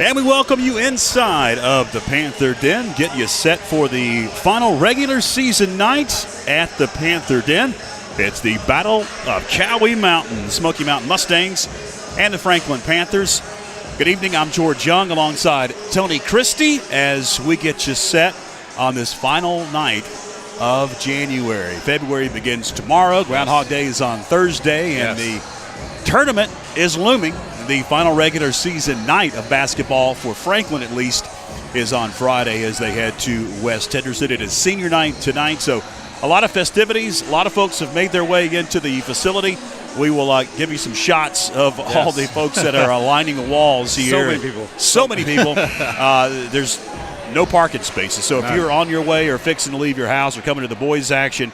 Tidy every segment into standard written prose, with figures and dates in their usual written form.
And we welcome you inside of the Panther Den. Get you set for the final regular season night at the Panther Den. It's the Battle of Cowie Mountain, the Smoky Mountain Mustangs and the Franklin Panthers. Good evening, I'm George Young alongside Tony Christie as we get you set on this final night of January. February begins tomorrow. Groundhog Day is on Thursday, and the tournament is looming. The final regular season night of basketball for Franklin, at least, is on Friday as they head to West Henderson. It is senior night tonight, so a lot of festivities. A lot of folks have made their way into the facility. We will give you some shots of all the folks that are lining the walls here. So many people. There's no parking spaces. So if you're on your way or fixing to leave your house or coming to the boys' action,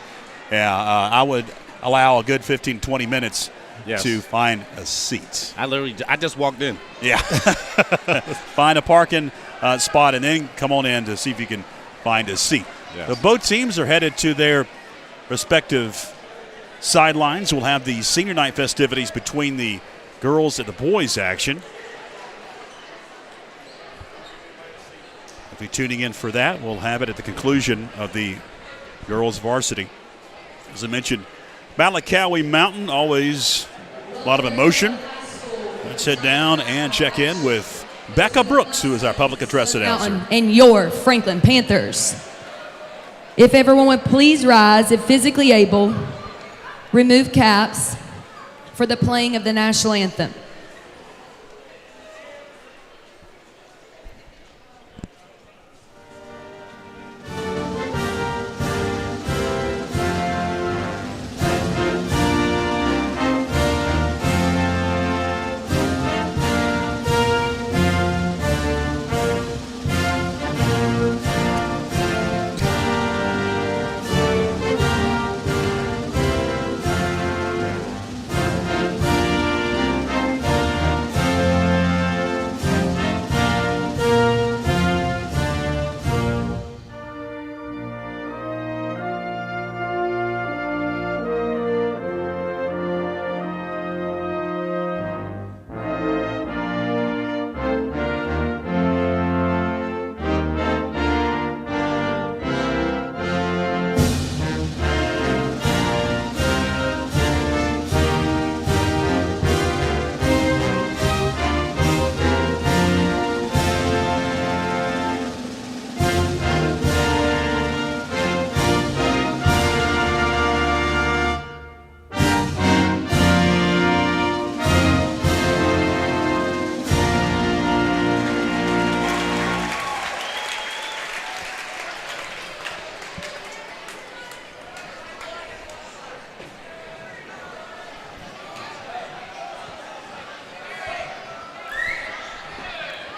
I would allow a good 15, 20 minutes to find a seat. I just walked in. Yeah. Find a parking spot and then come on in to see if you can find a seat. Yes. Both teams are headed to their respective sidelines. We'll have the senior night festivities between the girls and the boys' action. If you're tuning in for that, we'll have it at the conclusion of the girls' varsity. As I mentioned, Battle of Cowie Mountain, always a lot of emotion. Let's head down and check in with Becca Brooks, who is our public address announcer. And your Franklin Panthers. If everyone would please rise, if physically able, remove caps for the playing of the national anthem.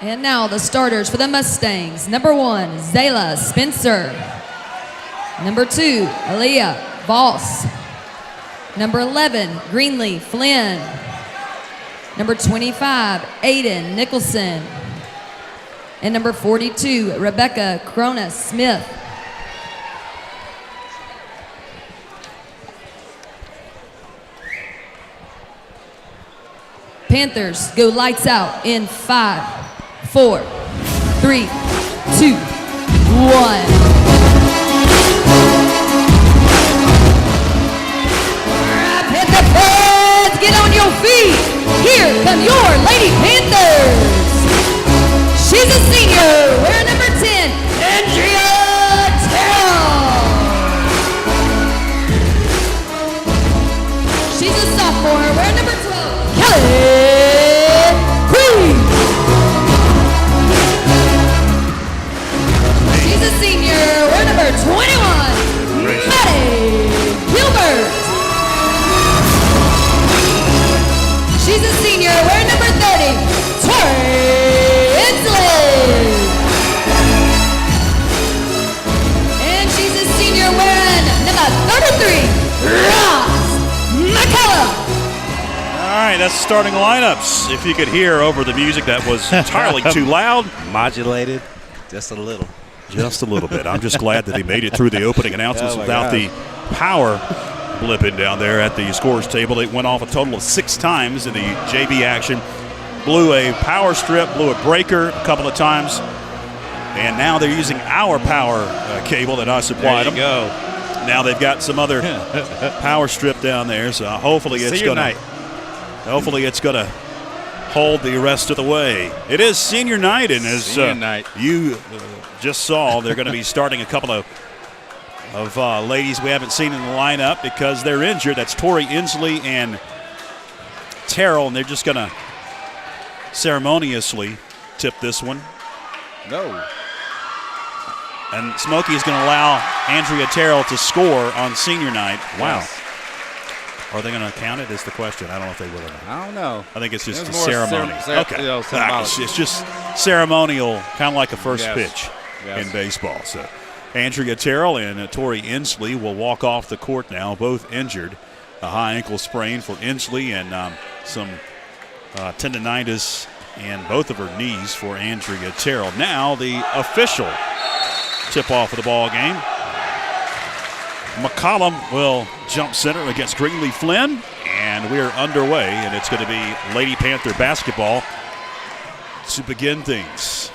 And now the starters for the Mustangs. Number 1, Zayla Spencer. Number 2, Aaliyah Voss. Number 11, Greenlee Flynn. Number 25, Aiden Nicholson. And number 42, Rebecca Cronus Smith. Panthers go lights out in 5, 4, 3, 2, 1. Panther fans, get on your feet. Here come your Lady Panthers. She's a senior, wearing number 10, Andrea Terrell. She's a sophomore, wearing number 12, Kelly Queen. Senior, we're number 21, Maddie Gilbert. She's a senior, we're number 30, Tori Inslee. And she's a senior wearing number 33, Ross McCullough. All right, that's the starting lineups. If you could hear over the music, that was entirely too loud. Modulated just a little. Just a little bit. I'm just glad that he made it through the opening announcements without the power blipping down there at the scores table. It went off a total of 6 times in the JV action blew a power strip, blew a breaker a couple of times, and now they're using our power cable that I supplied them. There you go. Now they've got some other power strip down there, so hopefully it's going to hold the rest of the way. It is senior night, and as you just saw, they're going to be starting a couple of ladies we haven't seen in the lineup because they're injured. That's Tori Inslee and Terrell, and they're just going to ceremoniously tip this one. No. And Smoky is going to allow Andrea Terrell to score on senior night. Wow. Yes. Are they going to count it is the question. I don't know if they will or not. I don't know. I think it's just a more ceremony. Okay. It's just ceremonial, kind of like a first pitch in baseball. So Andrea Terrell and Tori Inslee will walk off the court now, both injured. A high ankle sprain for Inslee and some tendonitis in both of her knees for Andrea Terrell. Now the official tip-off of the ball game. McCollum will jump center against Greenlee Flynn, and we're underway, and it's going to be Lady Panther basketball to begin things.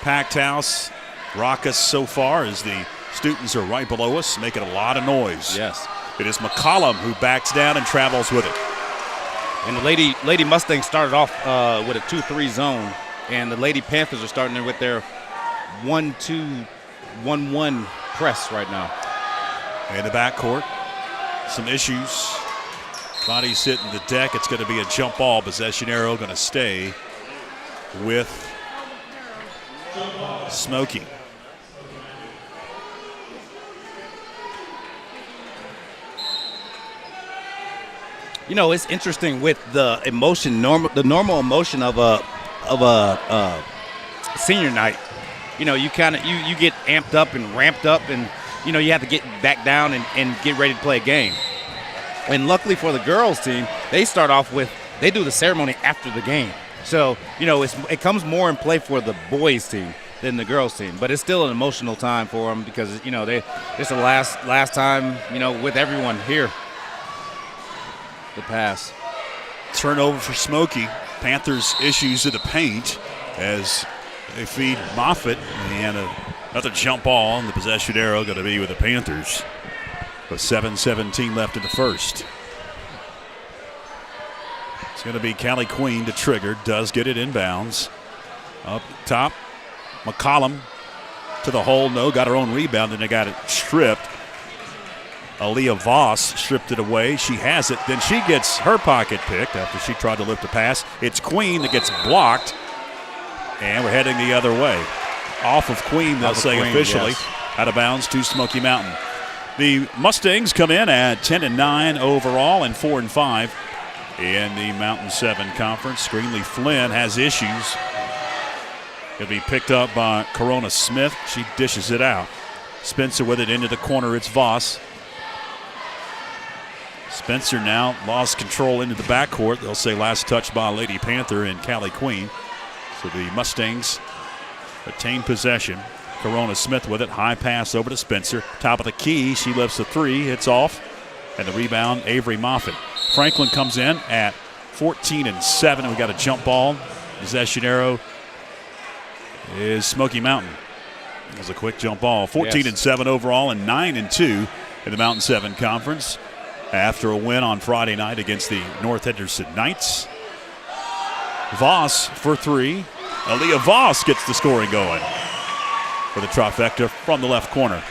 Packed house, raucous so far as the students are right below us, making a lot of noise. Yes. It is McCollum who backs down and travels with it. And the Lady Mustangs started off with a 2-3 zone, and the Lady Panthers are starting with their 1-2-1-1 press right now. In the backcourt, some issues. Body's hitting the deck. It's going to be a jump ball. Possession arrow going to stay with Smoky. You know, it's interesting with the emotion, the normal emotion of a senior night. You know, you you get amped up and ramped up, and you know you have to get back down and get ready to play a game. And luckily for the girls team, they do the ceremony after the game. So you know it comes more in play for the boys team than the girls team, but it's still an emotional time for them because you know it's the last time with everyone here. The pass. Turnover for Smoky. Panthers issues in the paint as they feed Moffitt, and another jump ball, and the possession arrow going to be with the Panthers. With 7:17 left in the first. It's going to be Callie Queen to trigger. Does get it inbounds. Up top, McCollum to the hole. No, got her own rebound, and they got it stripped. Aaliyah Voss stripped it away. She has it. Then she gets her pocket picked after she tried to lift a pass. It's Queen that gets blocked. And we're heading the other way. Off of Queen, they'll say officially. Yes. Out of bounds to Smoky Mountain. The Mustangs come in at 10-9 overall and 4-5 in the Mountain 7 Conference. Greenlee Flynn has issues. It'll be picked up by Corona Smith. She dishes it out. Spencer with it into the corner. It's Voss. Spencer now lost control into the backcourt. They'll say last touch by Lady Panther and Callie Queen. So the Mustangs retain possession. Corona Smith with it. High pass over to Spencer. Top of the key. She lifts a three. It's off. And the rebound, Avery Moffitt. Franklin comes in at 14-7. We got a jump ball. Possession arrow is Smoky Mountain. It was a quick jump ball. 14-7 overall and 9-2 in the Mountain 7 Conference. After a win on Friday night against the North Henderson Knights. Voss for three. Aaliyah Voss gets the scoring going for the trifecta from the left corner.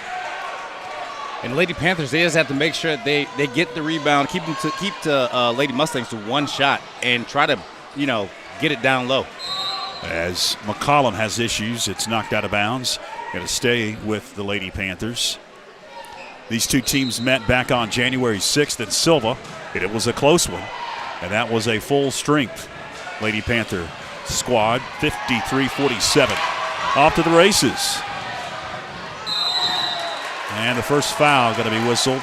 And the Lady Panthers, they just have to make sure they get the rebound, keep Lady Mustangs to one shot, and try to get it down low. As McCollum has issues, it's knocked out of bounds. Going to stay with the Lady Panthers. These two teams met back on January 6th in Silva, and it was a close one. And that was a full-strength Lady Panther squad, 53-47. Off to the races. And the first foul going to be whistled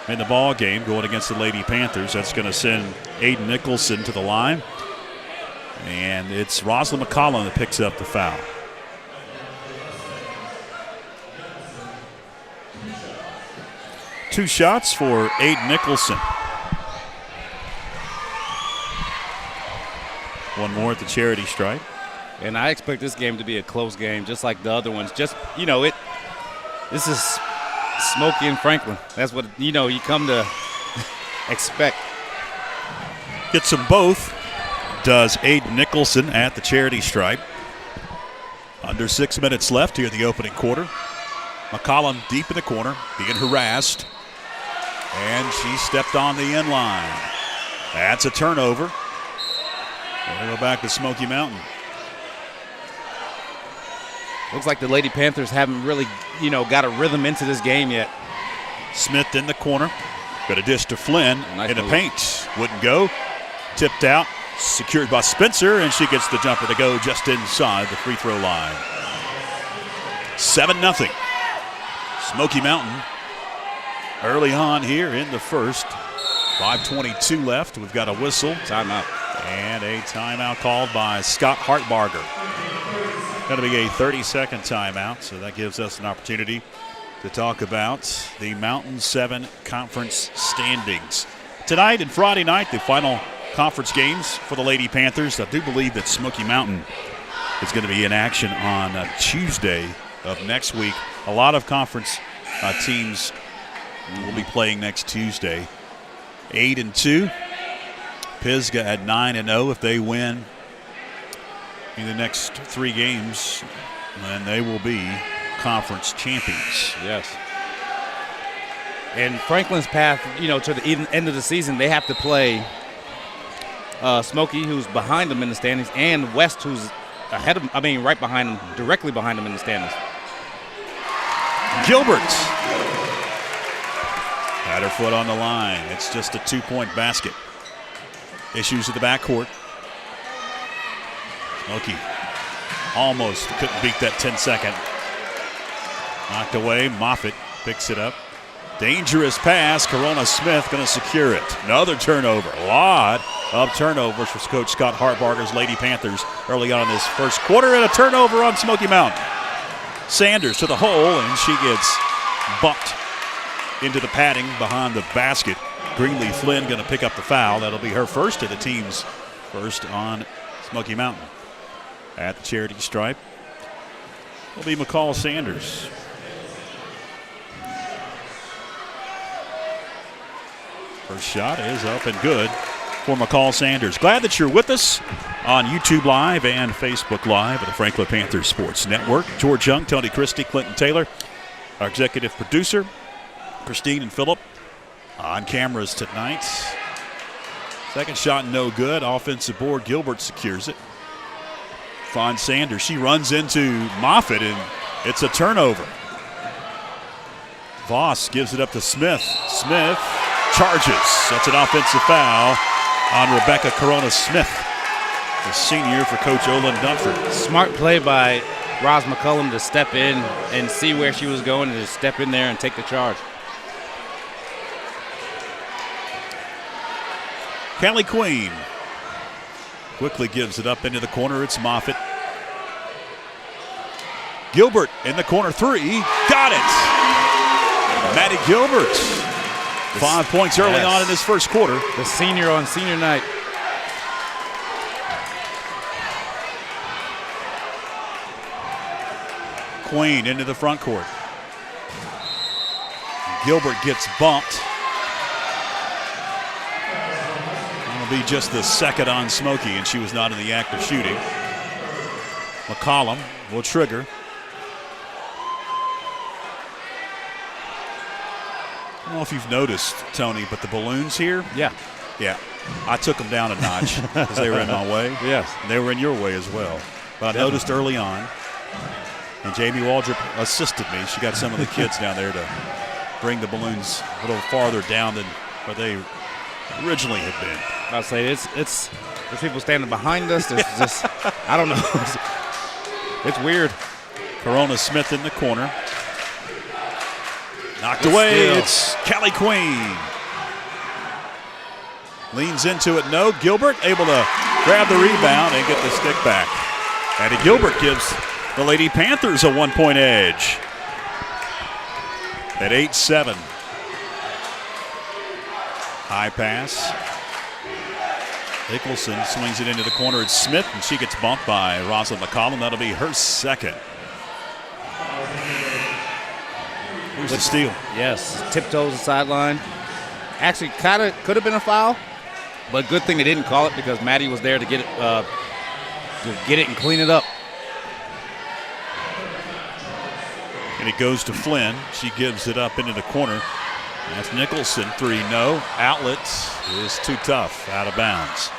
in the ball game going against the Lady Panthers. That's going to send Aiden Nicholson to the line. And it's Rosalind McCollum that picks up the foul. Two shots for Aiden Nicholson. One more at the charity stripe. And I expect this game to be a close game, just like the other ones. Just, this is Smoky and Franklin. That's what, you come to expect. Gets them both. Does Aiden Nicholson at the charity stripe. Under 6 minutes left here in the opening quarter. McCollum deep in the corner, being harassed. And she stepped on the end line. That's a turnover. We'll go back to Smoky Mountain. Looks like the Lady Panthers haven't really, got a rhythm into this game yet. Smith in the corner. Got a dish to Flynn Nice in the move. paint. Wouldn't go. Tipped out. Secured by Spencer, and she gets the jumper to go just inside the free throw line. 7-0. Smoky Mountain early on here in the first. 5:22 left. We've got a whistle. Timeout. And a timeout called by Scott Hartbarger. Going to be a 30-second timeout, so that gives us an opportunity to talk about the Mountain 7 conference standings. Tonight and Friday night, the final conference games for the Lady Panthers. I do believe that Smoky Mountain is going to be in action on Tuesday of next week. A lot of conference teams will be playing next Tuesday. 8-2. Pisgah at 9-0. If they win in the next 3 games, then they will be conference champions. Yes. And Franklin's path, to the end of the season, they have to play Smoky, who's behind them in the standings, and West, who's ahead of them, right behind them, directly behind them in the standings. Gilbert had her foot on the line. It's just a 2-point basket. Issues at the backcourt. Smoky almost couldn't beat that 10-second. Knocked away. Moffitt picks it up. Dangerous pass. Corona Smith going to secure it. Another turnover. A lot of turnovers for Coach Scott Hartbarger's Lady Panthers early on in this first quarter, and a turnover on Smoky Mountain. Sanders to the hole, and she gets bumped into the padding behind the basket. Greenlee Flynn going to pick up the foul. That'll be her first and the team's first on Smoky Mountain. At the charity stripe will be McCall Sanders. First shot is up and good for McCall Sanders. Glad that you're with us on YouTube Live and Facebook Live at the Franklin Panthers Sports Network. George Young, Tony Christie, Clinton Taylor, our executive producer, Christine and Phillip on cameras tonight. Second shot no good. Offensive board, Gilbert secures it. Finds Sanders. She runs into Moffitt, and it's a turnover. Voss gives it up to Smith. Smith charges. That's an offensive foul on Rebecca Corona Smith, the senior for Coach Olin Dunford. Smart play by Roz McCullum to step in and see where she was going and just step in there and take the charge. Callie Queen quickly gives it up into the corner. It's Moffitt. Gilbert in the corner three. Got it. Maddie Gilbert. 5 points early on in this first quarter. The senior on senior night. Queen into the front court. Gilbert gets bumped. It'll be just the second on Smoky, and she was not in the act of shooting. McCollum will trigger. I don't know if you've noticed, Tony, but the balloons here, Yeah. I took them down a notch because they were in my way. Yes. And they were in your way as well. But I noticed early on, and Jamie Waldrop assisted me. She got some of the kids down there to bring the balloons a little farther down than where they originally had been. I'll say it's there's people standing behind us. There's just, I don't know. It's weird. Corona Smith in the corner. Knocked away. It's Callie Queen. Leans into it. No. Gilbert able to grab the rebound and get the stick back. Addie Gilbert gives the Lady Panthers a 1-point edge at 8-7. High pass. Nicholson swings it into the corner. It's Smith, and she gets bumped by Rosalind McCollum. That'll be her second. Here's the steal. Yes, tiptoes the sideline. Actually, kind of could have been a foul, but good thing they didn't call it because Maddie was there to get it and clean it up. And it goes to Flynn. She gives it up into the corner. That's Nicholson. 3, no. Outlet is too tough. Out of bounds.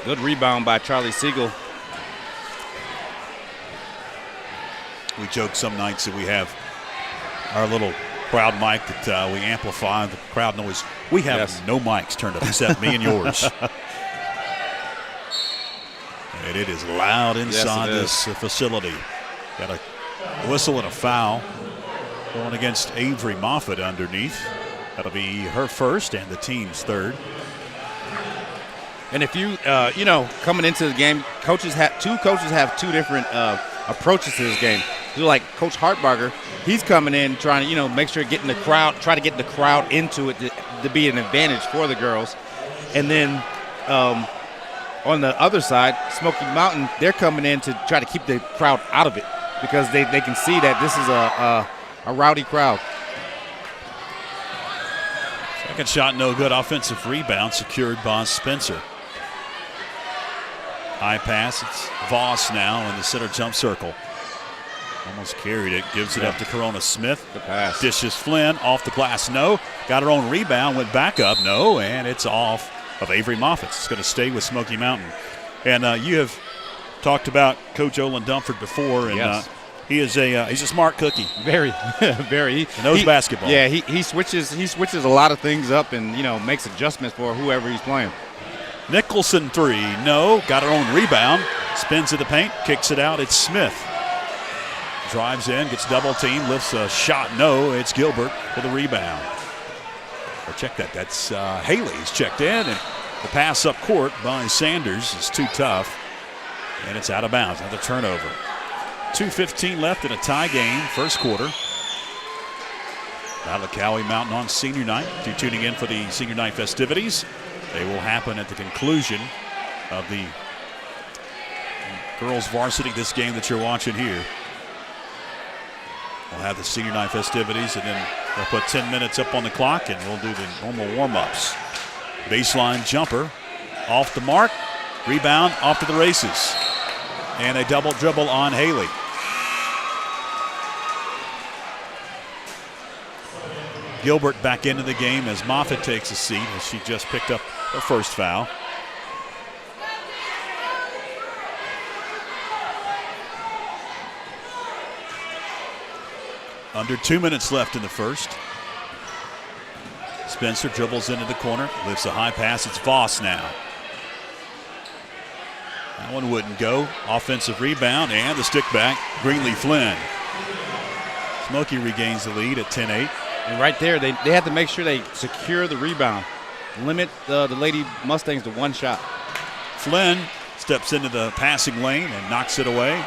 Good rebound by Charlie Siegel. We joke some nights that we have our little crowd mic that we amplify the crowd noise. We have no mics turned up except me and yours. And it is loud inside this facility. Got a whistle and a foul going against Avery Moffitt underneath. That'll be her first and the team's third. And if you, coming into the game, two coaches have two different approaches to this game. So like Coach Hartbarger, he's coming in trying to, make sure try to get the crowd into it to be an advantage for the girls. And then on the other side, Smoky Mountain, they're coming in to try to keep the crowd out of it because they can see that this is a rowdy crowd. Second shot, no good. Offensive rebound secured by Spencer. High pass. It's Voss now in the center jump circle. Almost carried it. Gives it up to Corona Smith. The pass. Dishes Flynn off the glass. No. Got her own rebound. Went back up. No. And it's off of Avery Moffitt. It's going to stay with Smoky Mountain. And you have talked about Coach Olin Dunford before. And he's a smart cookie. Very, very. He knows basketball. Yeah, he switches a lot of things up and, makes adjustments for whoever he's playing. Nicholson 3, no. Got her own rebound. Spins to the paint, kicks it out. It's Smith. Drives in, gets double teamed, lifts a shot. No, it's Gilbert for the rebound. Well, check that. That's Haley's checked in, and the pass up court by Sanders is too tough, and it's out of bounds. Another turnover. 2:15 left in a tie game, first quarter. Battle of Cowie Mountain on senior night. If you're tuning in for the senior night festivities, they will happen at the conclusion of the girls varsity, this game that you're watching here. We'll have the senior night festivities, and then they'll put 10 minutes up on the clock, and we'll do the normal warm-ups. Baseline jumper off the mark. Rebound off to the races. And a double dribble on Haley. Gilbert back into the game as Moffitt takes a seat as she just picked up her first foul. Under 2 minutes left in the first. Spencer dribbles into the corner, lifts a high pass. It's Voss now. That one wouldn't go. Offensive rebound and the stick back. Greenlee Flynn. Smoky regains the lead at 10-8. And right there, they have to make sure they secure the rebound. Limit the Lady Mustangs to one shot. Flynn steps into the passing lane and knocks it away.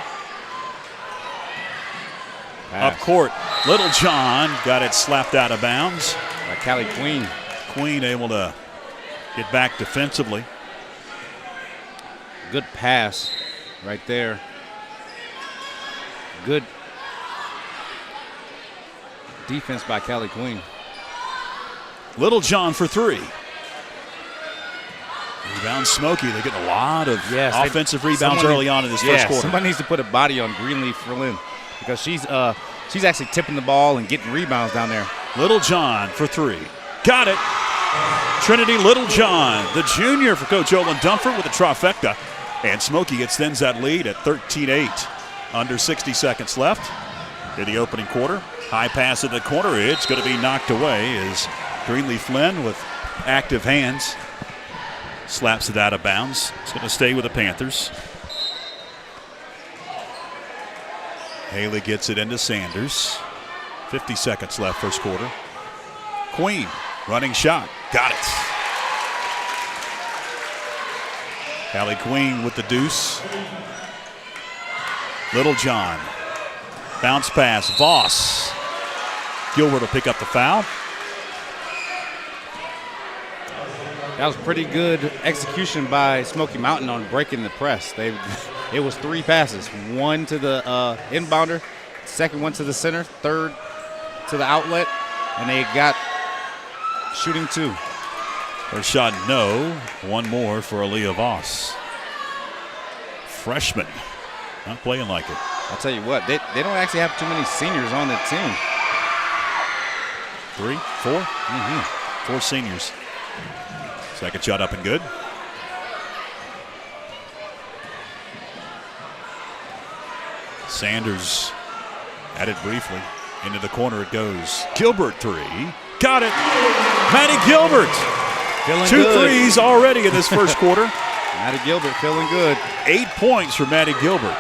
Pass. Up court, Little John got it slapped out of bounds. By Callie Queen. Queen able to get back defensively. Good pass right there. Good defense by Callie Queen. Little John for 3. Rebound Smoky. They get a lot of offensive rebounds early on in this first quarter. Somebody needs to put a body on Greenlee Flynn because she's actually tipping the ball and getting rebounds down there. Little John for 3. Got it. Trinity Little John, the junior for Coach Olin Dunford with a trifecta. And Smoky extends that lead at 13-8. Under 60 seconds left in the opening quarter. High pass in the corner. It's going to be knocked away as Greenlee Flynn with active hands slaps it out of bounds. It's going to stay with the Panthers. Haley gets it into Sanders. 50 seconds left first quarter. Queen, running shot. Got it. Callie Queen with the deuce. Little John. Bounce pass. Voss. Gilbert will pick up the foul. That was pretty good execution by Smoky Mountain on breaking the press. It was 3 passes, one to the inbounder, second one to the center, third to the outlet, and they got shooting 2. First shot, no. One more for Aaliyah Voss. Freshman, not playing like it. I'll tell you what, they don't actually have too many seniors on the team. 3, 4? 4 seniors. Second shot up and good. Sanders at it briefly. Into the corner it goes. Gilbert 3. Got it. Maddie Gilbert. Feeling 2 good. threes already in this first quarter. Maddie Gilbert feeling good. 8 points for Maddie Gilbert.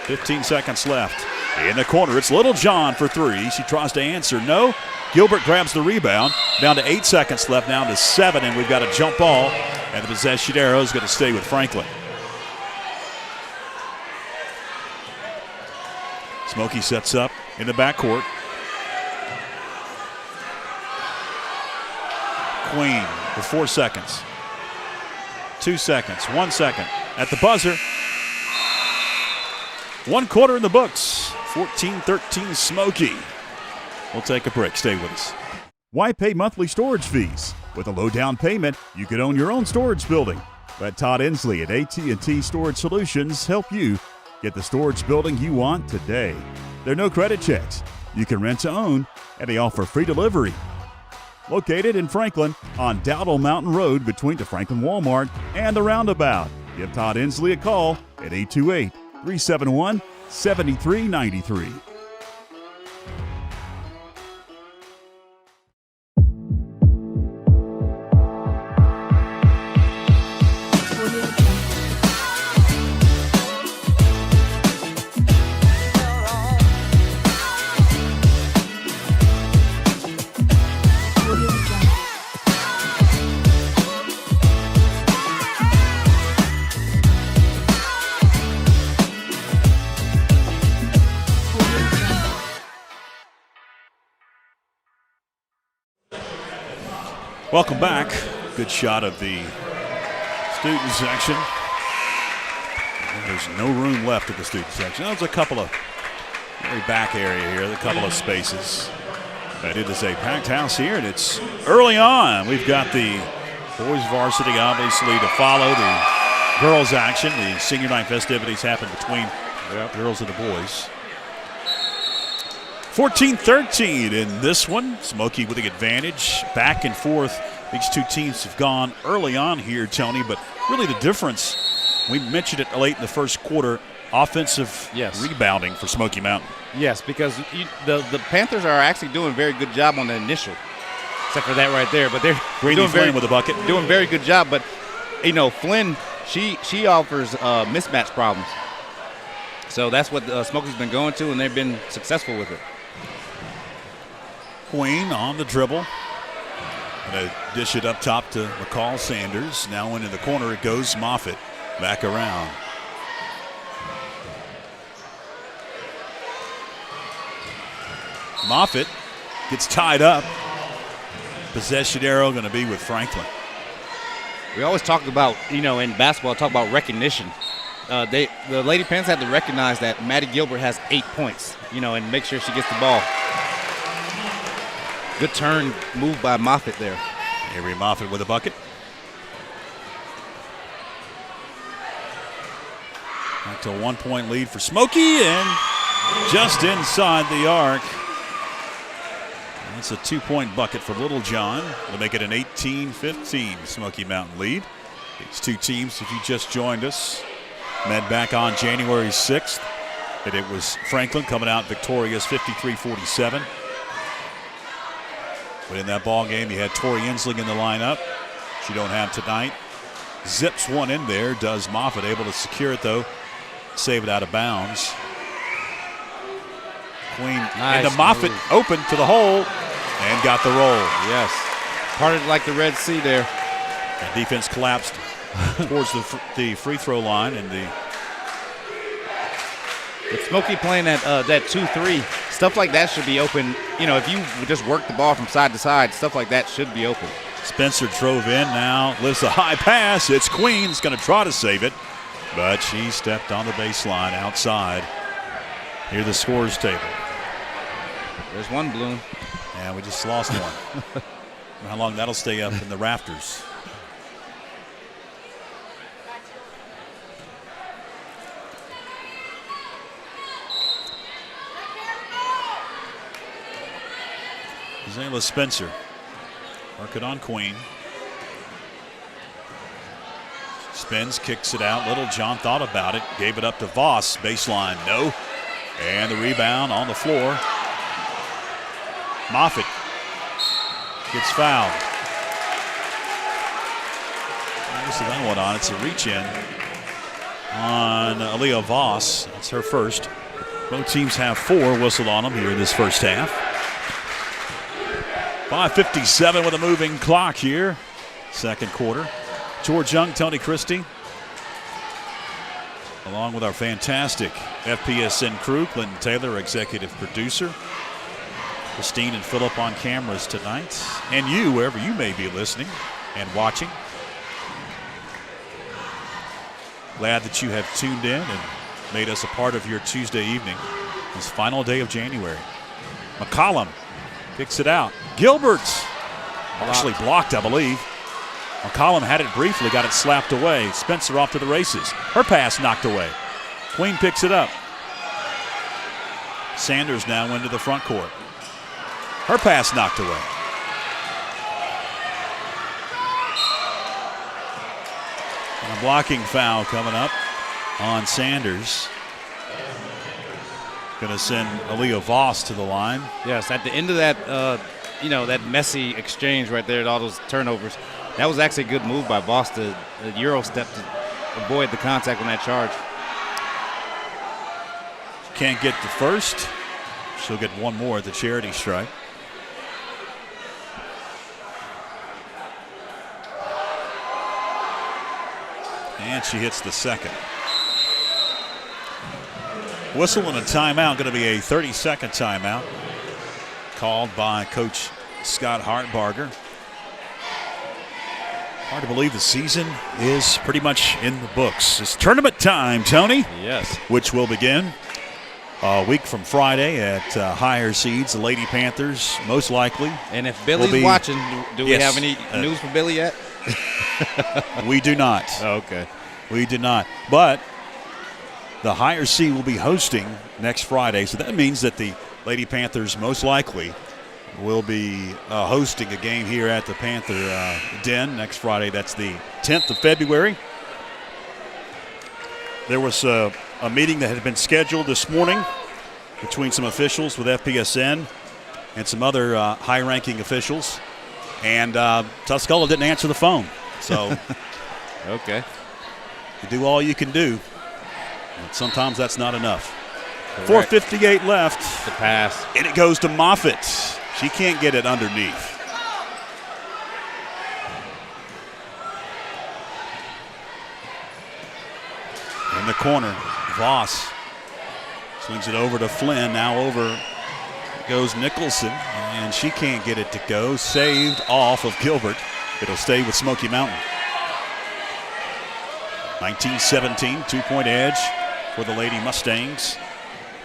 15 seconds left. In the corner, it's Little John for 3. She tries to answer. No. Gilbert grabs the rebound. Down to 8 seconds left, down to 7, and we've got a jump ball. And the possession arrow is going to stay with Franklin. Smoky sets up in the backcourt. Queen with 4 seconds. 2 seconds, 1 second. At the buzzer. 1 quarter in the books. 14-13 Smoky. We'll take a break. Stay with us. Why pay monthly storage fees? With a low down payment, you could own your own storage building. Let Todd Inslee at AT&T Storage Solutions help you get the storage building you want today. There are no credit checks. You can rent to own, and they offer free delivery. Located in Franklin on Dowdle Mountain Road between the Franklin Walmart and the Roundabout. Give Todd Inslee a call at 828-371-7393. Welcome back. Good shot of the student section. There's no room left at the student section. There's a couple of very back area here, a couple of spaces. But it is a packed house here, and it's early on. We've got the boys varsity, obviously, to follow the girls action. The senior night festivities happen between girls and the boys. 14-13 in this one. Smoky with the advantage. Back and forth. These two teams have gone early on here, Tony, but really the difference, we mentioned it late in the first quarter, offensive rebounding for Smoky Mountain. Yes, because the Panthers are actually doing a very good job on the initial, except for that right there. But they're doing Flynn with a bucket. Doing a very good job. But, Flynn, she offers mismatch problems. So that's what Smoky's been going to, and they've been successful with it. Queen on the dribble. Going to dish it up top to McCall Sanders. Now into the corner it goes. Moffitt back around. Moffitt gets tied up. Possession arrow going to be with Franklin. We always talk about, in basketball, talk about recognition. The Lady Panthers have to recognize that Maddie Gilbert has 8 points, and make sure she gets the ball. Good turn move by Moffitt there. Avery Moffitt with a bucket. Back to a 1-point lead for Smoky, and just inside the arc. That's a 2-point bucket for Little John to make it an 18-15 Smoky Mountain lead. These two teams, if you just joined us, met back on January 6th. And it was Franklin coming out victorious 53-47. But in that ball game, you had Tori Inslee in the lineup. She don't have tonight. Zips one in there. Does Moffitt, able to secure it, though. Save it out of bounds. Queen into Moffitt, open to the hole, and got the roll. Yes. Parted like the Red Sea there. And defense collapsed towards the free throw line. And with Smoky playing that 2-3, stuff like that should be open. If you just work the ball from side to side, stuff like that should be open. Spencer drove in now, lifts a high pass. It's Queen's going to try to save it, but she stepped on the baseline outside. Here the scores table. There's one balloon. And we just lost one. How long that'll stay up in the rafters. Zayla Spencer. Work it on Queen. Spins, kicks it out. Little John thought about it. Gave it up to Voss. Baseline, no. And the rebound on the floor. Moffitt gets fouled. There's another one on. It's a reach in on Aaliyah Voss. That's her first. Both teams have 4 whistled on them here in this first half. 5:57 with a moving clock here. Second quarter. George Young, Tony Christie, along with our fantastic FPSN crew, Clinton Taylor, executive producer, Christine and Philip on cameras tonight, and you, wherever you may be listening and watching. Glad that you have tuned in and made us a part of your Tuesday evening, this final day of January. McCollum kicks it out. Gilbert actually blocked, I believe. McCollum had it briefly, got it slapped away. Spencer off to the races. Her pass knocked away. Queen picks it up. Sanders now into the front court. Her pass knocked away. And a blocking foul coming up on Sanders. Going to send Aaliyah Voss to the line. Yes, at the end of that, that messy exchange right there, all those turnovers, that was actually a good move by Voss to Euro step to avoid the contact on that charge. Can't get the first. She'll get one more at the charity stripe. And she hits the second. Whistle and a timeout, going to be a 30-second timeout called by Coach Scott Hartbarger. Hard to believe the season is pretty much in the books. It's tournament time, Tony. Yes. Which will begin a week from Friday at higher seeds, the Lady Panthers, most likely. And if Billy's watching, do we have any news for Billy yet? We do not. Oh, okay. We do not. But the higher seed will be hosting next Friday, so that means that the Lady Panthers most likely will be hosting a game here at the Panther Den next Friday. That's the 10th of February. There was a meeting that had been scheduled this morning between some officials with FPSN and some other high-ranking officials, and Tuscola didn't answer the phone. So okay, you do all you can do, but sometimes that's not enough. 4:58 left. The pass. And it goes to Moffitt. She can't get it underneath. In the corner, Voss swings it over to Flynn. Now over goes Nicholson, and she can't get it to go. Saved off of Gilbert. It'll stay with Smoky Mountain. 19-17, 2-point edge for the Lady Mustangs.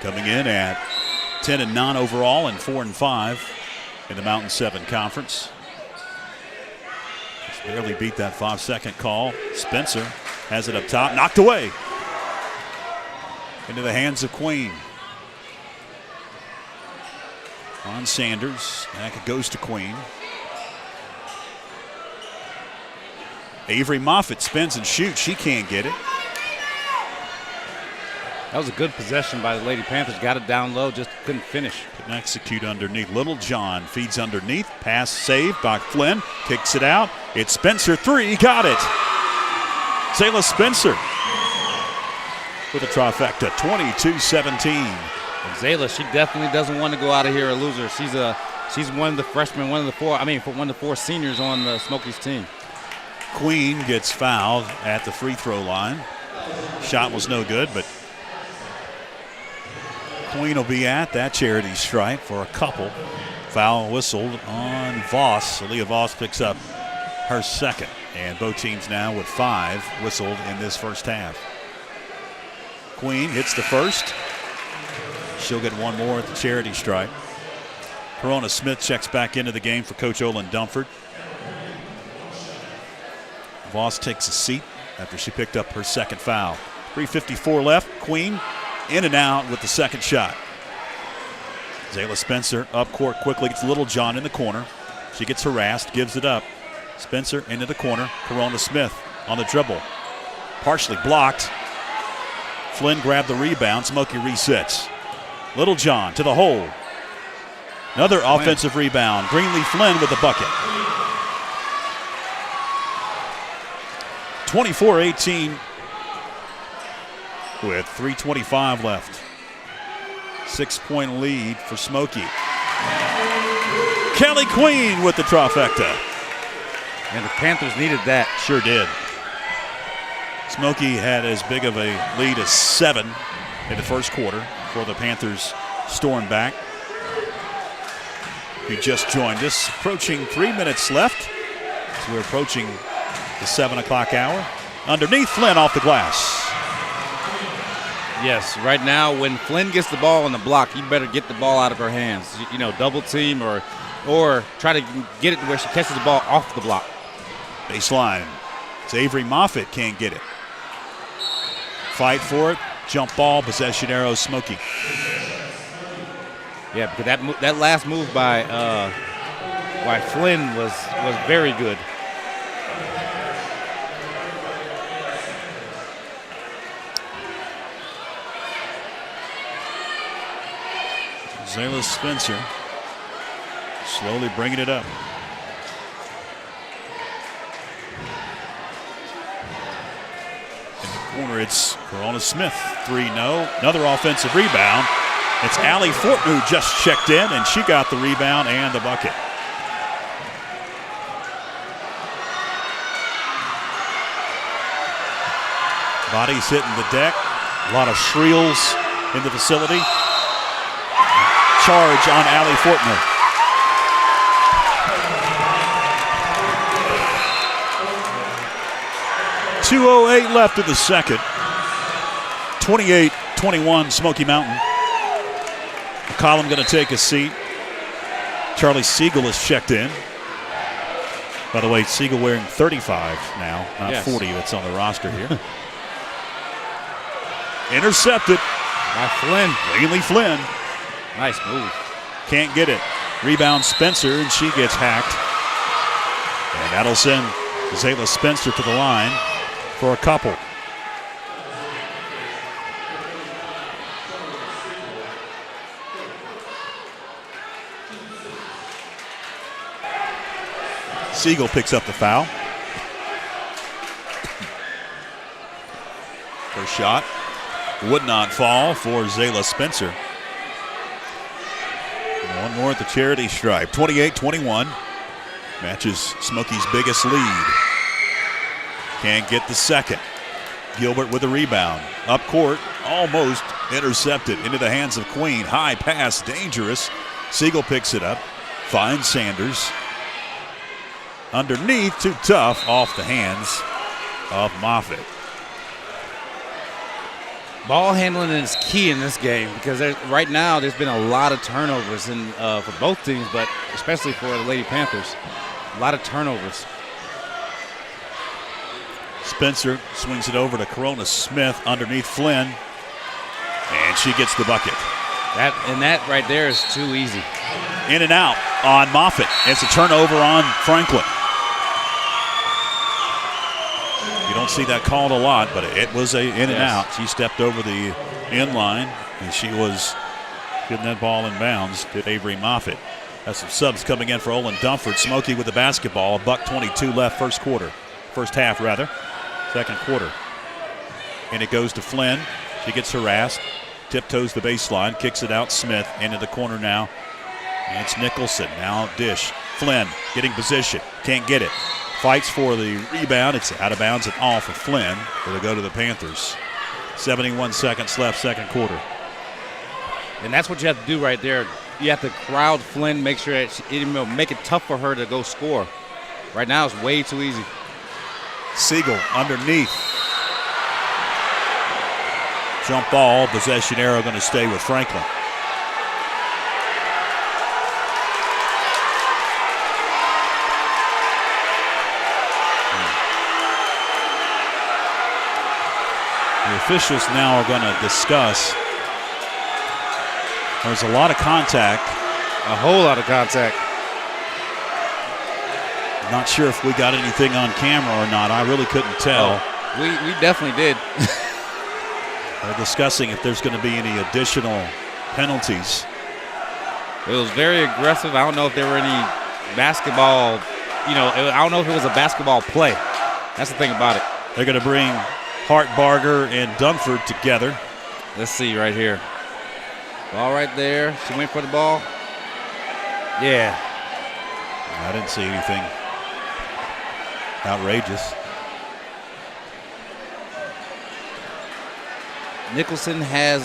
Coming in at 10-9 overall and 4-5 in the Mountain 7 Conference. Just barely beat that 5-second call. Spencer has it up top, knocked away. Into the hands of Queen. On Sanders, and it goes to Queen. Avery Moffitt spins and shoots. She can't get it. That was a good possession by the Lady Panthers. Got it down low, just couldn't finish. Couldn't execute underneath. Little John feeds underneath. Pass saved by Flynn. Kicks it out. It's Spencer, 3. Got it. Zayla Spencer with a trifecta, 22-17. Zayla, she definitely doesn't want to go out of here a loser. She's one of the freshmen, one of the four seniors on the Smokies team. Queen gets fouled at the free throw line. Shot was no good, but Queen will be at that charity stripe for a couple. Foul whistled on Voss. Aaliyah Voss picks up her second. And both teams now with 5 whistled in this first half. Queen hits the first. She'll get one more at the charity stripe. Corona Smith checks back into the game for Coach Olin Dunford. Voss takes a seat after she picked up her second foul. 3:54 left. Queen in and out with the second shot. Zayla Spencer up court quickly, gets Little John in the corner. She gets harassed, gives it up. Spencer into the corner. Corona Smith on the dribble. Partially blocked. Flynn grabbed the rebound. Smoky resets. Little John to the hole. Another offensive rebound. Greenlee Flynn with the bucket. 24-18 with 3:25 left. 6-point lead for Smoky. Kelly Queen with the trifecta. And the Panthers needed that. Sure did. Smoky had as big of a lead as 7 in the first quarter before the Panthers stormed back. If you just joined us, approaching 3 minutes left as we're approaching the 7 o'clock hour. Underneath, Flynn off the glass. Yes, right now when Flynn gets the ball on the block, you better get the ball out of her hands. You know, double team or try to get it to where she catches the ball off the block. Baseline. It's Avery Moffitt can't get it. Fight for it. Jump ball, possession arrow, Smoky. Yeah, because that last move by Flynn was very good. Zayla Spencer slowly bringing it up. In the corner, it's Corona Smith. 3 no. Another offensive rebound. It's Allie Fortin who just checked in, and she got the rebound and the bucket. Bodies hitting the deck. A lot of shrills in the facility. Charge on Allie Fortner. .208 left in the second. 28-21 Smoky Mountain. McCollum going to take a seat. Charlie Siegel has checked in. By the way, Siegel wearing 35 now, not 40 that's on the roster here. Intercepted by Flynn. Greenlee Flynn. Nice move. Can't get it. Rebound Spencer, and she gets hacked. And that'll send Zayla Spencer to the line for a couple. Siegel picks up the foul. First shot would not fall for Zayla Spencer. One more at the charity stripe. 28-21. Matches Smoky's biggest lead. Can't get the second. Gilbert with the rebound. Up court, almost intercepted into the hands of Queen. High pass, dangerous. Siegel picks it up. Finds Sanders. Underneath, too tough, off the hands of Moffitt. Ball handling is key in this game because right now there's been a lot of turnovers for both teams, but especially for the Lady Panthers. A lot of turnovers. Spencer swings it over to Corona Smith underneath Flynn, and she gets the bucket. That right there is too easy. In and out on Moffitt. It's a turnover on Franklin. You don't see that called a lot, but it was a in and out. She stepped over the in line, and she was getting that ball in bounds to Avery Moffitt. That's some subs coming in for Olin Dunford. Smoky with the basketball. $1:22 left first half rather. Second quarter. And it goes to Flynn. She gets harassed. Tiptoes the baseline. Kicks it out. Smith into the corner now. And it's Nicholson. Now dish. Flynn getting position. Can't get it. Fights for the rebound. It's out of bounds and all for Flynn. It'll go to the Panthers. 71 seconds left, second quarter. And that's what you have to do right there. You have to crowd Flynn, make sure that make it tough for her to go score. Right now, it's way too easy. Siegel underneath. Jump ball, possession arrow going to stay with Franklin. The officials now are going to discuss. There's a lot of contact. A whole lot of contact. Not sure if we got anything on camera or not. I really couldn't tell. Oh, we definitely did. They're discussing if there's going to be any additional penalties. It was very aggressive. I don't know if there were any basketball, I don't know if it was a basketball play. That's the thing about it. They're going to bring Hartbarger and Dunford together. Let's see right here. Ball right there. She went for the ball. Yeah. I didn't see anything outrageous. Nicholson has,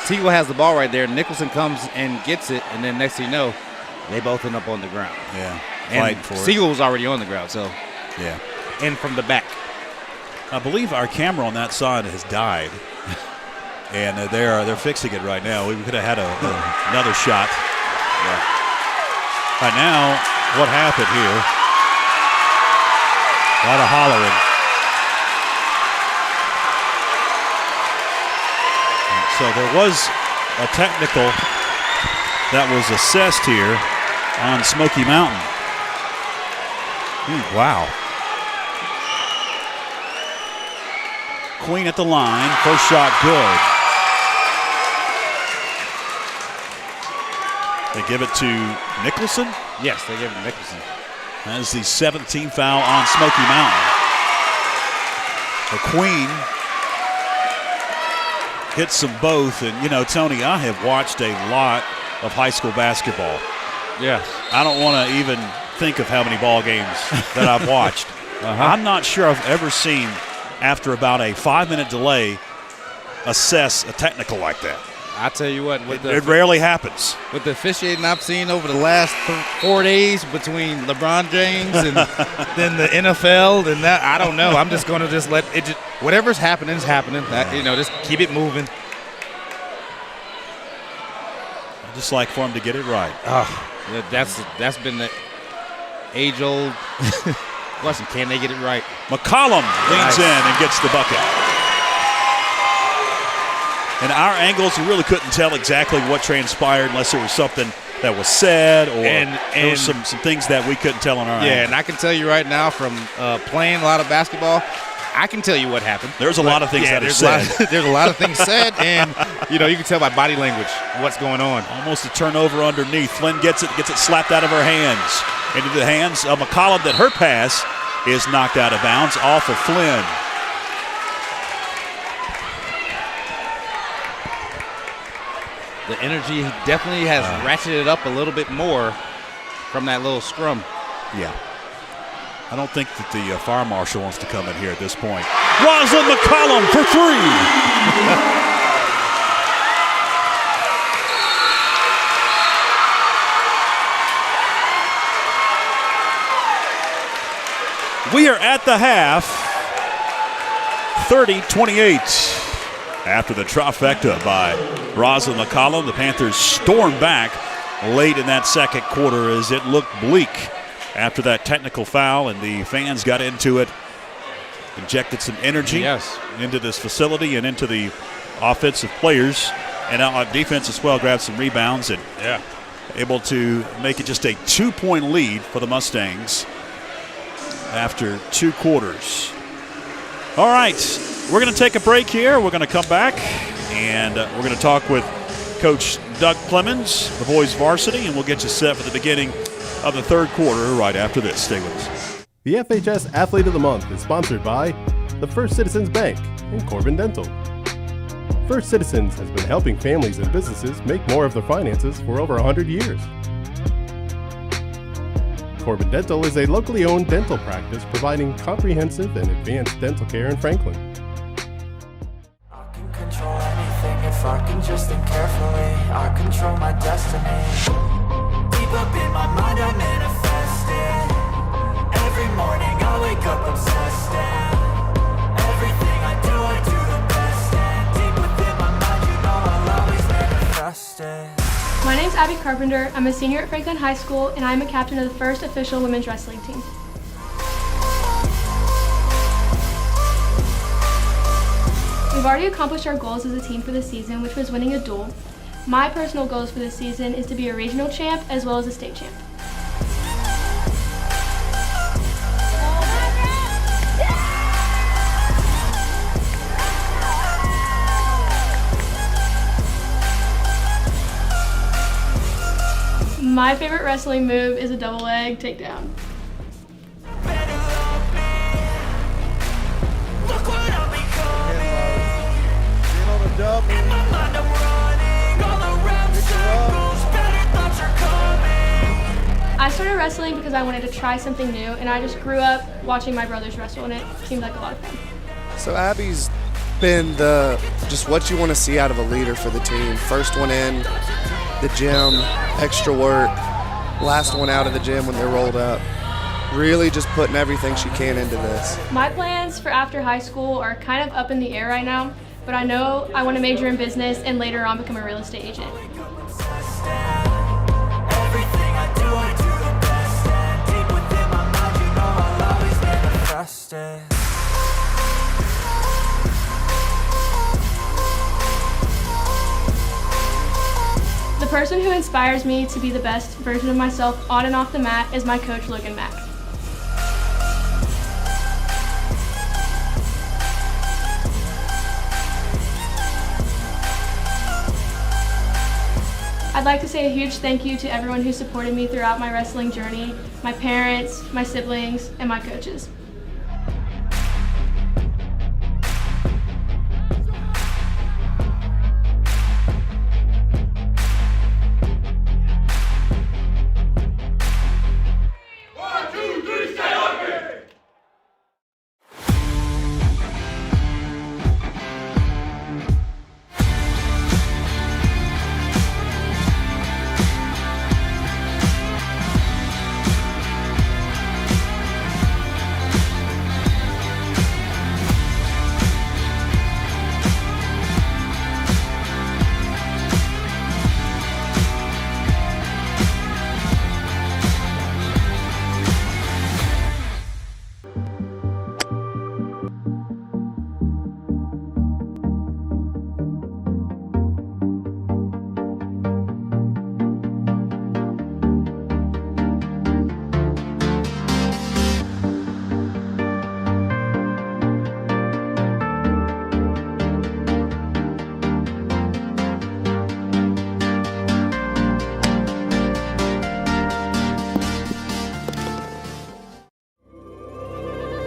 Siegel has the ball right there. Nicholson comes and gets it, and then next thing you know, they both end up on the ground. Yeah, fighting for it. Siegel was already on the ground, so. Yeah. And from the back. I believe our camera on that side has died, and they're fixing it right now. We could have had another shot. Yeah. Right now, what happened here? A lot of hollering. So there was a technical that was assessed here on Smoky Mountain. Wow. Queen at the line. First shot good. They give it to Nicholson? Yes, they give it to Nicholson. That is the 17th foul on Smoky Mountain. The Queen hits them both. And, Tony, I have watched a lot of high school basketball. Yeah. I don't want to even think of how many ball games that I've watched. I'm not sure I've ever seen, after about a 5-minute delay, assess a technical like that. I tell you what, it rarely happens. With the officiating I've seen over the last 4 days between LeBron James and then the NFL and that, I don't know. I'm just going to just let it. Whatever's happening is happening. Just keep it moving. I just like for him to get it right. That's been the age-old question. Can they get it right? McCollum leans in and gets the bucket. In our angles, you really couldn't tell exactly what transpired unless there was something that was said or there were some things that we couldn't tell on our and I can tell you right now from playing a lot of basketball, I can tell you what happened. There's a lot of things that are said. There's a lot of things said, and you can tell by body language what's going on. Almost a turnover underneath. Flynn gets it slapped out of her hands. Into the hands of McCollum, that her pass is knocked out of bounds off of Flynn. The energy definitely has ratcheted up a little bit more from that little scrum. Yeah. I don't think that the fire marshal wants to come in here at this point. Rosalind McCollum for three. We are at the half, 30-28. After the trifecta by Rosalind McCollum, the Panthers stormed back late in that second quarter as it looked bleak after that technical foul, and the fans got into it, injected some energy into this facility and into the offensive players, and on defense as well, grabbed some rebounds and able to make it just a 2-point lead for the Mustangs after 2 quarters. All right, we're going to take a break here. We're going to come back, and we're going to talk with Coach Doug Clemens, the boys varsity, and we'll get you set for the beginning of the third quarter right after this. Stay with us. The FHS Athlete of the Month is sponsored by the First Citizens Bank and Corbin Dental. First Citizens has been helping families and businesses make more of their finances for over 100 years. Corbin Dental is a locally owned dental practice providing comprehensive and advanced dental care in Franklin. I can control anything if I can just think carefully. I control my destiny. Deep up in my mind, I manifest. morning, I wake up obsessed, and everything I do the best, and deep within my mind, you know I'll always manifest it. My name's Abby Carpenter. I'm a senior at Franklin High School, and I'm a captain of the first official women's wrestling team. We've already accomplished our goals as a team for the season, which was winning a duel. My personal goals for this season is to be a regional champ as well as a state champ. My favorite wrestling move is a double leg takedown. I started wrestling because I wanted to try something new, and I just grew up watching my brothers wrestle, and it seemed like a lot of fun. So Abby's been just what you want to see out of a leader for the team. First one in the gym, extra work, last one out of the gym when they're rolled up. Really just putting everything she can into this. My plans for after high school are kind of up in the air right now, but I know I want to major in business and later on become a real estate agent. The person who inspires me to be the best version of myself on and off the mat is my coach, Logan Mack. I'd like to say a huge thank you to everyone who supported me throughout my wrestling journey, my parents, my siblings, and my coaches.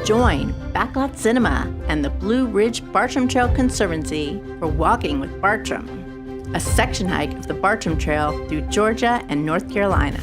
Join Backlot Cinema and the Blue Ridge Bartram Trail Conservancy for Walking with Bartram, a section hike of the Bartram Trail through Georgia and North Carolina.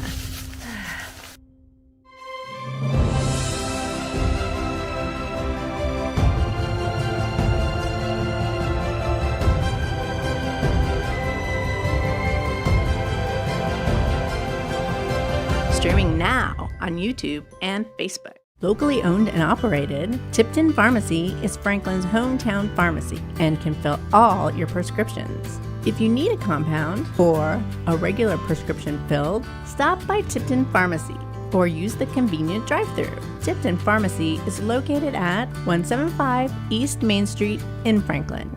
Streaming now on YouTube and Facebook. Locally owned and operated, Tipton Pharmacy is Franklin's hometown pharmacy and can fill all your prescriptions. If you need a compound or a regular prescription filled, stop by Tipton Pharmacy or use the convenient drive-thru. Tipton Pharmacy is located at 175 East Main Street in Franklin.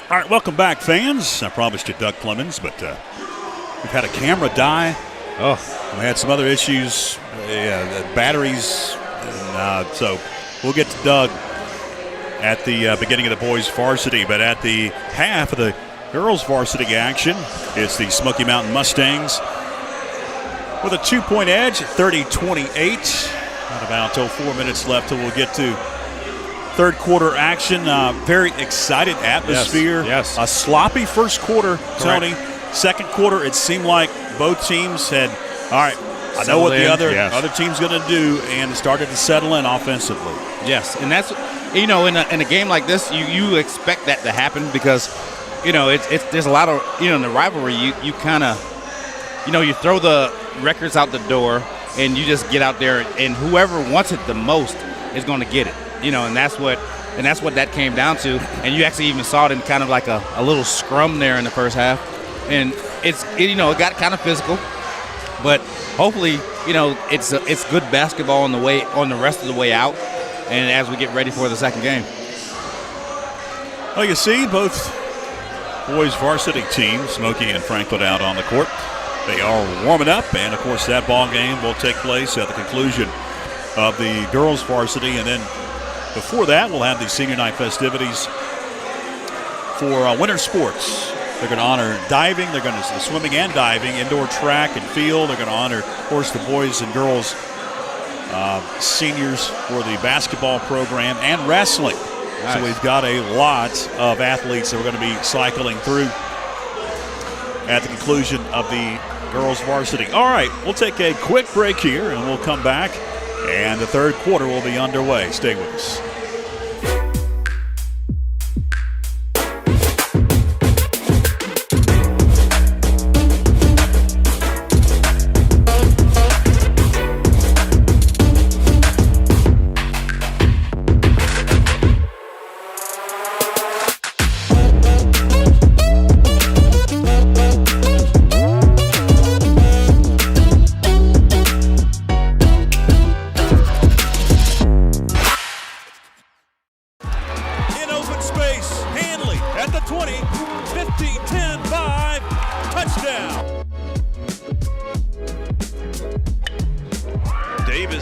All right, welcome back, fans. I promised you Doug Clemens, but we've had a camera die. We had some other issues, the batteries, and so we'll get to Doug at the beginning of the boys' varsity. But at the half of the girls' varsity action, it's the Smoky Mountain Mustangs with a 2-point edge, 30-28. Not about 4 minutes left till we'll get to third quarter action. Very excited atmosphere. Yes. A sloppy first quarter, Tony. Correct. Second quarter, it seemed like both teams had, all right, I know what the other team's going to do, and it started to settle in offensively. Yes, and that's, in a game like this, you expect that to happen because, there's a lot of, in the rivalry, you kind of, you throw the records out the door, and you just get out there, and whoever wants it the most is going to get it. And that's what that came down to. And you actually even saw it in kind of like a little scrum there in the first half, and it got kind of physical, but hopefully it's good basketball on the rest of the way out, and as we get ready for the second game. Well, you see both boys varsity teams, Smoky and Franklin, out on the court. They are warming up, and of course that ball game will take place at the conclusion of the girls varsity, and then before that we'll have the senior night festivities for winter sports. They're going to honor diving, they're going to swimming and diving, indoor track and field. They're going to honor, of course, the boys and girls seniors for the basketball program and wrestling. Nice. So we've got a lot of athletes that we're going to be cycling through at the conclusion of the girls varsity. All right, we'll take a quick break here, and we'll come back, and the third quarter will be underway. Stay with us.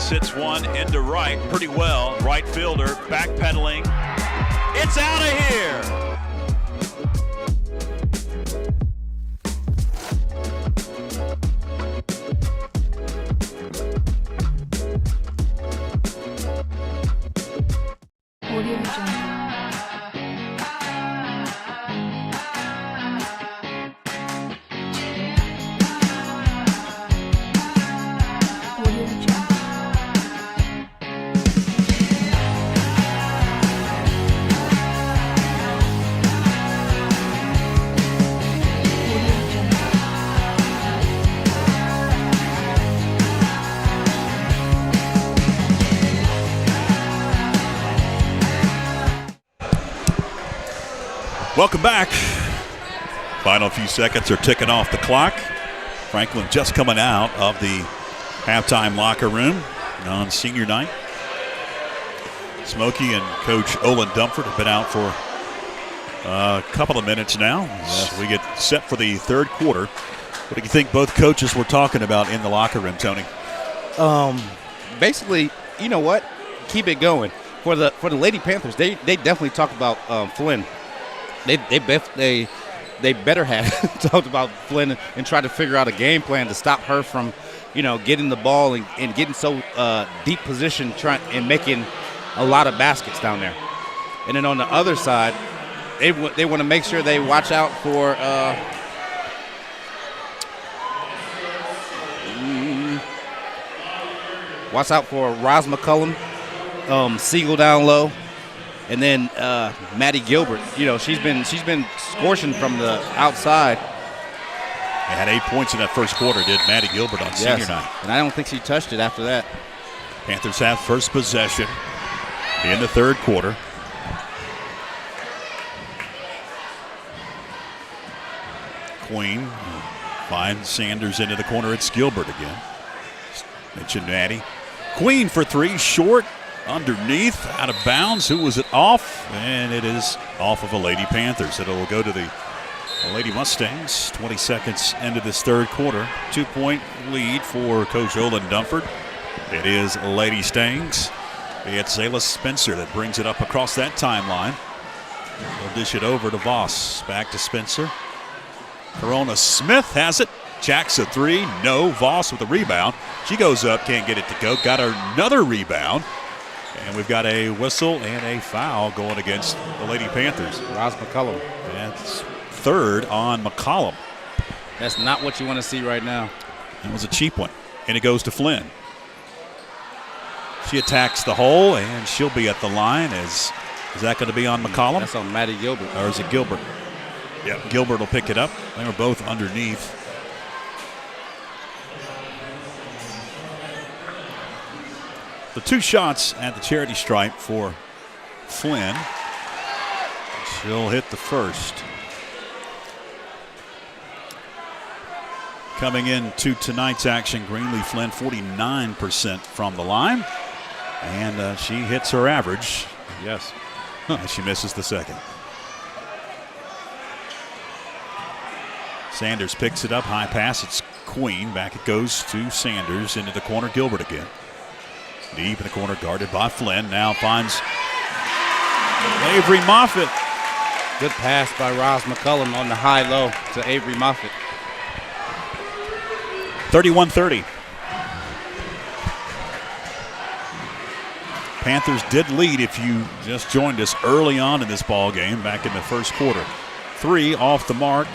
Hits one into right pretty well. Right fielder backpedaling. It's out of here. Welcome back. Final few seconds are ticking off the clock. Franklin just coming out of the halftime locker room on senior night. Smoky and Coach Olin Dumford have been out for a couple of minutes now. Yes. We get set for the third quarter. What do you think both coaches were talking about in the locker room, Tony? Basically, you know what? Keep it going. For the Lady Panthers, they definitely talk about Flynn. They better have talked about Flynn and tried to figure out a game plan to stop her from, getting the ball and getting so deep position and making a lot of baskets down there. And then on the other side, they want to make sure they watch out for Roz McCullum, Siegel down low. And then Maddie Gilbert, she's been scorching from the outside. They had 8 points in that first quarter, did Maddie Gilbert on senior night. And I don't think she touched it after that. Panthers have first possession in the third quarter. Queen finds Sanders into the corner. It's Gilbert again. Mentioned Maddie. Queen for three, short. Underneath, out of bounds. Who was it off? And it is off of a Lady Panthers. It'll go to the Lady Mustangs. 20 seconds into this third quarter. 2-point lead for Coach Olin Dumford. It is Lady Stangs. It's Zayla Spencer that brings it up across that timeline. They'll dish it over to Voss. Back to Spencer. Corona Smith has it. Jacks a three. No. Voss with a rebound. She goes up, can't get it to go. Got another rebound. And we've got a whistle and a foul going against the Lady Panthers. Roz McCullum. That's third on McCollum. That's not what you want to see right now. That was a cheap one. And it goes to Flynn. She attacks the hole, and she'll be at the line. Is that going to be on McCollum? That's on Maddie Gilbert. Or is it Gilbert? Yeah, Gilbert will pick it up. They were both underneath. The 2 shots at the charity stripe for Flynn. She'll hit the first. Coming into tonight's action, Greenlee Flynn 49% from the line. And she hits her average. Yes. And she misses the second. Sanders picks it up, high pass. It's Queen. Back it goes to Sanders into the corner. Gilbert again. Deep in the corner, guarded by Flynn. Now finds Avery Moffitt. Good pass by Roz McCullum on the high-low to Avery Moffitt. 31-30. Panthers did lead if you just joined us early on in this ball game back in the first quarter. 3 off the mark,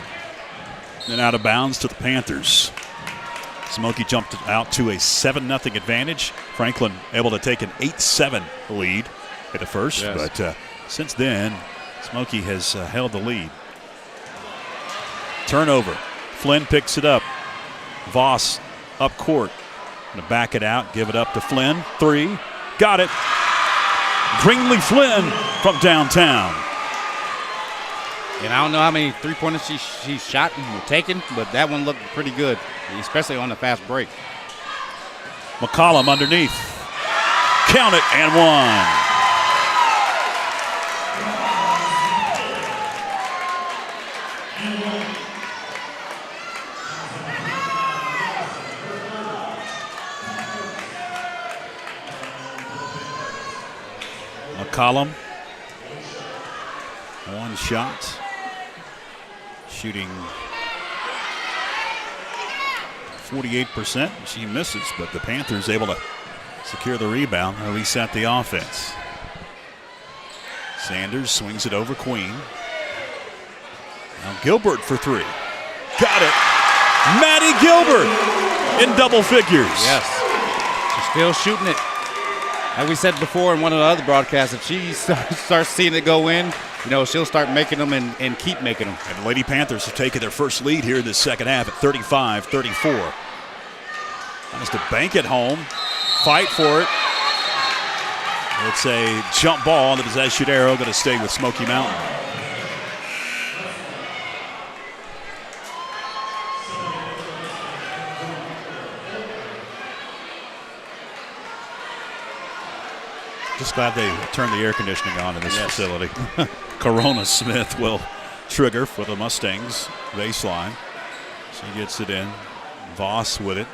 then out of bounds to the Panthers. Smoky jumped out to a 7-0 advantage. Franklin able to take an 8-7 lead at the first, but since then, Smoky has held the lead. Turnover. Flynn picks it up. Voss up court. Gonna back it out, give it up to Flynn. 3. Got it. Greenlee Flynn from downtown. And I don't know how many three-pointers she shot and taken, but that one looked pretty good, especially on the fast break. McCollum underneath. Count it and 1. McCollum, 1 shot, shooting 48%. She misses, but the Panthers able to secure the rebound and reset the offense. Sanders swings it over Queen. Now Gilbert for 3. Got it. Maddie Gilbert in double figures. Yes, she's still shooting it. Like we said before in one of the other broadcasts, if she starts seeing it go in, she'll start making them and keep making them. And the Lady Panthers have taken their first lead here in this second half at 35-34. Has to bank it home, fight for it. It's a jump ball. The possession arrow going to stay with Smoky Mountain. Just glad they turned the air conditioning on in this facility. Corona Smith will trigger for the Mustangs baseline. She gets it in. Voss with it.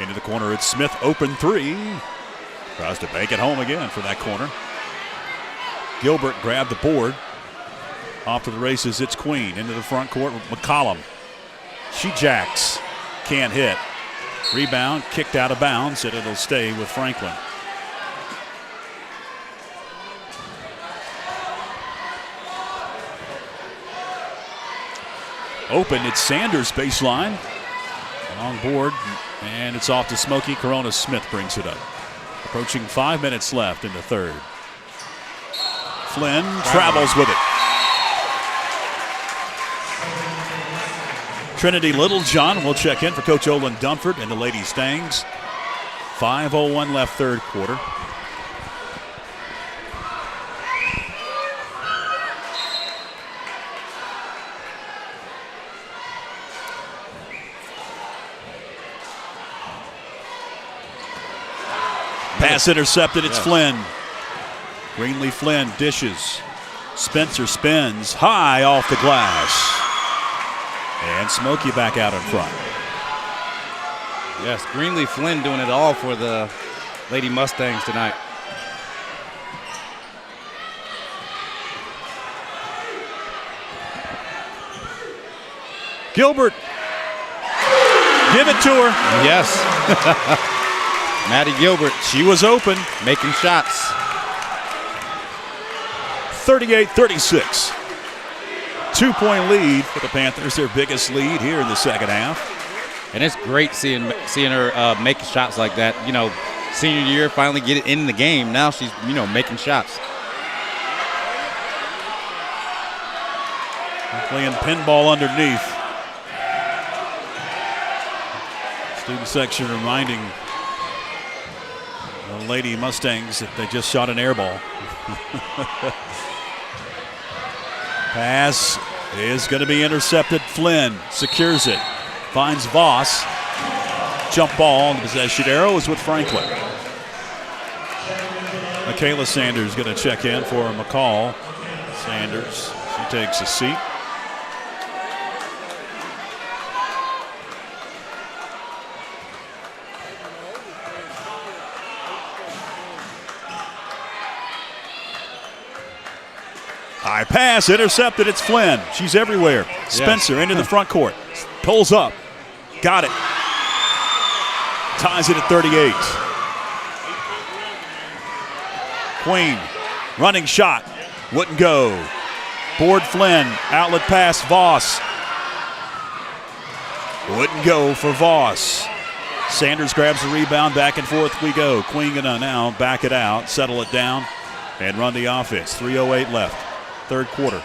Into the corner. It's Smith. Open 3. Tries to bank it home again for that corner. Gilbert grabbed the board. Off to the races. It's Queen. Into the front court. McCollum. She jacks. Can't hit. Rebound. Kicked out of bounds. And it'll stay with Franklin. Open, it's Sanders baseline. On board, and it's off to Smoky. Corona Smith brings it up. Approaching 5 minutes left in the third. Flynn travels with it. Trinity Littlejohn will check in for Coach Olin Dunford and the Lady Stangs. 5:01 left third quarter. Pass intercepted, it's Flynn. Greenlee Flynn dishes. Spencer spins high off the glass. And Smoky back out in front. Yes, Greenlee Flynn doing it all for the Lady Mustangs tonight. Gilbert. Give it to her. Yes. Maddie Gilbert. She was open. Making shots. 38-36. 2-point lead for the Panthers, their biggest lead here in the second half. And it's great seeing her making shots like that. Senior year, finally get it in the game. Now she's, making shots. Playing pinball underneath. Student section reminding The Lady Mustangs, they just shot an air ball. Pass is going to be intercepted. Flynn secures it. Finds Voss. Jump ball. The possession arrow is with Franklin. Michaela Sanders going to check in for McCall. Sanders, she takes a seat. High pass, intercepted. It's Flynn. She's everywhere. Yes. Spencer into the front court. Pulls up. Got it. Ties it at 38. Queen, running shot. Wouldn't go. Board Flynn. Outlet pass, Voss. Wouldn't go for Voss. Sanders grabs the rebound. Back and forth we go. Queen gonna now back it out, settle it down, and run the offense. 3:08 left. Third quarter.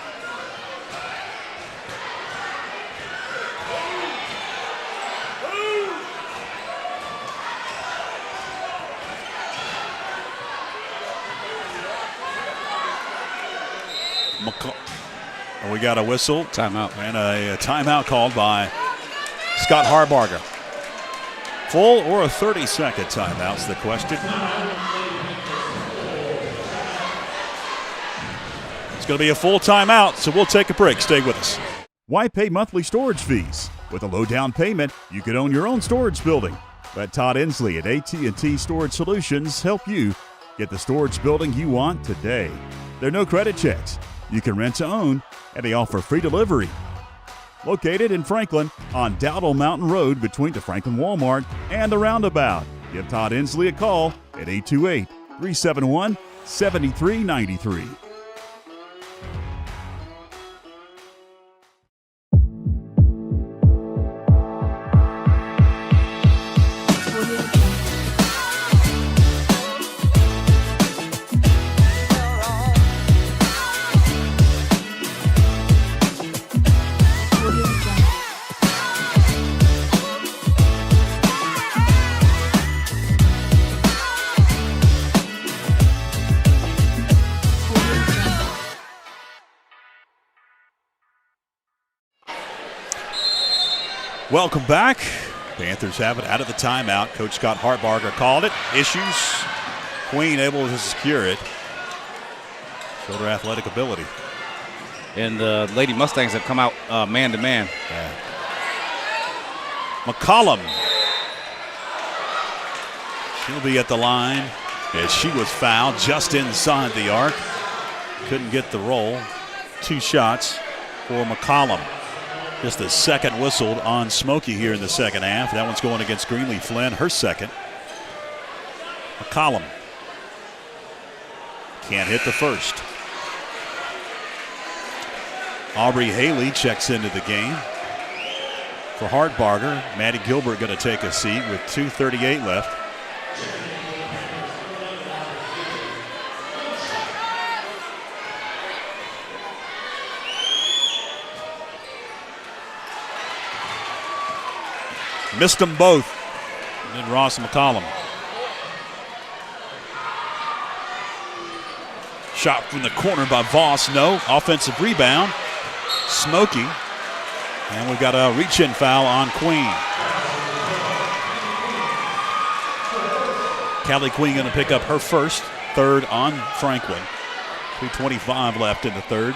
We got a whistle. Timeout. And a timeout called by Scott Harbarger. Full or a 30-second timeout's the question. It's going to be a full timeout, so we'll take a break. Stay with us. Why pay monthly storage fees? With a low down payment, you could own your own storage building. Let Todd Inslee at AT&T Storage Solutions help you get the storage building you want today. There are no credit checks. You can rent to own, and they offer free delivery. Located in Franklin on Dowdle Mountain Road between the Franklin Walmart and the Roundabout. Give Todd Inslee a call at 828-371-7393. Welcome back. Panthers have it out of the timeout. Coach Scott Harbarger called it. Issues. Queen able to secure it. Showed her athletic ability. And the Lady Mustangs have come out man-to-man. Yeah. McCollum. She'll be at the line as she was fouled just inside the arc. Couldn't get the roll. 2 shots for McCollum. Just the second whistled on Smoky here in the second half. That one's going against Greenlee Flynn, her second. McCollum can't hit the first. Aubrey Haley checks into the game. For Harbarger, Maddie Gilbert going to take a seat with 2:38 left. Missed them both. And then Ross McCollum. Shot from the corner by Voss. No. Offensive rebound. Smoky. And we've got a reach-in foul on Queen. Callie Queen going to pick up her first. Third on Franklin. 2:25 left in the third.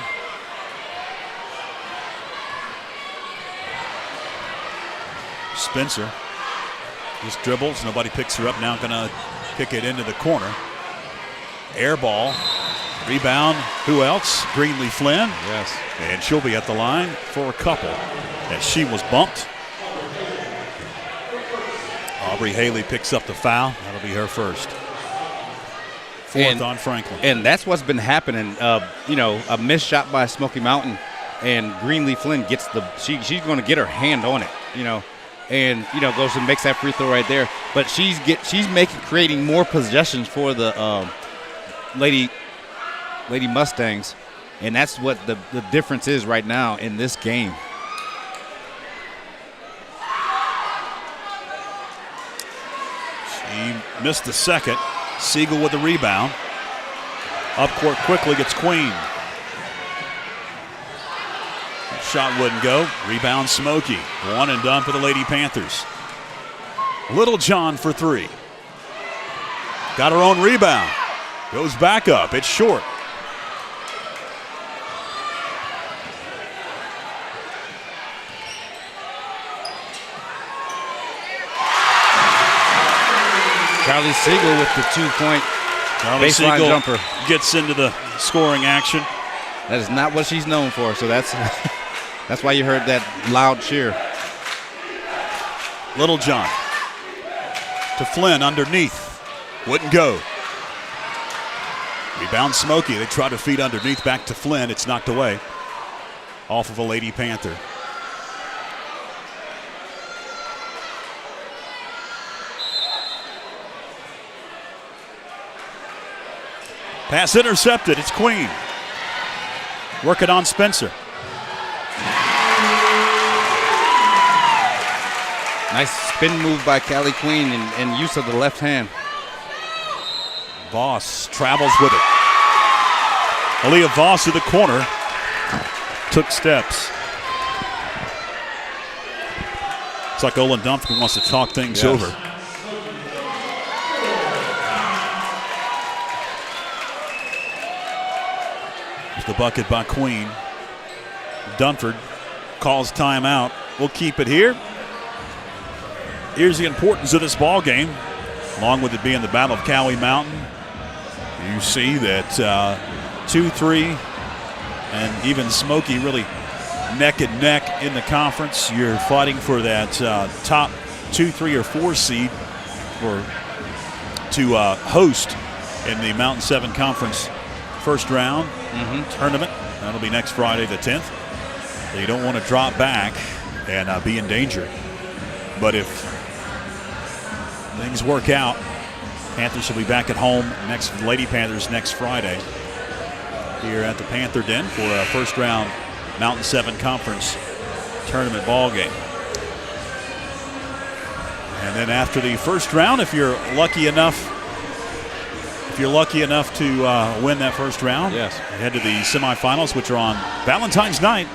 Spencer just dribbles. Nobody picks her up. Now going to kick it into the corner. Air ball. Rebound. Who else? Greenlee Flynn. Yes. And she'll be at the line for a couple as she was bumped. Aubrey Haley picks up the foul. That'll be her first. Fourth on Franklin. And that's what's been happening. A missed shot by Smoky Mountain, and Greenlee Flynn gets she's going to get her hand on it, and goes and makes that free throw right there. But she's creating more possessions for the Lady Mustangs, and that's what the difference is right now in this game. She missed the second. Siegel with the rebound. Up court quickly gets Queen. Shot wouldn't go. Rebound Smoky. One and done for the Lady Panthers. Little John for three. Got her own rebound. Goes back up. It's short. Charlie Siegel with the 2-point baseline jumper. Gets into the scoring action. That is not what she's known for, so that's that's why you heard that loud cheer. Little John to Flynn underneath. Wouldn't go. Rebound Smoky. They try to feed underneath back to Flynn. It's knocked away off of a Lady Panther. Pass intercepted. It's Queen. Working on Spencer. Nice spin move by Callie Queen and use of the left hand. Voss travels with it. Aaliyah Voss to the corner. Took steps. It's like Olin Dunphy wants to talk things over. There's the bucket by Queen. Dunford calls timeout. We'll keep it here. Here's the importance of this ball game, along with it being the Battle of Cowie Mountain. You see that 2, 3, and even Smoky really neck and neck in the conference. You're fighting for that top 2, 3, or 4 seed to host in the Mountain 7 Conference first round tournament. That'll be next Friday the 10th. So you don't want to drop back and be in danger. But if things work out, Panthers will be back at home Lady Panthers next Friday here at the Panther Den for a first round Mountain 7 Conference tournament ball game. And then after the first round, if you're lucky enough to win that first round, head to the semifinals, which are on Valentine's night,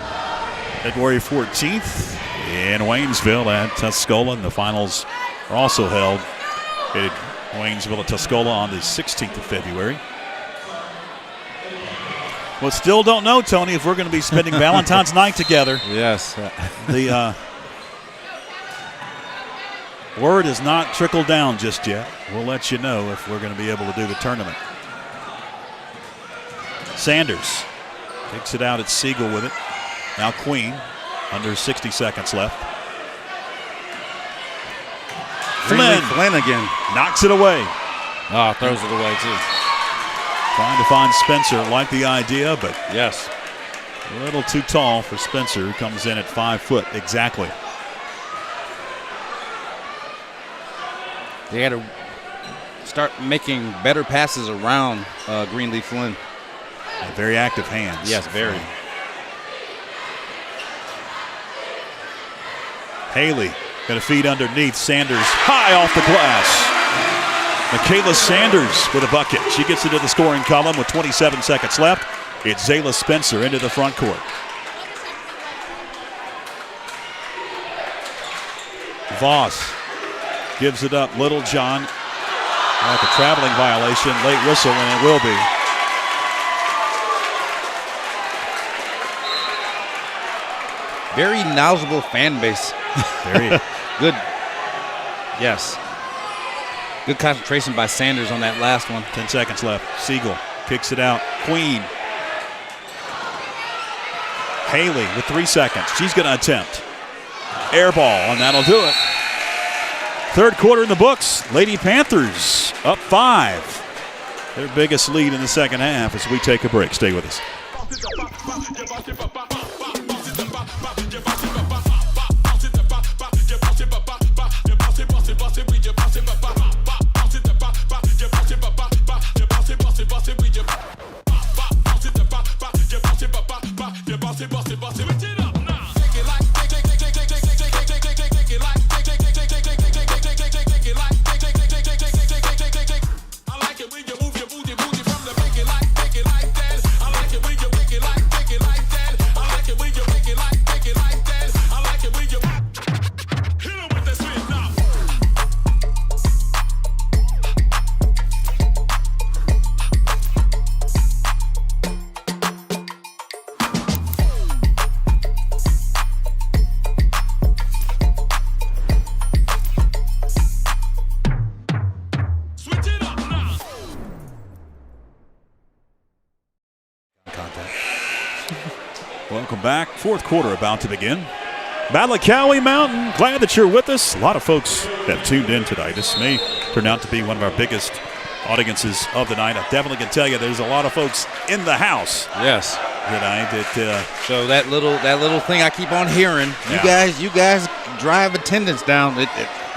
February 14th in Waynesville at Tuscola. And the finals are also held at Waynesville at Tuscola on the 16th of February. Well, still don't know, Tony, if we're going to be spending Valentine's night together. Yes. The word has not trickled down just yet. We'll let you know if we're going to be able to do the tournament. Sanders takes it out at Siegel with it. Now Queen, under 60 seconds left. Flynn again. Knocks it away. Oh, throws it away too. Trying to find Spencer. Like the idea, but yes, a little too tall for Spencer, who comes in at 5 foot exactly. They had to start making better passes around Greenleaf Flynn. And very active hands. Yes, very. Haley going to feed underneath. Sanders high off the glass. Michaela Sanders with a bucket. She gets into the scoring column with 27 seconds left. It's Zayla Spencer into the front court. Voss gives it up. Little John. Like a traveling violation. Late whistle, and it will be. Very knowledgeable fan base. Very good. Yes. Good concentration by Sanders on that last one. 10 seconds left. Siegel kicks it out. Queen. Haley with 3 seconds. She's going to attempt. Air ball, and that'll do it. Third quarter in the books. Lady Panthers up 5. Their biggest lead in the second half as we take a break. Stay with us. back. Fourth quarter about to begin. Battle of Cowie Mountain. Glad that you're with us. A lot of folks have tuned in tonight. This may turn out to be one of our biggest audiences of the night. I definitely can tell you there's a lot of folks in the house. Yes. Tonight. So that little thing I keep on hearing. Yeah. You guys drive attendance down.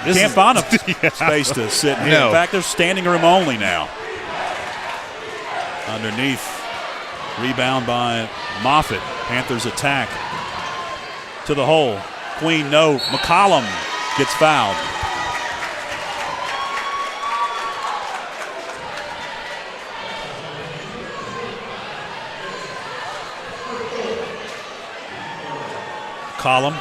Can't find a space to sit in. No. In fact, there's standing room only now. Underneath. Rebound by Moffitt. Panthers attack. To the hole. Queen, no. McCollum gets fouled. McCollum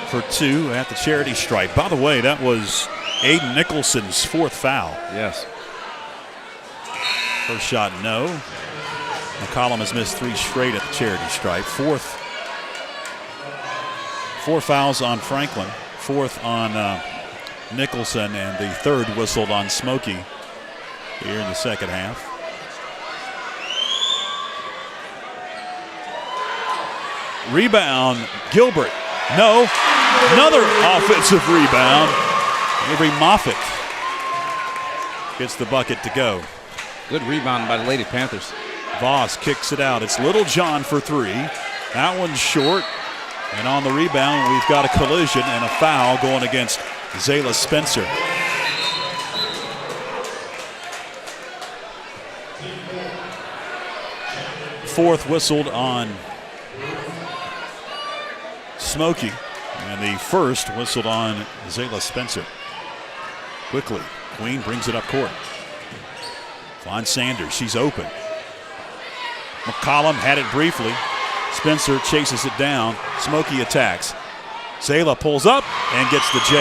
for 2 at the charity stripe. By the way, that was Aiden Nicholson's 4th foul. Yes. First shot, no. McCollum has missed 3 straight at the charity stripe. 4 fouls on Franklin, 4th on Nicholson, and the 3rd whistled on Smoky here in the second half. Rebound, Gilbert. No. Another offensive rebound. Avery Moffitt gets the bucket to go. Good rebound by the Lady Panthers. Voss kicks it out. It's Little John for 3. That one's short. And on the rebound, we've got a collision and a foul going against Zayla Spencer. Fourth whistled on Smoky, and the first whistled on Zayla Spencer. Quickly, Queen brings it up court. Finds Sanders, she's open. McCollum had it briefly. Spencer chases it down. Smoky attacks. Zayla pulls up and gets the J.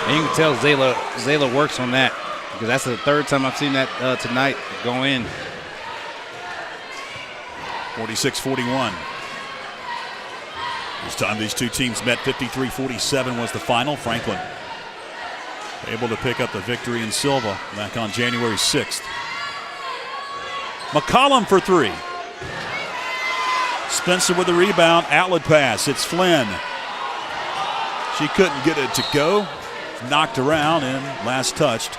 And you can tell Zayla works on that because that's the 3rd time I've seen that tonight go in. 46-41. This time these two teams met. 53-47 was the final. Franklin able to pick up the victory in Silva back on January 6th. McCollum for 3. Spencer with the rebound, outlet pass. It's Flynn. She couldn't get it to go. Knocked around and last touched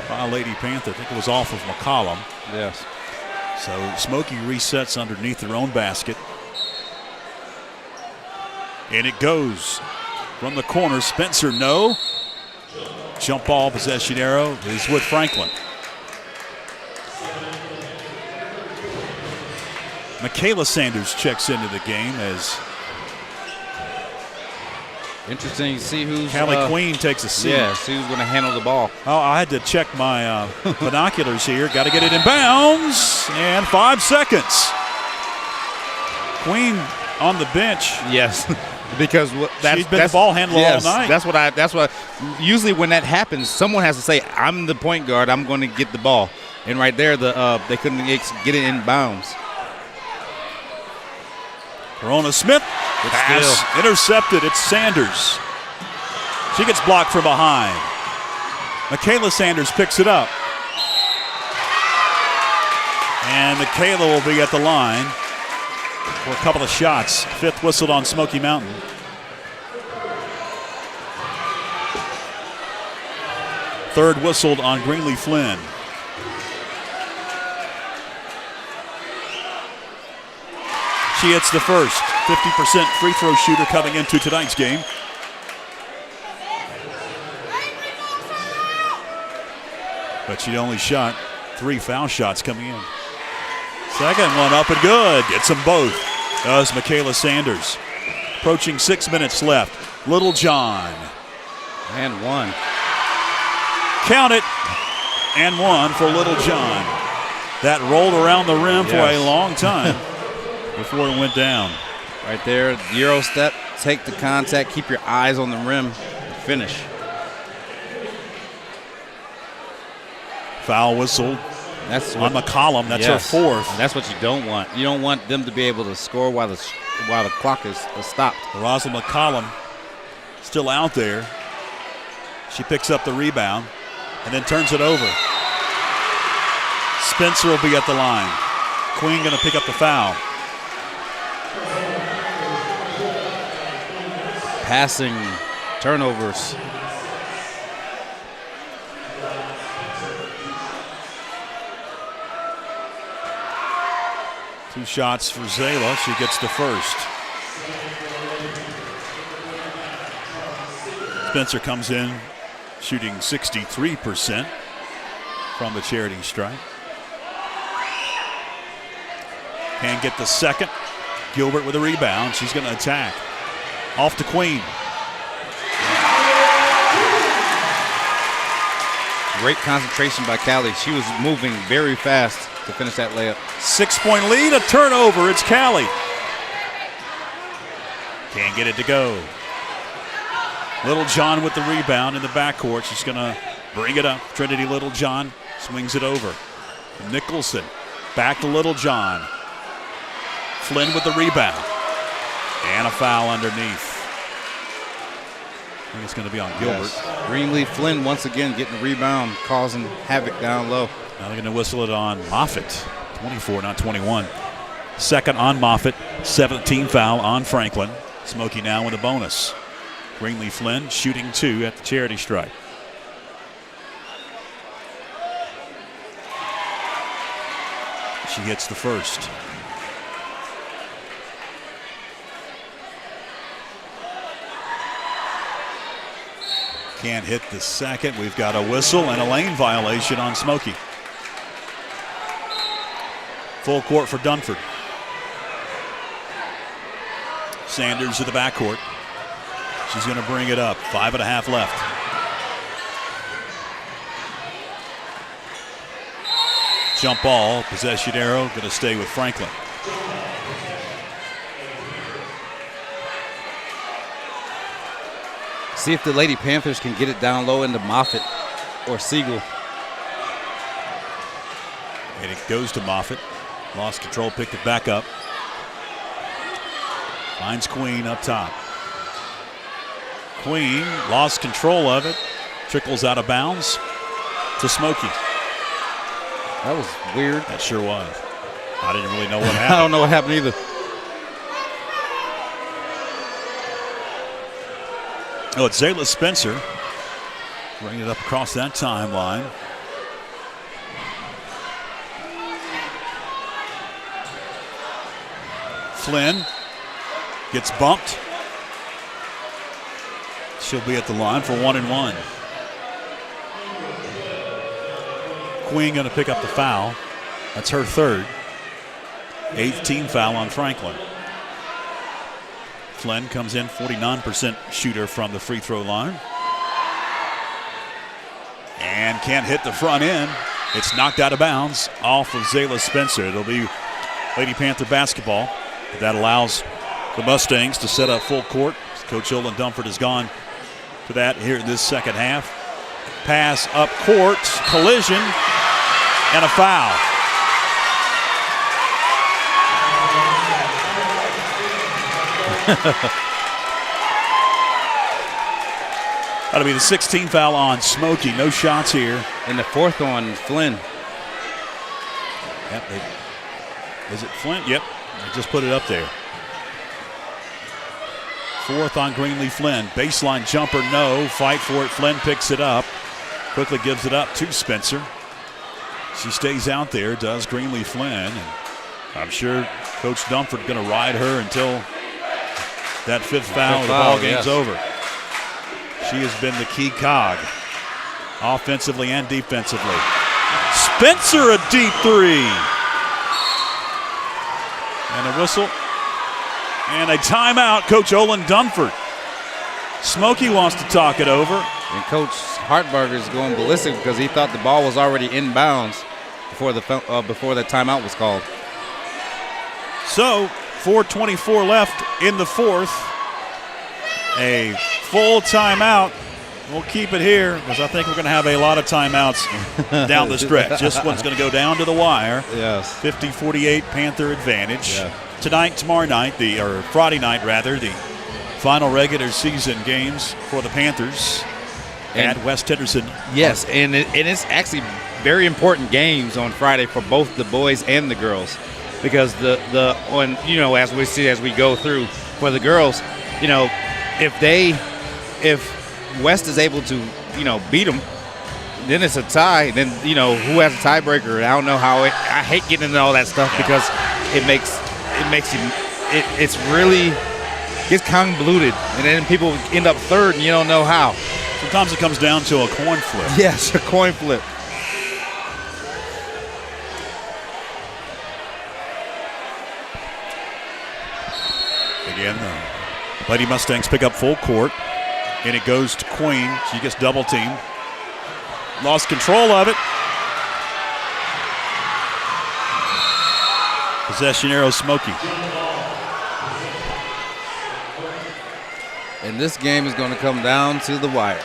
by Lady Panther. I think it was off of McCollum. Yes. So Smoky resets underneath their own basket. And it goes from the corner. Spencer, no. Jump ball possession arrow is with Franklin. Michaela Sanders checks into the game as interesting to see who's Callie Queen takes a seat. Yes, who's going to handle the ball. Oh, I had to check my binoculars here. Got to get it in bounds. And 5 seconds. Queen on the bench. Yes. Because she's been the ball handler all night. That's what usually when that happens, someone has to say, I'm the point guard, I'm going to get the ball. And right there, they couldn't get it in bounds. Corona Smith, pass intercepted. It's Sanders. She gets blocked from behind. Michaela Sanders picks it up. And Michaela will be at the line for a couple of shots. 5th whistled on Smoky Mountain. Third whistled on Greenlee Flynn. She hits the first. 50% free throw shooter coming into tonight's game. But she only shot 3 foul shots coming in. Second one up and good. Gets them both. Does Michaela Sanders. Approaching 6 minutes left. Little John. And 1. Count it. And 1 for Little John. That rolled around the rim for a long time before it went down. Right there, Euro step, take the contact, keep your eyes on the rim, finish. Foul whistled. That's on McCollum. That's her 4th. And that's what you don't want. You don't want them to be able to score while the clock is stopped. Rosalind McCollum still out there. She picks up the rebound and then turns it over. Spencer will be at the line. Queen going to pick up the foul. passing turnovers. Two shots for Zayla. She gets the first. Spencer comes in shooting 63% from the charity stripe. Can't get the second. Gilbert with a rebound. She's going to attack. Off to Queen. Great concentration by Callie. She was moving very fast to finish that layup. 6-point lead, a turnover. It's Callie. Can't get it to go. Littlejohn with the rebound in the backcourt. She's going to bring it up. Trinity Littlejohn swings it over. Nicholson back to Littlejohn. Flynn with the rebound. And a foul underneath. I think it's going to be on Gilbert. Yes. Greenleaf Flynn once again getting the rebound, causing havoc down low. Now they're going to whistle it on Moffitt. 24, not 21. Second on Moffitt. 17 foul on Franklin. Smoky now with a bonus. Greenleaf Flynn shooting 2 at the charity stripe. She hits the first. Can't hit the second. We've got a whistle and a lane violation on Smoky. Full court for Dunford. Sanders to the backcourt. She's going to bring it up. 5.5 left. Jump ball. Possession arrow. Going to stay with Franklin. See if the Lady Panthers can get it down low into Moffitt or Siegel. And it goes to Moffitt. Lost control, picked it back up. Finds Queen up top. Queen lost control of it. Trickles out of bounds to Smoky. That was weird. That sure was. I didn't really know what happened. I don't know what happened either. Oh, it's Zayla Spencer. Bring it up across that timeline. Flynn gets bumped. She'll be at the line for 1 and 1. Queen going to pick up the foul. That's her third. 8th team foul on Franklin. Flynn comes in 49% shooter from the free throw line. And can't hit the front end. It's knocked out of bounds off of Zayla Spencer. It'll be Lady Panther basketball. That allows the Mustangs to set up full court. Coach Olin Dunford has gone to that here in this second half. Pass up court, collision, and a foul. That'll be the 16th foul on Smoky. No shots here. And the fourth on Flynn. Yep. Is it Flynn? Yep. I just put it up there. Fourth on Greenleaf Flynn. Baseline jumper, no. Fight for it. Flynn picks it up. Quickly gives it up to Spencer. She stays out there, does Greenleaf Flynn. And I'm sure Coach Dunford going to ride her until that fifth foul. The ball game's over. She has been the key cog, offensively and defensively. Spencer, a deep three. And a whistle. And a timeout, Coach Olin Dunford. Smoky wants to talk it over. And Coach Hartberger is going ballistic because he thought the ball was already inbounds before the timeout was called. So, 4:24 left in the fourth. A full timeout. We'll keep it here because I think we're going to have a lot of timeouts down the stretch. This one's going to go down to the wire. Yes. 50-48 Panther advantage. Yeah. Tonight, tomorrow night, or Friday night rather, the final regular season games for the Panthers at West Henderson. Yes, and it's actually very important games on Friday for both the boys and the girls, because as we go through for the girls, if West is able to, beat them, then it's a tie. Then, who has a tiebreaker? I don't know how I hate getting into all that stuff because it's really gets convoluted, and then people end up third, and you don't know how. Sometimes it comes down to a coin flip. Yes, a coin flip. Again, the Lady Mustangs pick up full court, and it goes to Queen. She gets double teamed. Lost control of it. Possession arrow, Smoky. And this game is going to come down to the wire.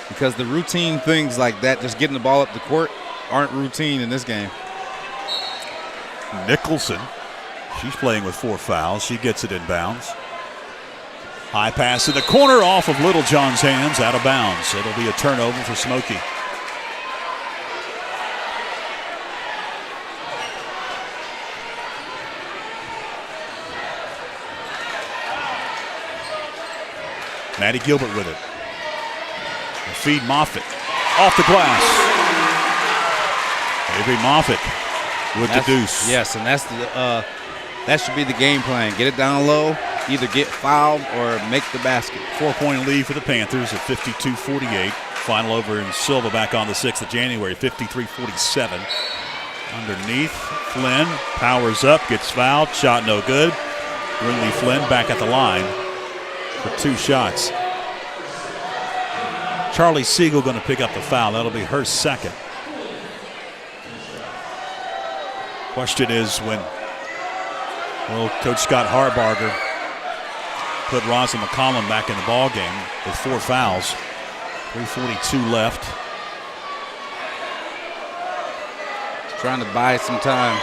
Because the routine things like that, just getting the ball up the court, aren't routine in this game. Nicholson, she's playing with 4 fouls. She gets it in bounds. High pass in the corner off of Littlejohn's hands, out of bounds. It'll be a turnover for Smoky. Maddie Gilbert with it. The feed Moffitt off the glass. Avery Moffitt with the deuce. Yes, and that's that should be the game plan. Get it down low, either get fouled or make the basket. 4-point lead for the Panthers at 52-48. Final over in Silva back on the 6th of January, 53-47. Underneath, Flynn powers up, gets fouled, shot no good. Brinley Flynn back at the line for 2 shots. Charlie Siegel going to pick up the foul. That'll be her second. Question is when Coach Scott Harbarger put Rosa McCollum back in the ball game with 4 fouls. 3:42 left. Trying to buy some time.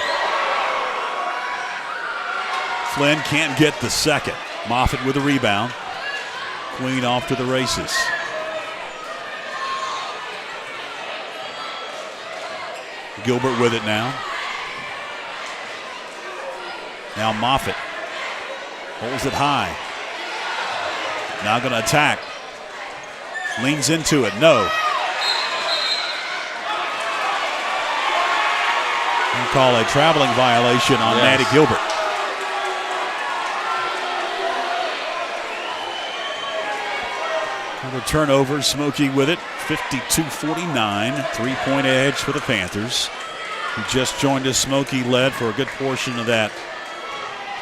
Flynn can't get the second. Moffitt with a rebound. Queen off to the races. Gilbert with it now. Now Moffitt holds it high. Now going to attack. Leans into it. No. We call a traveling violation on Maddie Gilbert. Another turnover. Smoky with it. 52-49. 3-point edge for the Panthers, who just joined us. Smoky led for a good portion of that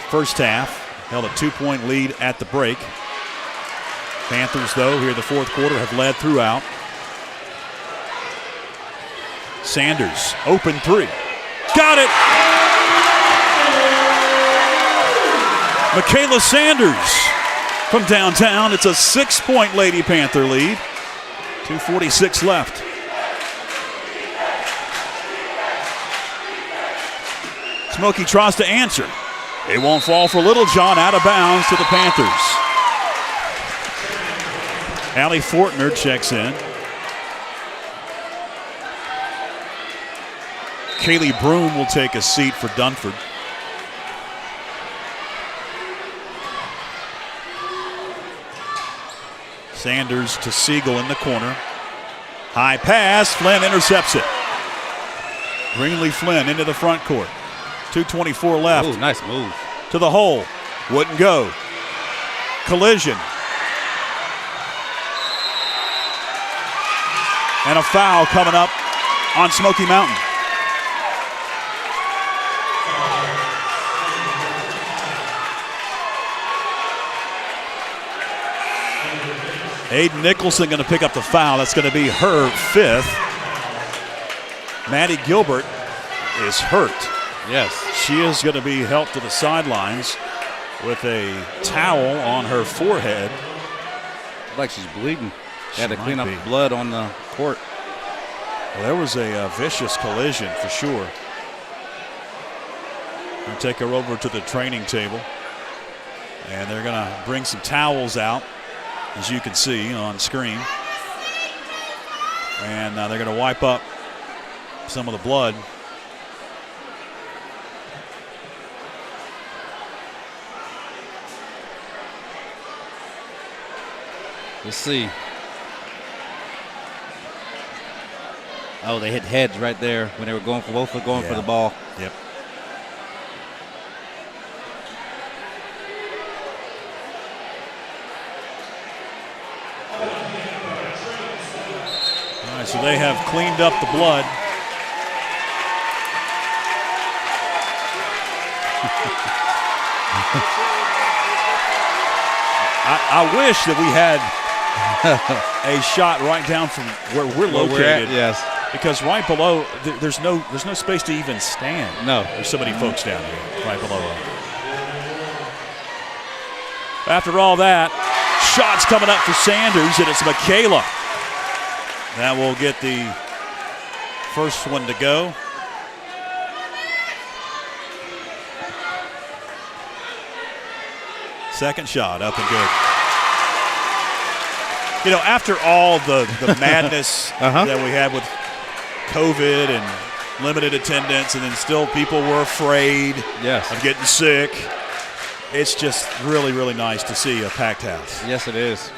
first half. Held a 2-point lead at the break. Panthers, though, here in the fourth quarter have led throughout. Sanders, open 3. Got it! Michaela Sanders from downtown. It's a 6-point Lady Panther lead. 2:46 left. Smoky tries to answer. It won't fall for Littlejohn, out of bounds to the Panthers. Allie Fortner checks in. Kaylee Broom will take a seat for Dunford. Sanders to Siegel in the corner. High pass, Flynn intercepts it. Greenlee Flynn into the front court. 2:24 left. Ooh, nice move. To the hole. Wouldn't go. Collision. And a foul coming up on Smoky Mountain. Aiden Nicholson going to pick up the foul. That's going to be her 5th. Maddie Gilbert is hurt. Yes. She is going to be helped to the sidelines with a towel on her forehead. Looks like she's bleeding. She had to clean might up be. the blood on the court. Well, there was a vicious collision for sure. I'll take her over to the training table. And they're going to bring some towels out, as you can see on screen. And they're going to wipe up some of the blood. Let's see. Oh, they hit heads right there when they were going for both were going for the ball. Yep. All right, so they have cleaned up the blood. I wish that we had a shot right down from where we're located. Yes. Because right below, there's no space to even stand. No. There's so many folks down here, right below us. After all that, shots coming up for Sanders, and it's Michaela. That will get the first one to go. Second shot, up and good. You know, after all the madness that we had with COVID and limited attendance, and then still people were afraid of getting sick, it's just really, really nice to see a packed house. Yes, it is.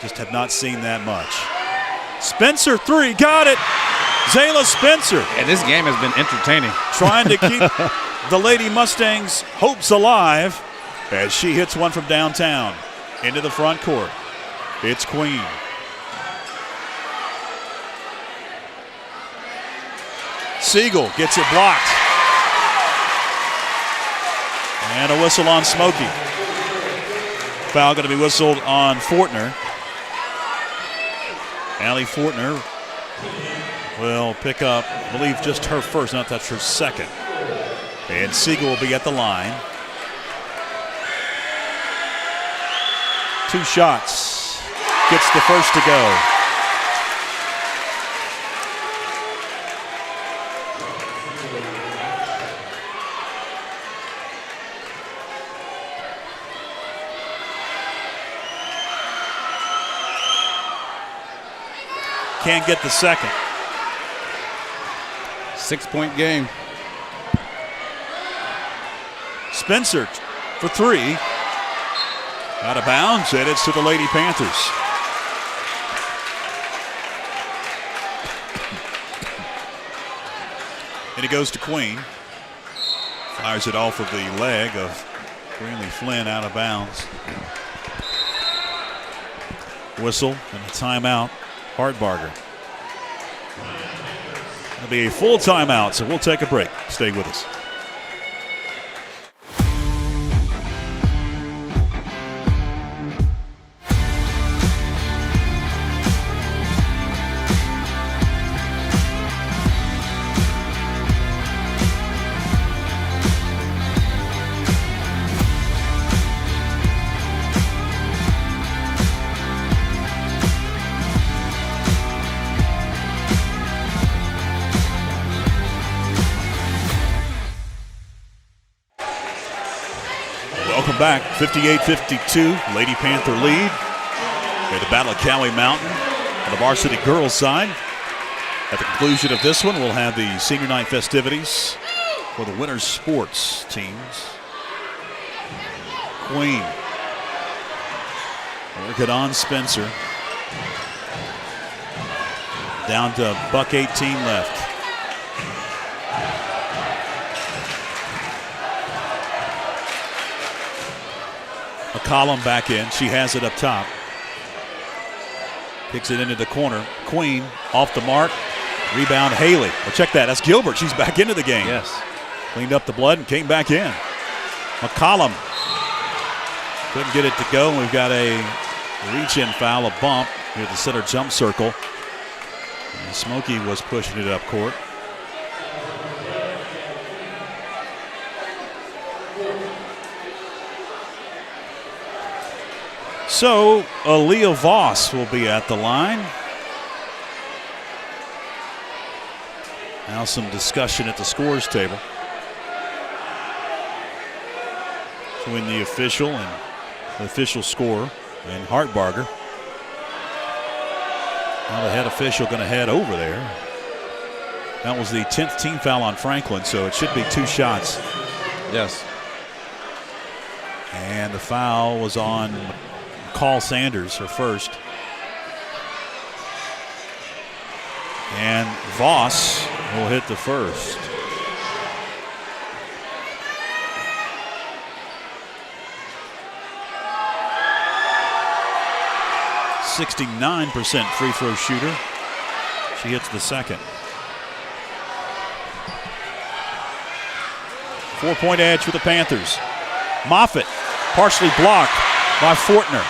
Just have not seen that much. Spencer, 3, got it. Zayla Spencer. And this game has been entertaining. Trying to keep the Lady Mustangs' hopes alive as she hits one from downtown into the front court. It's Queen. Siegel gets it blocked. And a whistle on Smoky. Foul going to be whistled on Fortner. Allie Fortner will pick up, I believe, just her first, not that's her second. And Siegel will be at the line. 2 shots. Gets the first to go. Can't get the second. 6-point game. Spencer for 3. Out of bounds, and it's to the Lady Panthers. And it goes to Queen. Fires it off of the leg of Greenlee Flynn out of bounds. Whistle and a timeout. Hartbarger. It'll be a full timeout, so we'll take a break. Stay with us. Welcome back. 58-52. Lady Panther lead. At the Battle of Cowie Mountain on the varsity girls side. At the conclusion of this one, we'll have the senior night festivities for the winter sports teams. Queen. Work it on Spencer. Down to buck 18 left. McCollum back in. She has it up top. Kicks it into the corner. Queen off the mark. Rebound Haley. Well, check that. That's Gilbert. She's back into the game. Yes. Cleaned up the blood and came back in. McCollum couldn't get it to go. And we've got a reach-in foul, a bump near the center jump circle. And Smoky was pushing it up court. So, Aaliyah Voss will be at the line. Now some discussion at the scores table between the official and the official scorer and Hartbarger. Now the head official going to head over there. That was the 10th team foul on Franklin, so it should be 2 shots. Yes. And the foul was on call Sanders, her first. And Voss will hit the first. .69% free throw shooter. She hits the second. 4-point edge for the Panthers. Moffitt partially blocked by Fortner.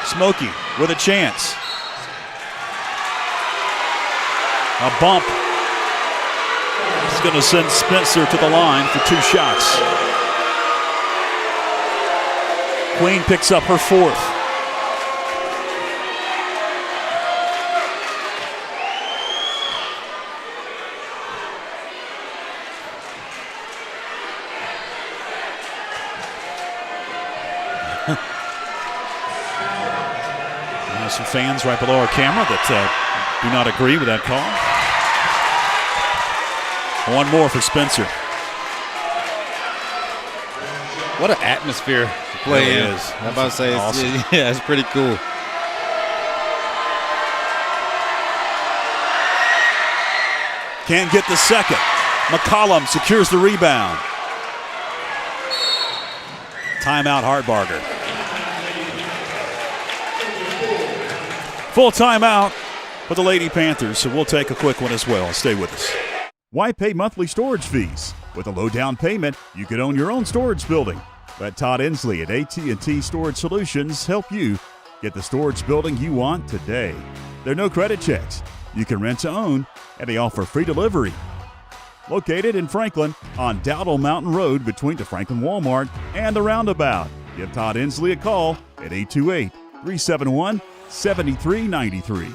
Smoky with a chance. A bump. It's going to send Spencer to the line for 2 shots. Queen picks up her 4th. Some fans right below our camera that do not agree with that call. One more for Spencer. What an atmosphere to play in. I'm about to say, awesome. Yeah, it's pretty cool. Can't get the second. McCollum secures the rebound. Timeout, Hartbarger. Full timeout for the Lady Panthers, so we'll take a quick one as well. Stay with us. Why pay monthly storage fees? With a low down payment, you could own your own storage building. Let Todd Inslee at AT&T Storage Solutions help you get the storage building you want today. There are no credit checks. You can rent to own, and they offer free delivery. Located in Franklin on Dowdle Mountain Road between the Franklin Walmart and the Roundabout. Give Todd Inslee a call at 828-371-7393.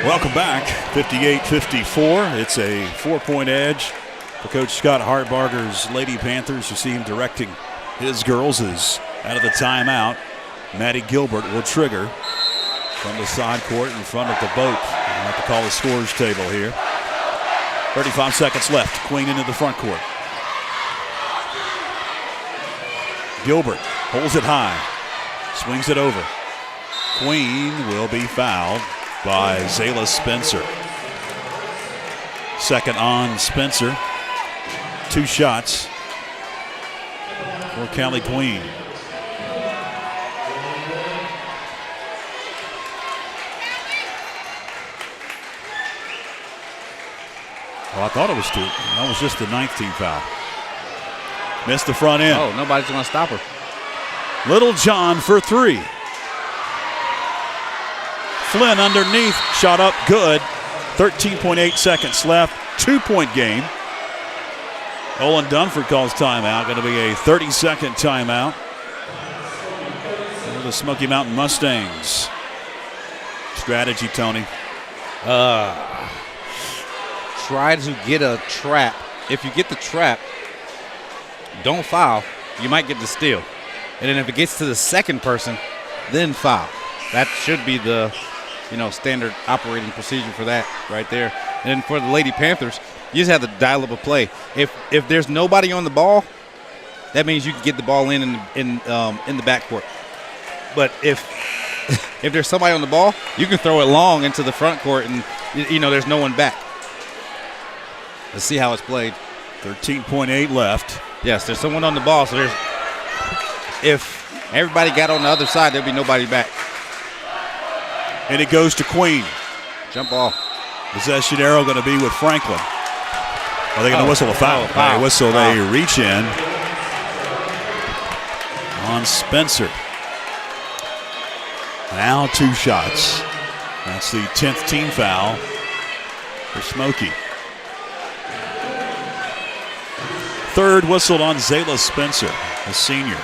Welcome back, 58-54. It's a 4-point edge for Coach Scott Hartbarger's Lady Panthers. You see him directing his girls as out of the timeout. Maddie Gilbert will trigger from the side court in front of the boat. I'll have to call the scorers table here. 35 seconds left. Queen into the front court. Gilbert holds it high, swings it over. Queen will be fouled by Zayla Spencer. Second on Spencer. 2 shots for Callie Queen. Well, I thought it was 2. That was just the 9th team foul. Missed the front end. Oh, nobody's going to stop her. Little John for 3. Flynn underneath, shot up good. 13.8 seconds left, 2-point game. Olin Dunford calls timeout. Going to be a 30-second timeout for the Smoky Mountain Mustangs. Strategy, Tony. Try to get a trap. If you get the trap, don't foul. You might get the steal. And then if it gets to the second person, then foul. That should be the standard operating procedure for that right there. And then for the Lady Panthers, you just have to dial up a play. If there's nobody on the ball, that means you can get the ball in the backcourt. But if there's somebody on the ball, you can throw it long into the front court, and there's no one back. Let's see how it's played. 13.8 left. Yes, there's someone on the ball, so if everybody got on the other side, there'd be nobody back. And it goes to Queen. Jump ball. Possession arrow going to be with Franklin. Are they going to whistle a foul? Foul. They whistle. They reach in on Spencer. Now 2 shots. That's the 10th team foul for Smoky. third whistled on Zayla Spencer, a senior.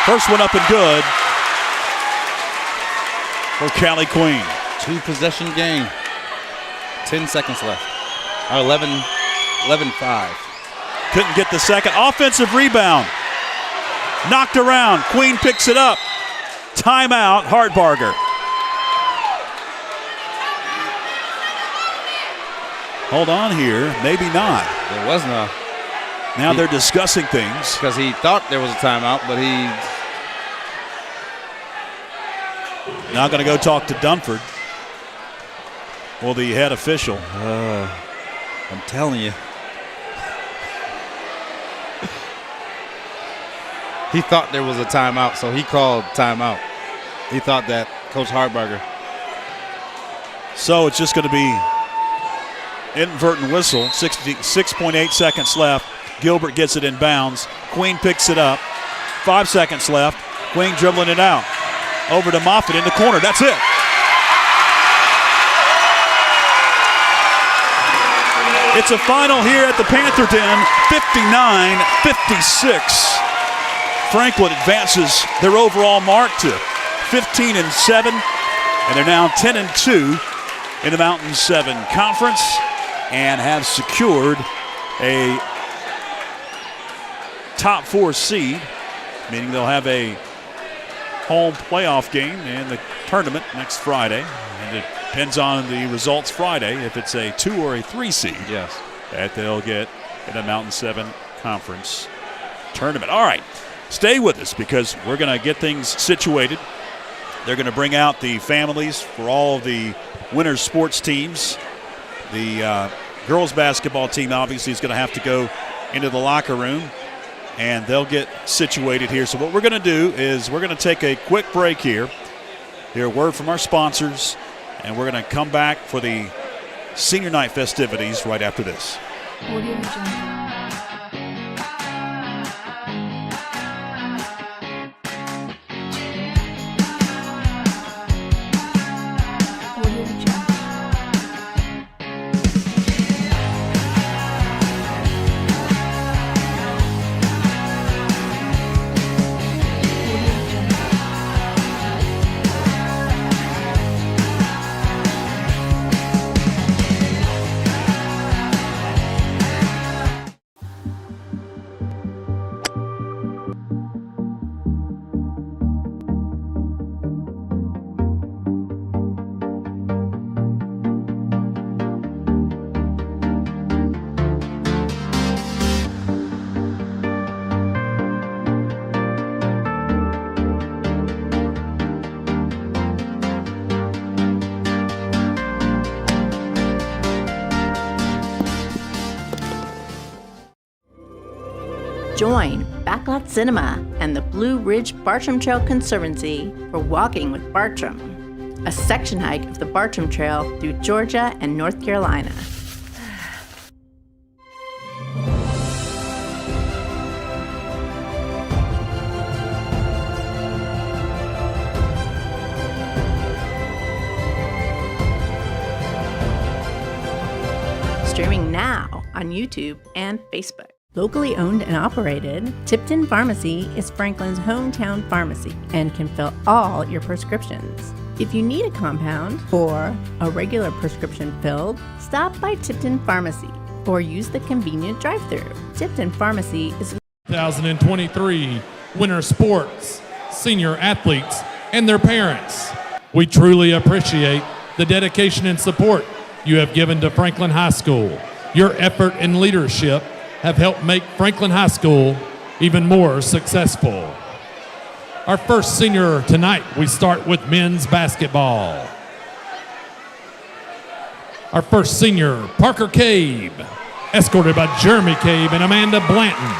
First one up and good for Callie Queen. 2-possession game. 10 seconds left. 11-5. Couldn't get the second. Offensive rebound. Knocked around. Queen picks it up. Timeout, Hartbarger. Hold on here. Maybe not. There was no. Now they're discussing things. Because he thought there was a timeout, but he. Now going to go talk to Dunford. Well, the head official. I'm telling you. He thought there was a timeout, so he called timeout. He thought that, Coach Hartbarger. So it's just going to be inadvertent whistle. 6.8 seconds left. Gilbert gets it in bounds. Queen picks it up. 5 seconds left. Queen dribbling it out. Over to Moffitt in the corner. That's it. It's a final here at the Panther Den, 59-56. Franklin advances their overall mark to 15-7, and they're now 10-2 in the Mountain 7 Conference and have secured a top 4 seed, meaning they'll have a home playoff game in the tournament next Friday. And it depends on the results Friday if it's a 2 or a 3 seed. Yes. That they'll get in the Mountain 7 Conference tournament. All right. Stay with us because we're going to get things situated. They're going to bring out the families for all of the winter sports teams. The girls basketball team obviously is going to have to go into the locker room, and they'll get situated here. So what we're going to do is we're going to take a quick break here, hear a word from our sponsors, and we're going to come back for the senior night festivities right after this. Join Backlot Cinema and the Blue Ridge Bartram Trail Conservancy for Walking with Bartram, a section hike of the Bartram Trail through Georgia and North Carolina. Streaming now on YouTube and Facebook. Locally owned and operated, Tipton Pharmacy is Franklin's hometown pharmacy and can fill all your prescriptions. If you need a compound or a regular prescription filled, stop by Tipton Pharmacy or use the convenient drive-thru. Tipton Pharmacy is 2023 Winter Sports Senior Athletes and their parents. We truly appreciate the dedication and support you have given to Franklin High School. Your effort and leadership have helped make Franklin High School even more successful. Our first senior tonight, we start with men's basketball. Our first senior, Parker Cabe, escorted by Jeremy Cabe and Amanda Blanton.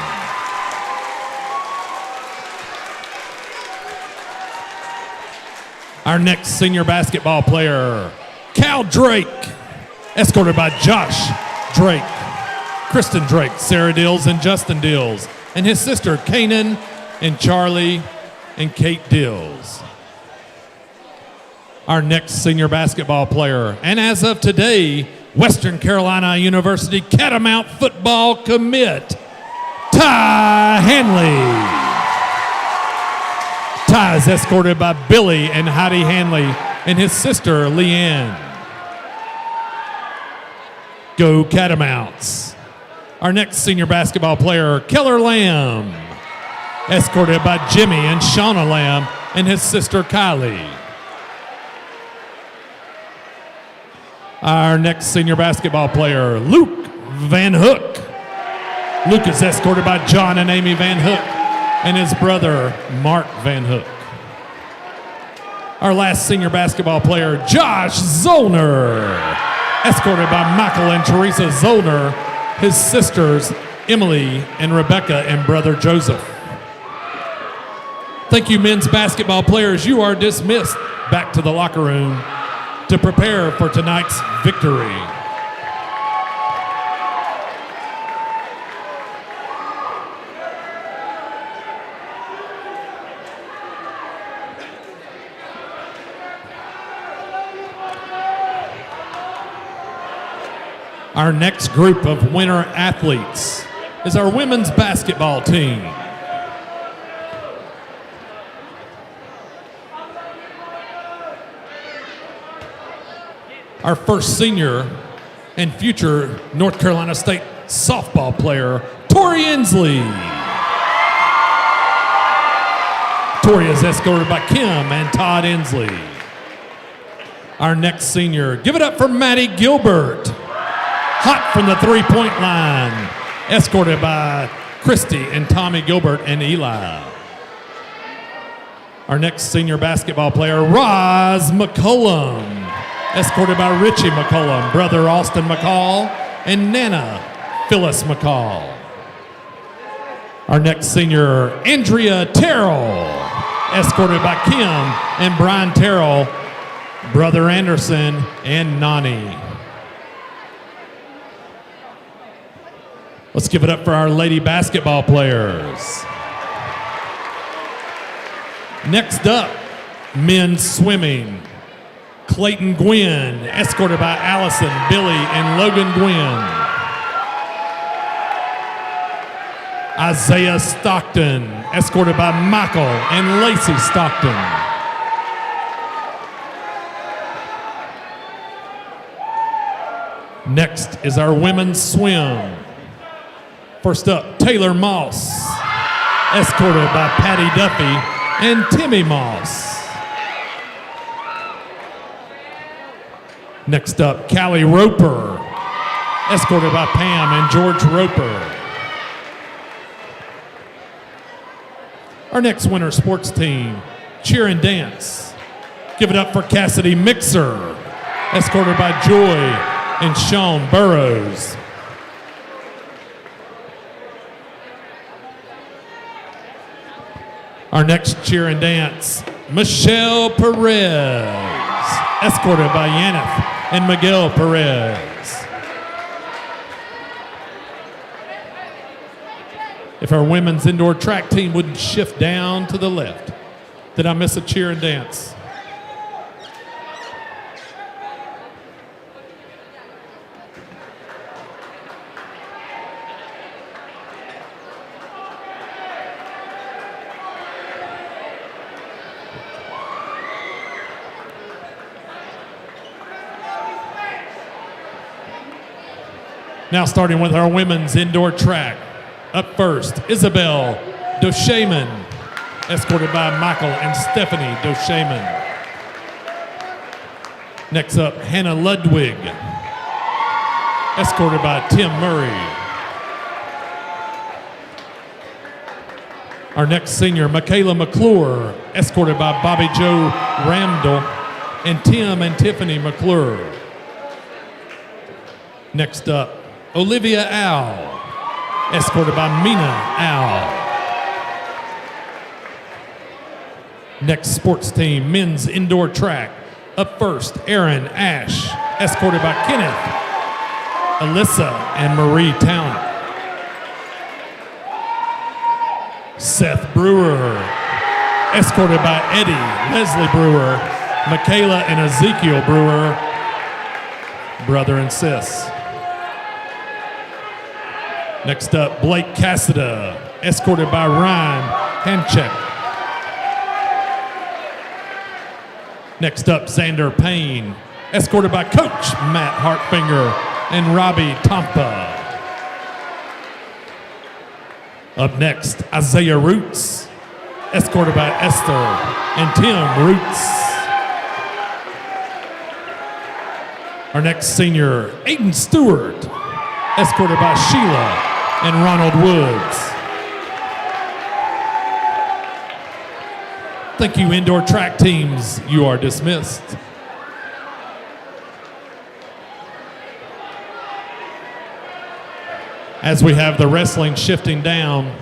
Our next senior basketball player, Cal Drake, escorted by Josh Drake, Kristen Drake, Sarah Dills, and Justin Dills, and his sister, Kanan and Charlie and Kate Dills. Our next senior basketball player, and as of today, Western Carolina University Catamount football commit, Ty Hanley. Ty is escorted by Billy and Heidi Hanley and his sister, Leanne. Go Catamounts. Our next senior basketball player, Keller Lamb, escorted by Jimmy and Shauna Lamb and his sister, Kylie. Our next senior basketball player, Luke Van Hook. Luke is escorted by John and Amy Van Hook and his brother, Mark Van Hook. Our last senior basketball player, Josh Zollner, escorted by Michael and Teresa Zollner, his sisters, Emily and Rebecca, and brother Joseph. Thank you, men's basketball players. You are dismissed back to the locker room to prepare for tonight's victory. Our next group of winter athletes is our women's basketball team. Our first senior and future North Carolina State softball player, Tori Inslee. Tori is escorted by Kim and Todd Inslee. Our next senior, give it up for Maddie Gilbert. Hot from the three-point line, escorted by Christy and Tommy Gilbert and Eli. Our next senior basketball player, Roz McCullum, escorted by Richie McCullum, brother Austin McCall, and Nana Phyllis McCall. Our next senior, Andrea Terrell, escorted by Kim and Brian Terrell, brother Anderson, and Nani. Let's give it up for our lady basketball players. Next up, men's swimming. Clayton Gwynn, escorted by Allison, Billy, and Logan Gwynn. Isaiah Stockton, escorted by Michael and Lacey Stockton. Next is our women's swim. First up, Taylor Moss, escorted by Patty Duffy and Timmy Moss. Next up, Callie Roper, escorted by Pam and George Roper. Our next winter sports team, cheer and dance. Give it up for Cassidy Mixer, escorted by Joy and Sean Burrows. Our next cheer and dance, Michelle Perez, escorted by Yaneth and Miguel Perez. If our women's indoor track team wouldn't shift down to the left. Did I miss a cheer and dance? Now starting with our women's indoor track. Up first, Isabel Doshaman, escorted by Michael and Stephanie Doshaman. Next up, Hannah Ludwig, escorted by Tim Murray. Our next senior, Michaela McClure, escorted by Bobby Joe Ramdell and Tim and Tiffany McClure. Next up, Olivia Al, escorted by Mina Al. Next sports team, men's indoor track. Up first, Aaron Ash, escorted by Kenneth, Alyssa, and Marie Talent. Seth Brewer, escorted by Eddie, Leslie Brewer, Michaela, and Ezekiel Brewer. brother and sis. Next up, Blake Cassida, escorted by Ryan Hanchek. Next up, Xander Payne, escorted by Coach Matt Hartfinger and Robbie Tompa. Up next, Isaiah Roots, escorted by Esther and Tim Roots. Our next senior, Aiden Stewart, escorted by Sheila and Ronald Woods. Thank you, indoor track teams. You are dismissed. As we have the wrestling shifting down,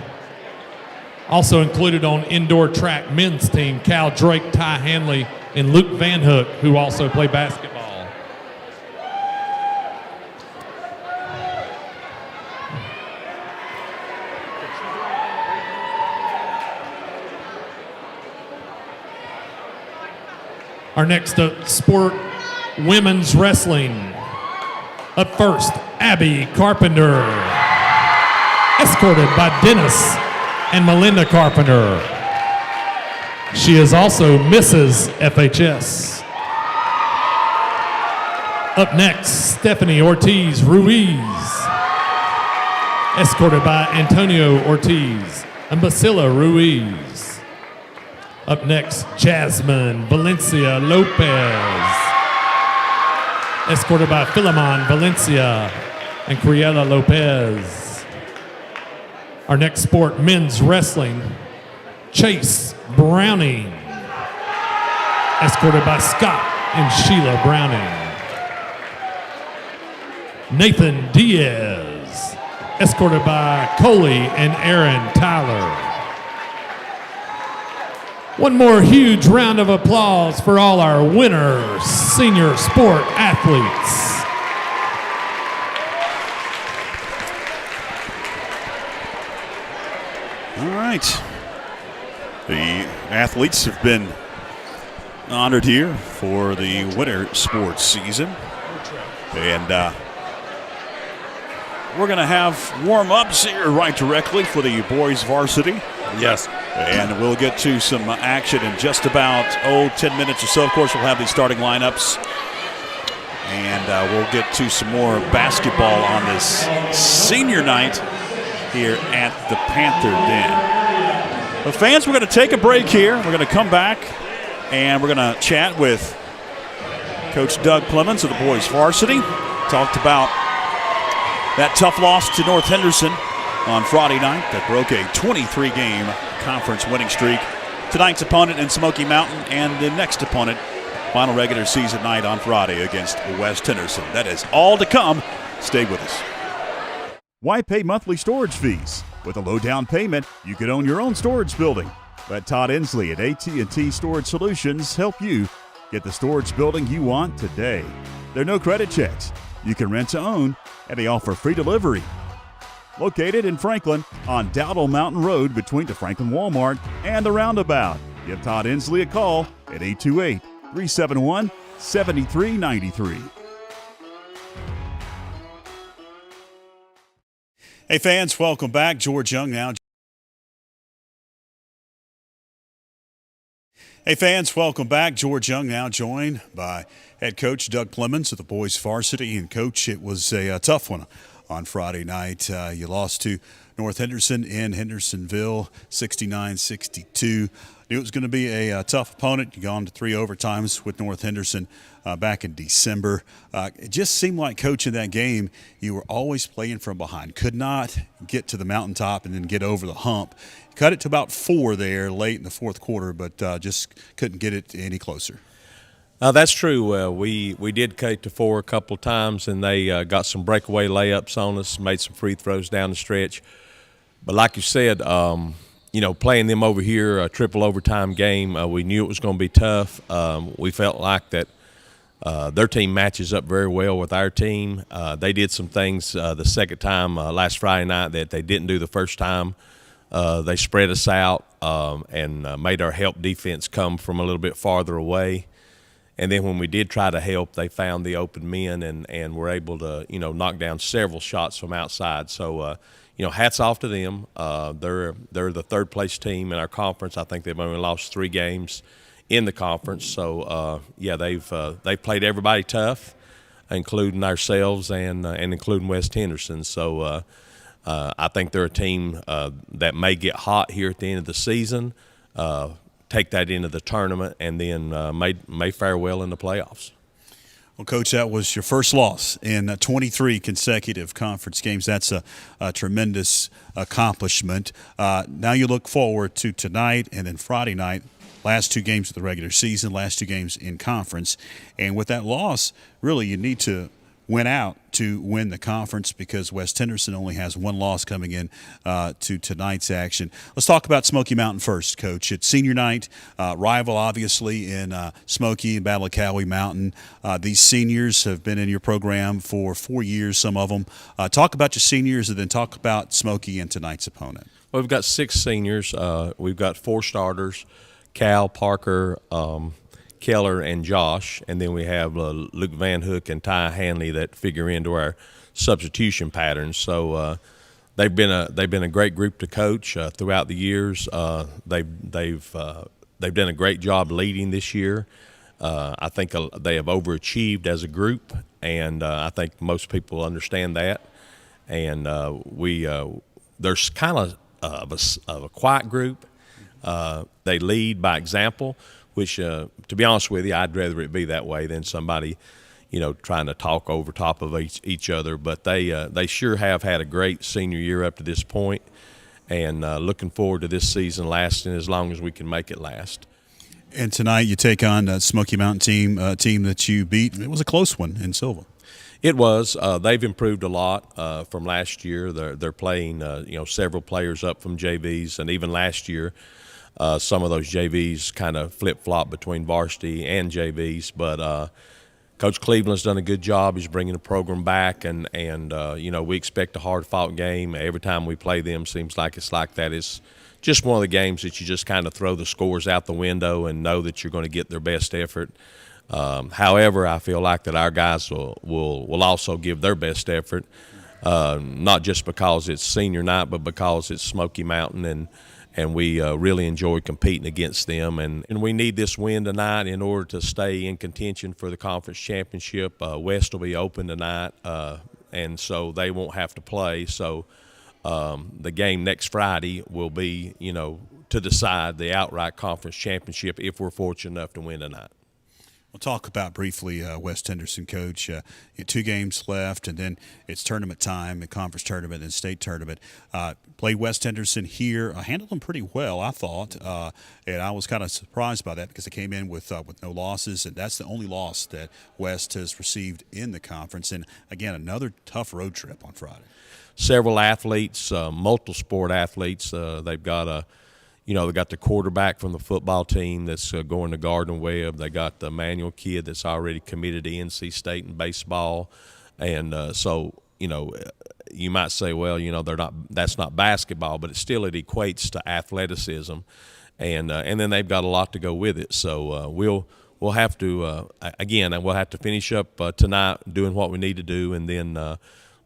also included on indoor track men's team, Cal Drake, Ty Hanley, and Luke Van Hook, who also play basketball. Our next sport, women's wrestling. Up first, Abby Carpenter, escorted by Dennis and Melinda Carpenter. She is also Mrs. FHS. Up next, Stephanie Ortiz Ruiz, escorted by Antonio Ortiz and Basila Ruiz. Up next, Jasmine Valencia Lopez, escorted by Philemon Valencia and Criella Lopez. Our next sport, men's wrestling, Chase Browning, escorted by Scott and Sheila Browning. Nathan Diaz, escorted by Coley and Aaron Tyler. One more huge round of applause for all our winner senior sport athletes. All right. The athletes have been honored here for the winter sports season. And we're going to have warm-ups here right directly for the boys varsity. Yes. And we'll get to some action in just about, 10 minutes or so. Of course, we'll have these starting lineups. And we'll get to some more basketball on this senior night here at the Panther Den. But fans, we're going to take a break here. We're going to come back, and we're going to chat with Coach Doug Clemens of the boys varsity. Talked about that tough loss to North Henderson on Friday night that broke a 23-game conference winning streak. Tonight's opponent in Smoky Mountain, and the next opponent, final regular season night on Friday against West Henderson. That is all to come. Stay with us. Why pay monthly storage fees? With a low down payment, you could own your own storage building. Let Todd Inslee at AT&T Storage Solutions help you get the storage building you want today. There are no credit checks. You can rent to own, and they offer free delivery. Located in Franklin on Dowdle Mountain Road between the Franklin Walmart and the Roundabout. Give Todd Inslee a call at 828-371-7393. Hey fans, welcome back. George Young now. Hey fans, welcome back. George Young now joined by head coach Doug Clemens of the boys varsity. And coach, it was a tough one on Friday night. You lost to North Henderson in Hendersonville, 69-62. Knew it was going to be a tough opponent. You gone to 3 overtimes with North Henderson back in December. It just seemed like, coach, in that game, you were always playing from behind. Could not get to the mountaintop and then get over the hump. Cut it to about 4 there late in the fourth quarter, but just couldn't get it any closer. That's true. We did cut it to 4 a couple of times, and they got some breakaway layups on us, made some free throws down the stretch. But like you said, playing them over here, a triple overtime game, we knew it was going to be tough. We felt like that their team matches up very well with our team. They did some things the second time last Friday night that they didn't do the first time. They spread us out and made our help defense come from a little bit farther away. And then when we did try to help, they found the open men and were able to, knock down several shots from outside. So, hats off to them. They're the third place team in our conference. I think they've only lost 3 games in the conference. So, they've played everybody tough, including ourselves and including West Henderson. So, I think they're a team that may get hot here at the end of the season, take that into the tournament, and then may fare well in the playoffs. Well, Coach, that was your first loss in 23 consecutive conference games. That's a tremendous accomplishment. Now you look forward to tonight and then Friday night, last 2 games of the regular season, last 2 games in conference. And with that loss, really you need to win out to win the conference because West Henderson only has 1 loss coming in to tonight's action. Let's talk about Smoky Mountain first, Coach. It's senior night, rival obviously in Smoky and Battle of Cowie Mountain. These seniors have been in your program for 4 years, some of them. Talk about your seniors and then talk about Smoky and tonight's opponent. Well, we've got 6 seniors. We've got 4 starters, Cal, Parker, Keller, and Josh, and then we have Luke Van Hook and Ty Hanley that figure into our substitution patterns. So they've been a great group to coach throughout the years. They've done a great job leading this year. I think they have overachieved as a group, and I think most people understand that. And there's kind of a quiet group. They lead by example, which, to be honest with you, I'd rather it be that way than somebody, trying to talk over top of each other. But they sure have had a great senior year up to this point, and looking forward to this season lasting as long as we can make it last. And tonight you take on Smoky Mountain team, a team that you beat. It was a close one in Silva. It was. They've improved a lot from last year. They're playing, several players up from JVs, and even last year, some of those JVs kind of flip-flop between varsity and JVs. But Coach Cleveland's done a good job. He's bringing the program back, and we expect a hard-fought game. Every time we play them, seems like it's like that. It's just one of the games that you just kind of throw the scores out the window and know that you're going to get their best effort. However, I feel like that our guys will also give their best effort, not just because it's senior night, but because it's Smoky Mountain, and we really enjoy competing against them. And we need this win tonight in order to stay in contention for the conference championship. West will be open tonight, and so they won't have to play. So the game next Friday will be, to decide the outright conference championship if we're fortunate enough to win tonight. We'll talk about briefly West Henderson, Coach. 2 games left, and then it's tournament time, a conference tournament and state tournament. Played West Henderson here, handled them pretty well, I thought, and I was kind of surprised by that because they came in with no losses, and that's the only loss that West has received in the conference. And, again, another tough road trip on Friday. Several athletes, multiple sport athletes. They've got they got the quarterback from the football team that's going to Garden Webb. They got the Manuel kid that's already committed to NC State in baseball. And so, you might say, well, that's not basketball, but it equates to athleticism. And then they've got a lot to go with it. So we'll have to, we'll have to finish up tonight doing what we need to do, and then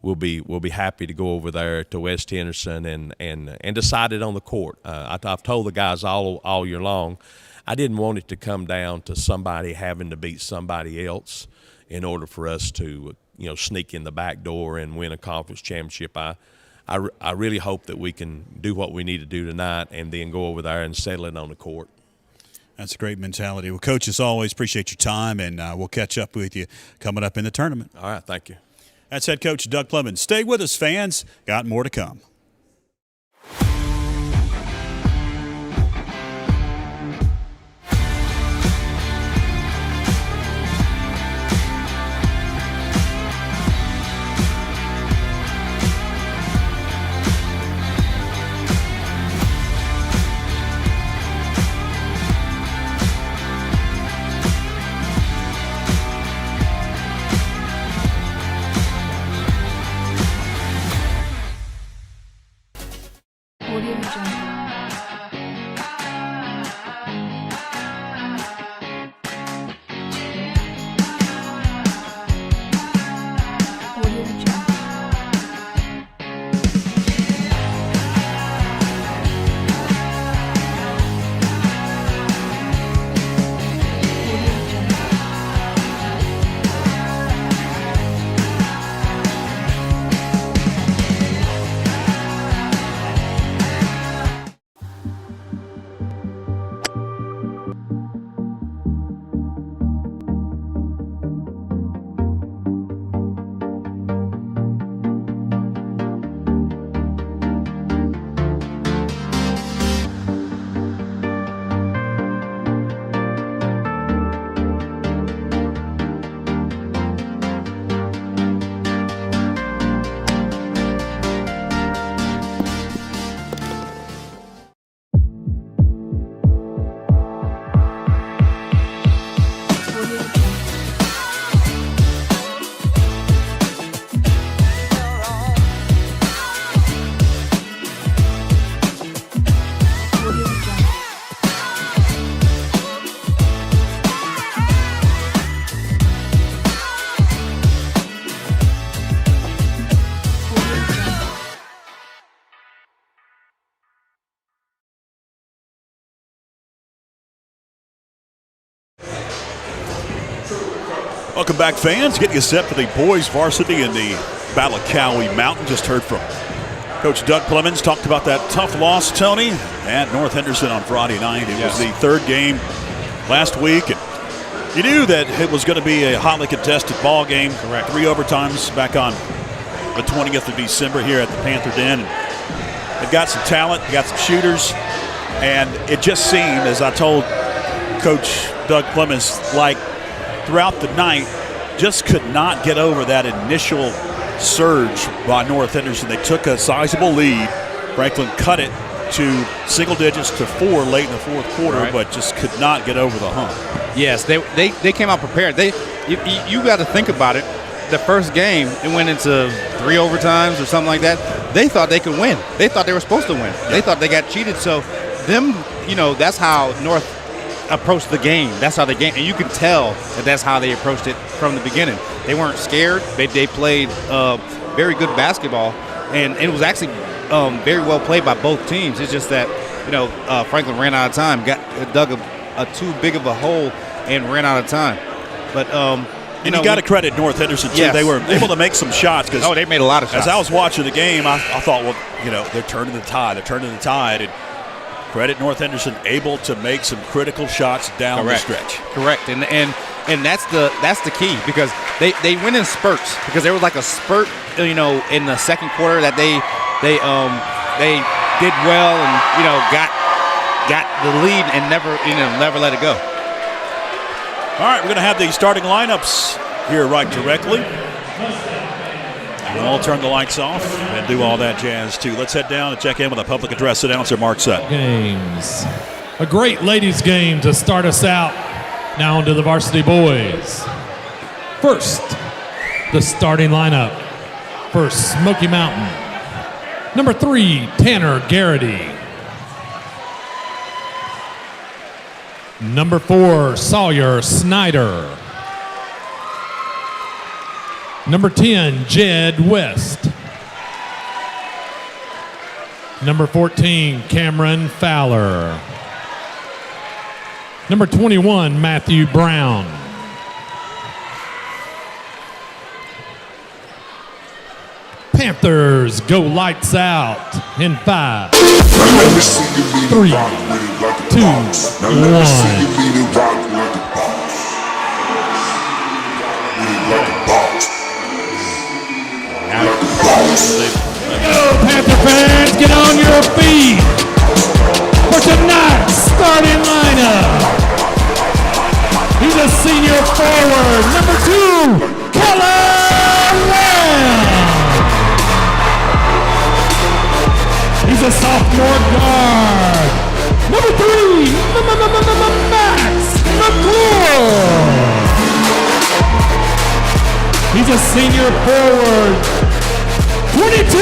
we'll be happy to go over there to West Henderson and decide it on the court. I've told the guys all year long, I didn't want it to come down to somebody having to beat somebody else in order for us to sneak in the back door and win a conference championship. I really hope that we can do what we need to do tonight and then go over there and settle it on the court. That's a great mentality. Well, Coach, as always, appreciate your time, and we'll catch up with you coming up in the tournament. All right, thank you. That's head coach Doug Plumman. Stay with us, fans. Got more to come. Welcome back, fans. Getting you set for the boys varsity in the Battle of Cowie Mountain. Just heard from Coach Doug Clemens. Talked about that tough loss, Tony, at North Henderson on Friday night. It was the third game last week. And you knew that it was going to be a hotly contested ball game. Correct. 3 overtimes back on the 20th of December here at the Panther Den. They've got some talent, got some shooters, and it just seemed, as I told Coach Doug Clemens, like throughout the night, just could not get over that initial surge by North Henderson. They took a sizable lead. Franklin cut it to single digits to 4 late in the fourth quarter, but just could not get over the hump. Yes, they came out prepared. You got to think about it. The first game, it went into 3 overtimes or something like that. They thought they could win. They thought they were supposed to win. They thought they got cheated. So them, that's how North approached the game. That's how the game, and you can tell that that's how they approached it from the beginning. They weren't scared. They played very good basketball, and it was actually very well played by both teams. It's just that Franklin ran out of time, dug a too big of a hole, and ran out of time. But you got to credit North Henderson too. Yes. They were able to make some shots. They made a lot of shots. As I was watching the game, I thought, they're turning the tide. They're turning the tide. And credit North Henderson, able to make some critical shots down the stretch. Correct, and that's the key, because they went in spurts, because there was like a spurt, in the second quarter that they did well and got the lead and never let it go. All right, we're going to have the starting lineups here right directly. We'll all turn the lights off and do all that jazz, too. Let's head down and check in with a public address announcer, Mark Sutton. Games. A great ladies' game to start us out. Now into the varsity boys. First, the starting lineup for Smoky Mountain. Number 3, Tanner Garrity. Number 4, Sawyer Snyder. Number 10, Jed West. Number 14, Cameron Fowler. Number 21, Matthew Brown. Panthers go lights out in 5, 3, 2, 1. Panther fans, get on your feet for tonight's starting lineup. He's a senior forward, number 2, Keller Lamb. He's a sophomore guard, number 3, Max McClure. He's a senior forward, 22,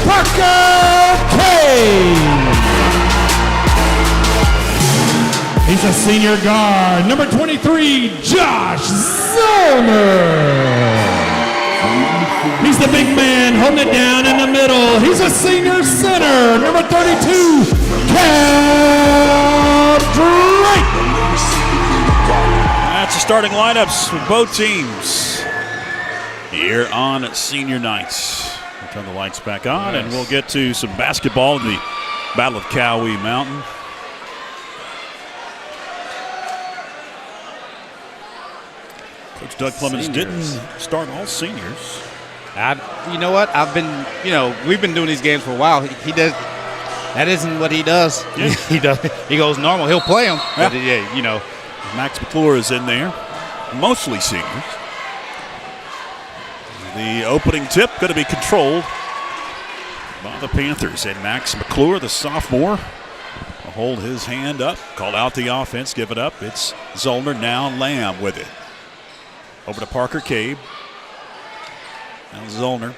Parker Cade. He's a senior guard, number 23, Josh Zollner. He's the big man holding it down in the middle. He's a senior center, number 32, Cal Drake. That's the starting lineups for both teams here on senior nights. We'll turn the lights back on, and we'll get to some basketball in the Battle of Cowie Mountain. Coach Doug Clemens didn't start all seniors. You know what? We've been doing these games for a while. He does. That isn't what he does. Yeah. He goes normal. He'll play them. Yeah. Max McClure is in there, mostly seniors. The opening tip going to be controlled by the Panthers, and Max McClure, the sophomore, will hold his hand up, call out the offense, give it up. It's Zollner, now Lamb with it. Over to Parker Cade. Now Zollner.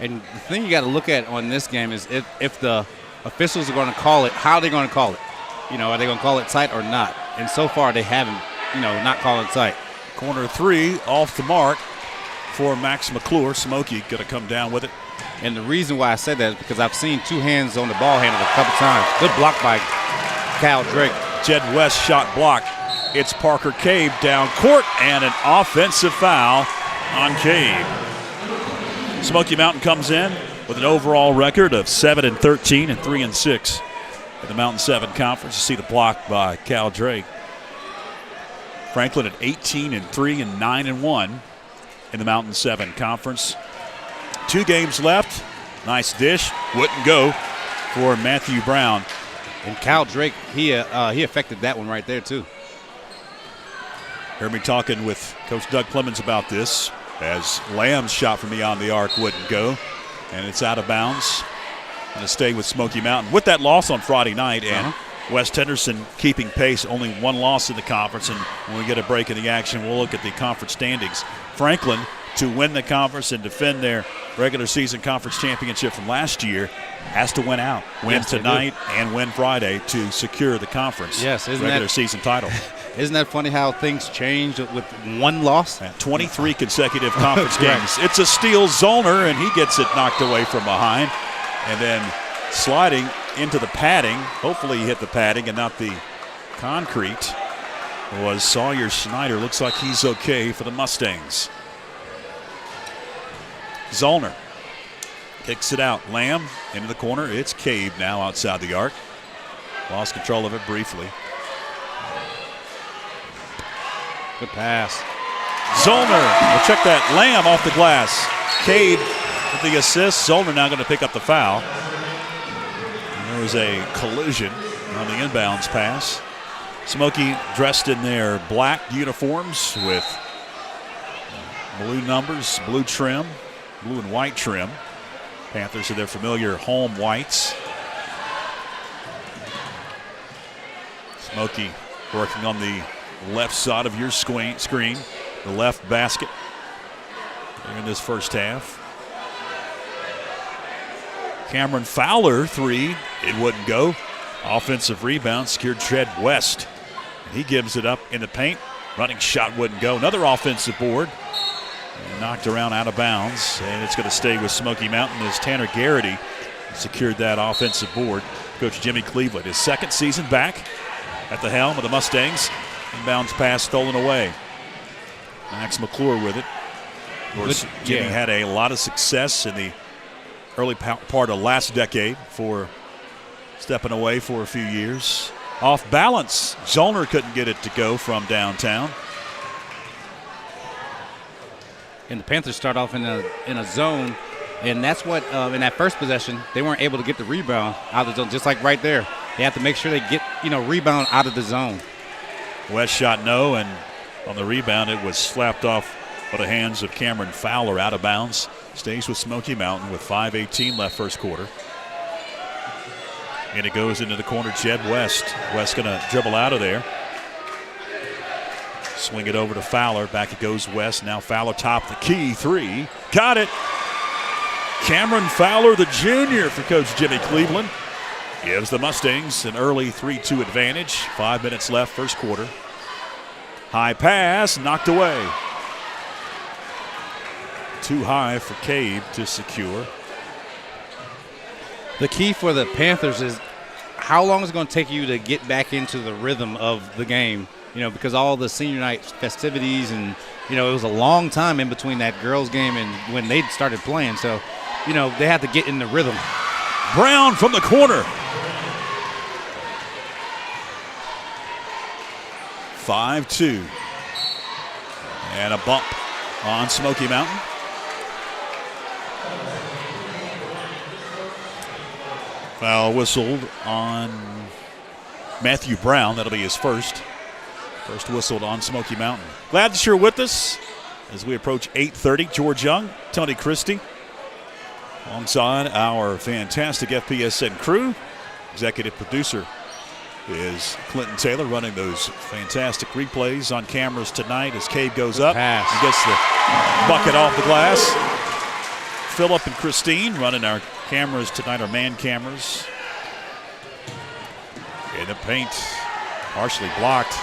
And the thing you got to look at on this game is if the officials are going to call it, how are they going to call it? Are they going to call it tight or not? And so far they haven't, not calling it tight. Corner 3 off the mark for Max McClure. Smoky going to come down with it. And the reason why I said that is because I've seen 2 hands on the ball handle a couple times. Good block by Cal Drake. Jed West shot blocked. It's Parker Cabe down court, and an offensive foul on Cabe. Smoky Mountain comes in with an overall record of 7-13 and 3-6 in the Mountain 7 Conference. You see the block by Cal Drake. Franklin at 18-3 and 9-1 in the Mountain 7 Conference. 2 games left. Nice dish. Wouldn't go for Matthew Brown. And Cal Drake, he affected that one right there, too. Heard me talking with Coach Doug Clemens about this as Lamb's shot from beyond the arc wouldn't go, and it's out of bounds. Going to stay with Smoky Mountain. With that loss on Friday night and West Henderson keeping pace, only 1 loss in the conference, and when we get a break in the action, we'll look at the conference standings. Franklin, to win the conference and defend their regular season conference championship from last year, has to win out. Win tonight and win Friday to secure the conference regular season title. Isn't that funny how things change with 1 loss? 23 consecutive conference games. It's a steal, Zollner, and he gets it knocked away from behind. And then sliding into the padding, hopefully he hit the padding and not the concrete, was Sawyer Snyder. Looks like he's okay for the Mustangs. Zollner kicks it out. Lamb into the corner. It's Cabe now outside the arc. Lost control of it briefly. Good pass. Zollner, we'll check that. Lamb off the glass. Cabe with the assist. Zollner now going to pick up the foul. And there was a collision on the inbounds pass. Smoky dressed in their black uniforms with blue numbers, blue trim, blue and white trim. Panthers are their familiar home whites. Smoky working on the left side of your screen, the left basket in this first half. Cameron Fowler, 3. It wouldn't go. Offensive rebound secured Tread West. He gives it up in the paint. Running shot wouldn't go. Another offensive board. And knocked around out of bounds. And it's going to stay with Smoky Mountain as Tanner Garrity secured that offensive board. Coach Jimmy Cleveland, his second season back at the helm of the Mustangs. Inbounds pass stolen away. Max McClure with it. Of course, Jimmy had a lot of success in the early part of last decade for stepping away for a few years. Off balance. Zollner couldn't get it to go from downtown. And the Panthers start off in a zone, and that's what in that first possession they weren't able to get the rebound out of the zone. Just like right there, they have to make sure they get rebound out of the zone. West shot no, and on the rebound it was slapped off by the hands of Cameron Fowler out of bounds. Stays with Smoky Mountain with 5:18 left first quarter. And it goes into the corner, Jed West. West going to dribble out of there. Swing it over to Fowler. Back it goes West. Now Fowler top the key. 3. Got it. Cameron Fowler, the junior for Coach Jimmy Cleveland, gives the Mustangs an early 3-2 advantage. 5 minutes left first quarter. High pass, knocked away. Too high for Cabe to secure. The key for the Panthers is how long is it going to take you to get back into the rhythm of the game? Because all the senior night festivities and, it was a long time in between that girls' game and when they started playing. So, they have to get in the rhythm. Brown from the corner. 5-2. And a bump on Smoky Mountain. Foul whistled on Matthew Brown. That'll be his first. First whistled on Smoky Mountain. Glad that you're with us as we approach 8:30. George Young, Tony Christie, alongside our fantastic FPSN crew. Executive producer is Clinton Taylor, running those fantastic replays on cameras tonight as Cabe goes up and gets the bucket off the glass. Phillip and Christine running our cameras tonight, our man cameras. In the paint, partially blocked.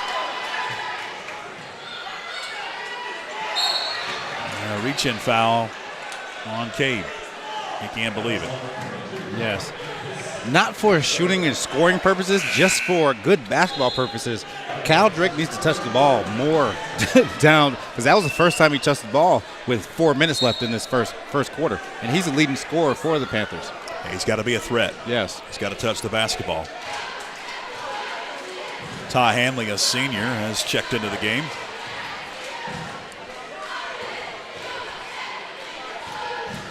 And a reach-in foul on Cabe. You can't believe it. Yes. not for shooting and scoring purposes, just for good basketball purposes. Cal Drake needs to touch the ball more down, because that was the first time he touched the ball with 4 minutes left in this first quarter, and he's the leading scorer for the Panthers. He's got to be a threat. Yes. He's got to touch the basketball. Ty Hanley, a senior, has checked into the game.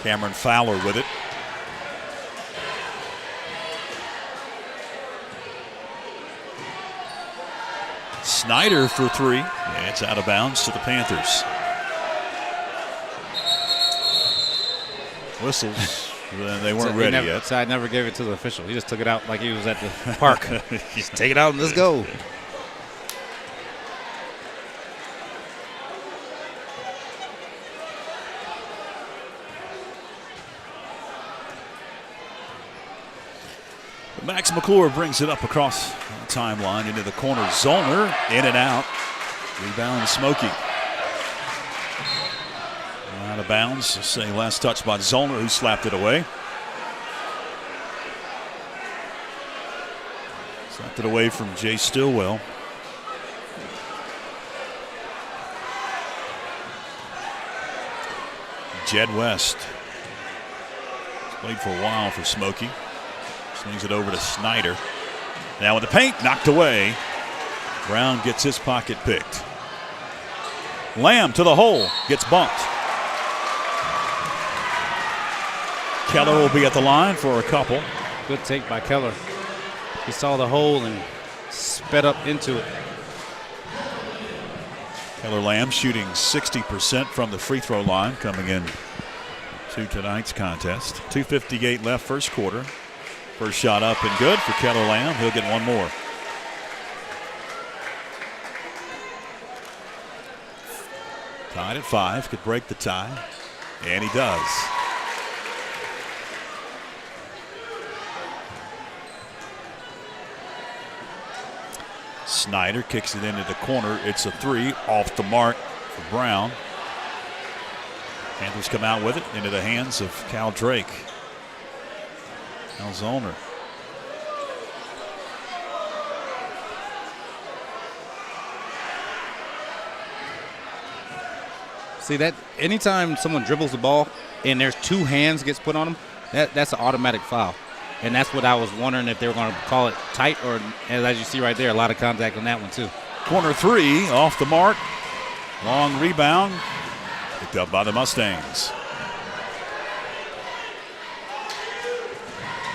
Cameron Fowler with it. Snyder for three. And it's out of bounds to the Panthers. Whistles. They weren't ready yet. Side never gave it to the official. He just took it out like he was at the park. Just take it out and let's go. Max McClure brings it up across the timeline into the corner. Zollner in and out. Rebound Smoky. Out of bounds. Say last touch by Zollner, who slapped it away. Slapped it away from Jay Stillwell. Jed West. He's played for a while for Smoky. Swings it over to Snyder. Now with the paint knocked away. Brown gets his pocket picked. Lamb to the hole. Gets bumped. Keller will be at the line for a couple. Good take by Keller. He saw the hole and sped up into it. Keller Lamb shooting 60% from the free throw line coming in to tonight's contest. 2:58 left first quarter. First shot up and good for Keller Lamb. He'll get one more. Tied at 5. Could break the tie. And he does. Snyder kicks it into the corner. It's a three off the mark for Brown. Panthers come out with it into the hands of Cal Drake. Cal Zollner. See that anytime someone dribbles the ball and there's two hands gets put on them, that's an automatic foul. And that's what I was wondering if they were going to call it tight or, as you see right there, a lot of contact on that one too. Corner three off the mark. Long rebound. Picked up by the Mustangs.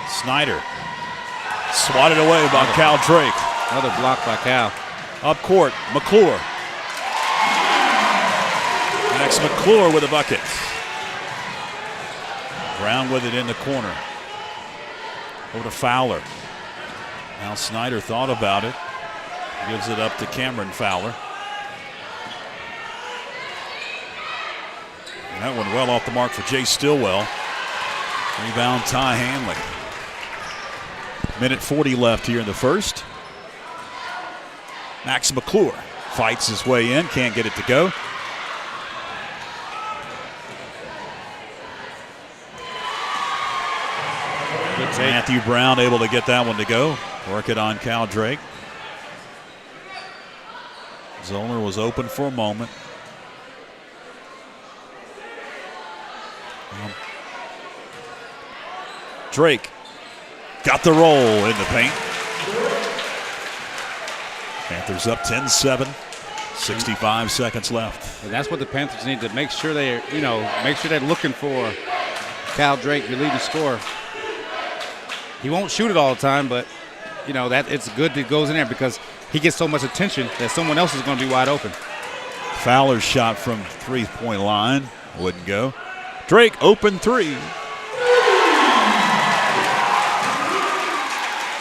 Snyder. Swatted away by Cal Drake. Another block by Cal. Up court, McClure. Max McClure with a bucket. Brown with it in the corner. Over to Fowler. Now Snyder thought about it. Gives it up to Cameron Fowler. And that one well off the mark for Jay Stillwell. Rebound Ty Hanley. Minute 40 left here in the first. Max McClure fights his way in. Can't get it to go. Matthew Brown able to get that one to go. Work it on Cal Drake. Zollner was open for a moment. Drake got the roll in the paint. Panthers up 10-7. 65 seconds left. And that's what the Panthers need to make sure they're looking for Cal Drake, your leading scorer. He won't shoot it all the time, but that it's good that it goes in there because he gets so much attention that someone else is going to be wide open. Fowler's shot from three-point line wouldn't go. Drake open three.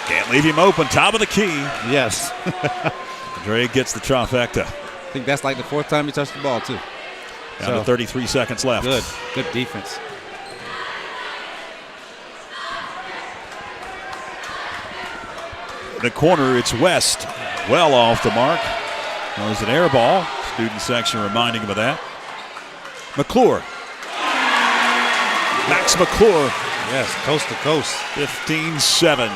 Can't leave him open. Top of the key. Yes. Drake gets the trifecta. I think that's like the fourth time he touched the ball too. Down to 33 seconds left. Good defense. In the corner, it's West. Well off the mark. That was an air ball. Student section reminding him of that. McClure. Max McClure Yes, coast to coast. 15-7.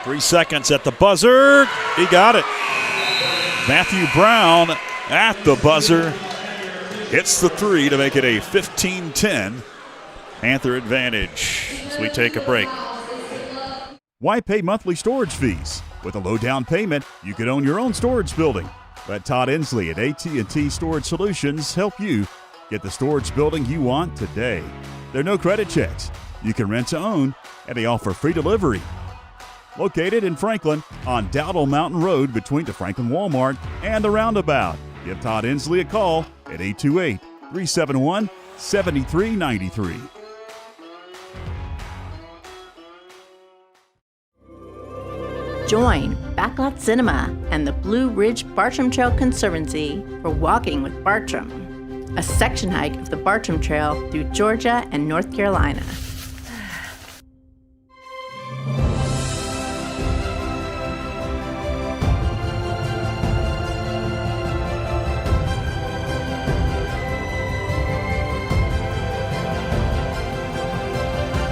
Three seconds at the buzzer. He got it. Matthew Brown at the buzzer hits the three to make it a 15-10 Panther advantage as we take a break. Why pay monthly storage fees? With a low down payment, you could own your own storage building. Let Todd Inslee at AT&T Storage Solutions help you get the storage building you want today. There are no credit checks. You can rent to own, and they offer free delivery. Located in Franklin on Dowdle Mountain Road between the Franklin Walmart and the Roundabout. Give Todd Inslee a call at 828-371-7393. Join Backlot Cinema and the Blue Ridge Bartram Trail Conservancy for Walking with Bartram, a section hike of the Bartram Trail through Georgia and North Carolina.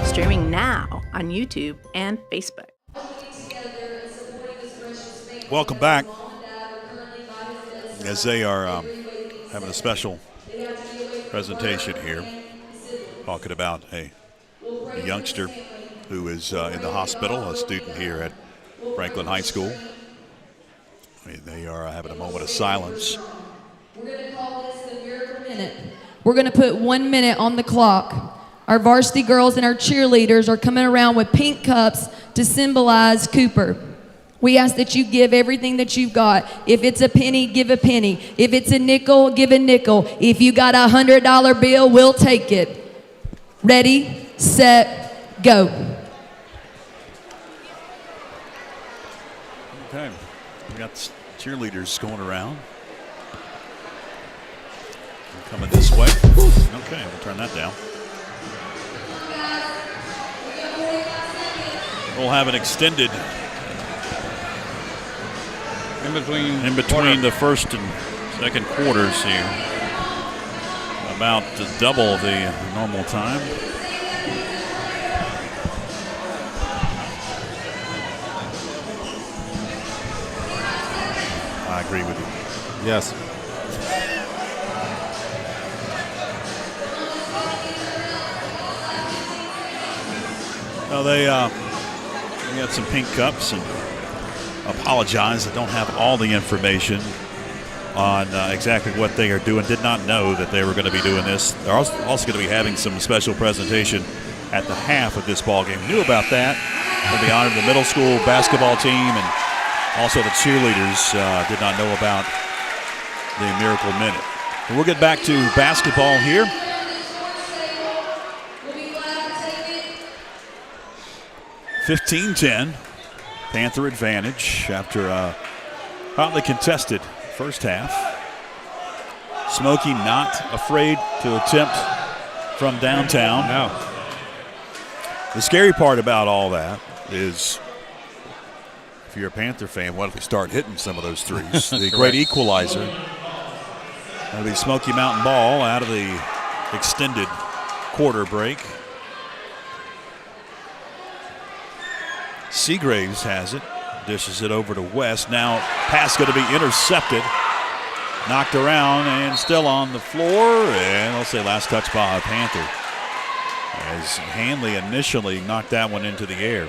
Streaming now on YouTube and Facebook. Welcome back. As they are having a special presentation here, talking about a youngster who is in the hospital, a student here at Franklin High School. They are having a moment of silence. We're going to call this the Miracle Minute. We're going to put 1 minute on the clock. Our varsity girls and our cheerleaders are coming around with pink cups to symbolize Cooper. We ask that you give everything that you've got. If it's a penny, give a penny. If it's a nickel, give a nickel. If you got $100 bill, we'll take it. Ready, set, go. Okay, we got cheerleaders going around. They're coming this way. Okay, we'll turn that down. We'll have an extended in between the first and second quarters here. About double the normal time. I agree with you. Yes. Well, they got some pink cups and apologize. I don't have all the information on exactly what they are doing. Did not know that they were going to be doing this. They're also going to be having some special presentation at the half of this ball game. Knew about that. They'll be honoring the middle school basketball team, and also the cheerleaders did not know about the Miracle Minute. And we'll get back to basketball here. 15-10, Panther advantage after a hotly contested first half. Smoky not afraid to attempt from downtown. No. The scary part about all that is, if you're a Panther fan, what if we start hitting some of those threes? The great equalizer. That'll be Smoky Mountain ball out of the extended quarter break. Seagraves has it, dishes it over to West. Now pass going to be intercepted, knocked around and still on the floor, and I'll say last touch by Panther, as Hanley initially knocked that one into the air.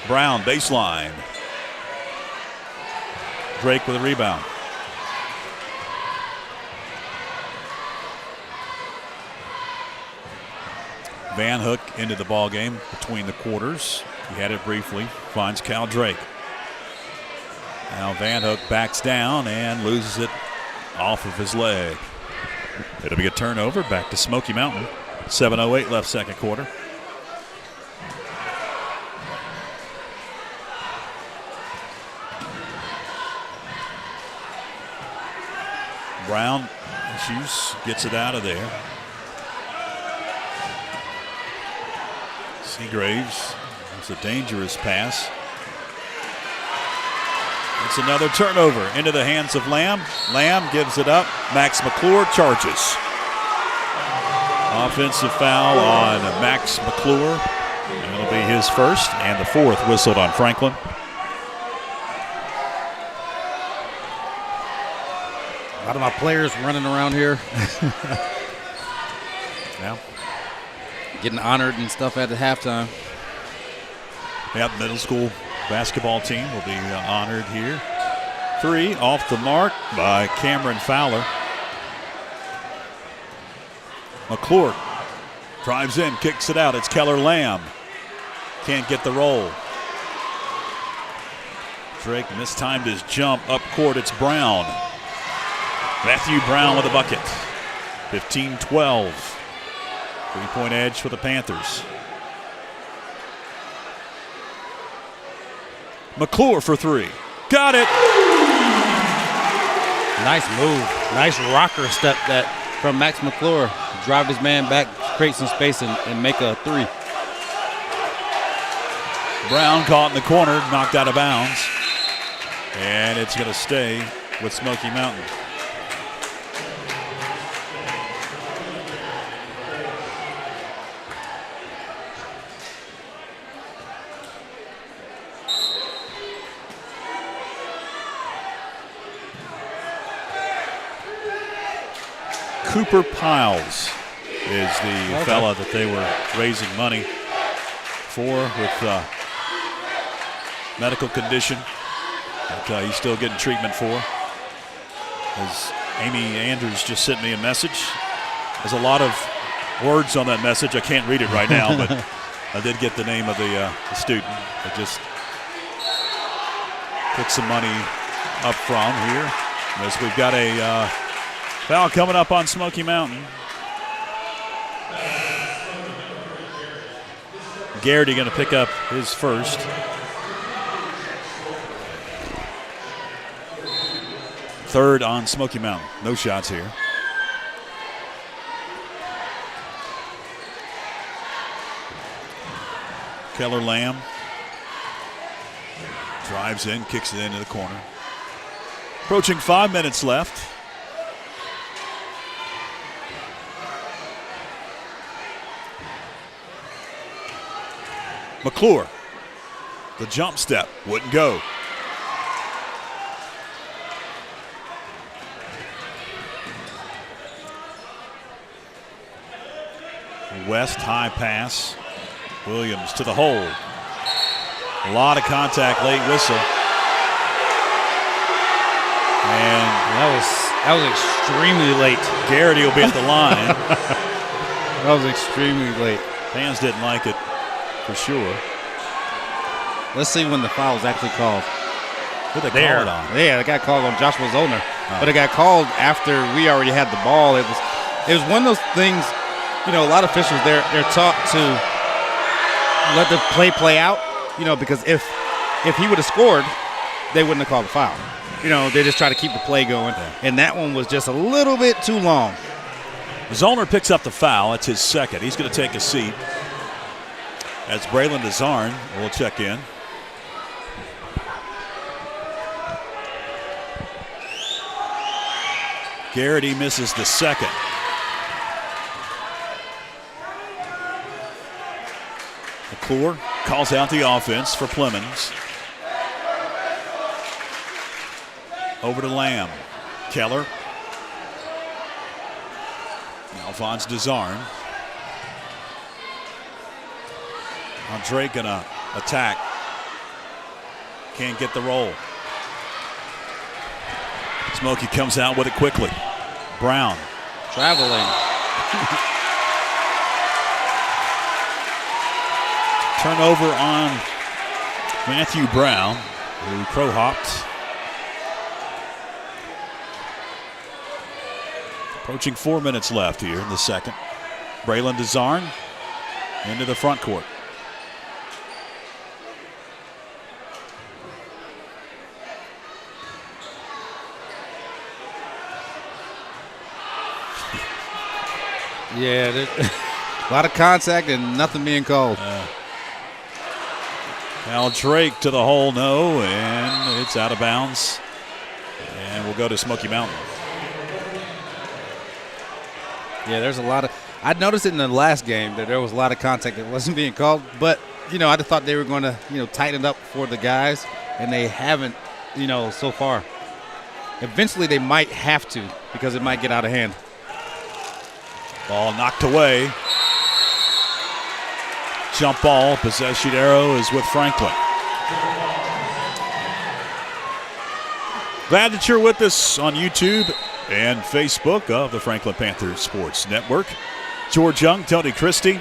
Brown baseline. Drake with a rebound. Van Hook into the ball game between the quarters. He had it briefly. Finds Cal Drake. Now Van Hook backs down and loses it off of his leg. It'll be a turnover back to Smoky Mountain. 7:08 left second quarter. Brown Hughes gets it out of there. Seagraves, it's a dangerous pass. It's another turnover into the hands of Lamb. Lamb gives it up. Max McClure charges. Offensive foul on Max McClure. And it'll be his first and the fourth whistled on Franklin. A lot of my players running around here. Yeah. Getting honored and stuff at the halftime. Yeah, the middle school basketball team will be honored here. 3 off the mark by Cameron Fowler. McClure drives in, kicks it out. It's Keller Lamb. Can't get the roll. Drake mistimed his jump up court. It's Brown. Matthew Brown with a bucket. 15-12. 3-point edge for the Panthers. McClure for 3. Got it. Nice move. Nice rocker step that from Max McClure. Drive his man back, create some space, and make a 3. Brown caught in the corner, knocked out of bounds. And it's going to stay with Smoky Mountain. Cooper Piles is the fella that they were raising money for with medical condition that he's still getting treatment for. As Amy Andrews just sent me a message. There's a lot of words on that message. I can't read it right now, but I did get the name of the student that just took some money up from here. As we've got a foul coming up on Smoky Mountain. Garrity going to pick up his first. Third on Smoky Mountain. No shots here. Keller Lamb drives in, kicks it into the corner. Approaching 5 minutes left. McClure, the jump step, wouldn't go. West, high pass. Williams to the hole. A lot of contact, late whistle. And that was extremely late. Garrity will be at the line. That was extremely late. Fans didn't like it. For sure. Let's see when the foul was actually called. Who they call it on? Yeah, it got called on Joshua Zollner. But it got called after we already had the ball. It was one of those things, you know, a lot of officials, they're taught to let the play out, you know, because if he would have scored, they wouldn't have called the foul. You know, they just try to keep the play going. Yeah. And that one was just a little bit too long. Zollner picks up the foul. It's his second. He's going to take a seat. As Braylon Desarn will check in. Garrity misses the second. McClure calls out the offense for Plemons. Over to Lamb. Keller. Alphonse Desarn. Now Drake gonna attack. Can't get the roll. Smoky comes out with it quickly. Brown. Traveling. Turnover on Matthew Brown, who crow hopped. Approaching 4 minutes left here in the second. Braylon Desarn into the front court. Yeah, a lot of contact and nothing being called. Now Drake to the hole, no, and it's out of bounds. And we'll go to Smoky Mountain. Yeah, there's a lot of – I noticed it in the last game that there was a lot of contact that wasn't being called. But, I just thought they were going to, tighten it up for the guys, and they haven't, so far. Eventually they might have to because it might get out of hand. Ball knocked away. Jump ball. Possession arrow is with Franklin. Glad that you're with us on YouTube and Facebook of the Franklin Panther Sports Network. George Young, Tony Christie,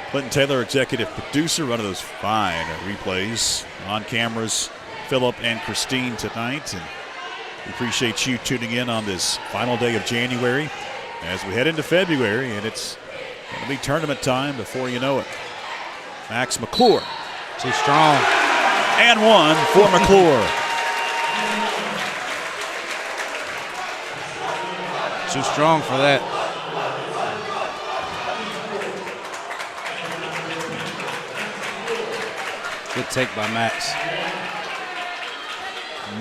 Clinton Taylor, executive producer, running those fine replays on cameras. Philip and Christine tonight. And we appreciate you tuning in on this final day of January as we head into February, and it's going to be tournament time before you know it. Max McClure. Too strong. And one for McClure. Too strong for that. Good take by Max.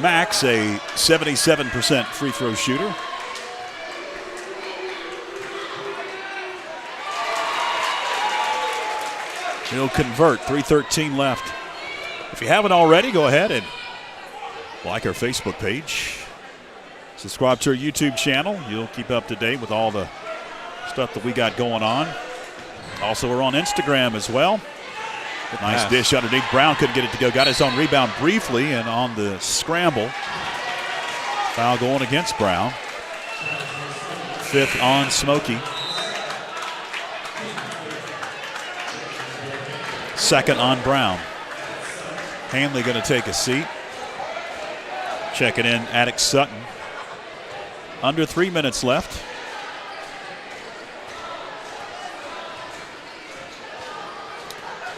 Max, a 77% free throw shooter. He'll convert. 3:13 left. If you haven't already, go ahead and like our Facebook page. Subscribe to our YouTube channel. You'll keep up to date with all the stuff that we got going on. Also, we're on Instagram as well. Nice dish underneath. Brown couldn't get it to go. Got his own rebound briefly, and on the scramble, foul going against Brown. Fifth on Smoky. Second on Brown. Hanley going to take a seat. Checking in, Attic Sutton. Under 3 minutes left.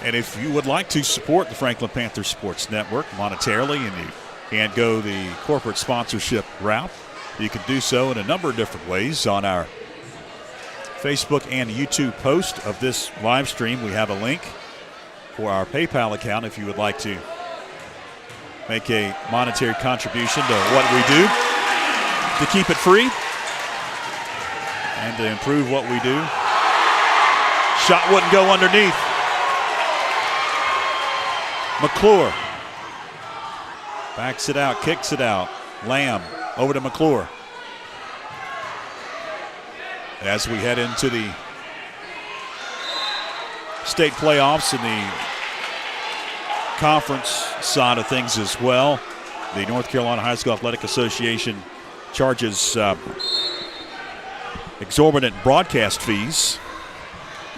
And if you would like to support the Franklin Panther Sports Network monetarily and you can't go the corporate sponsorship route, you can do so in a number of different ways. On our Facebook and YouTube post of this live stream, we have a link for our PayPal account if you would like to make a monetary contribution to what we do to keep it free and to improve what we do. Shot wouldn't go underneath. McClure backs it out, kicks it out. Lamb over to McClure. As we head into the state playoffs and the conference side of things as well, the North Carolina High School Athletic Association charges exorbitant broadcast fees,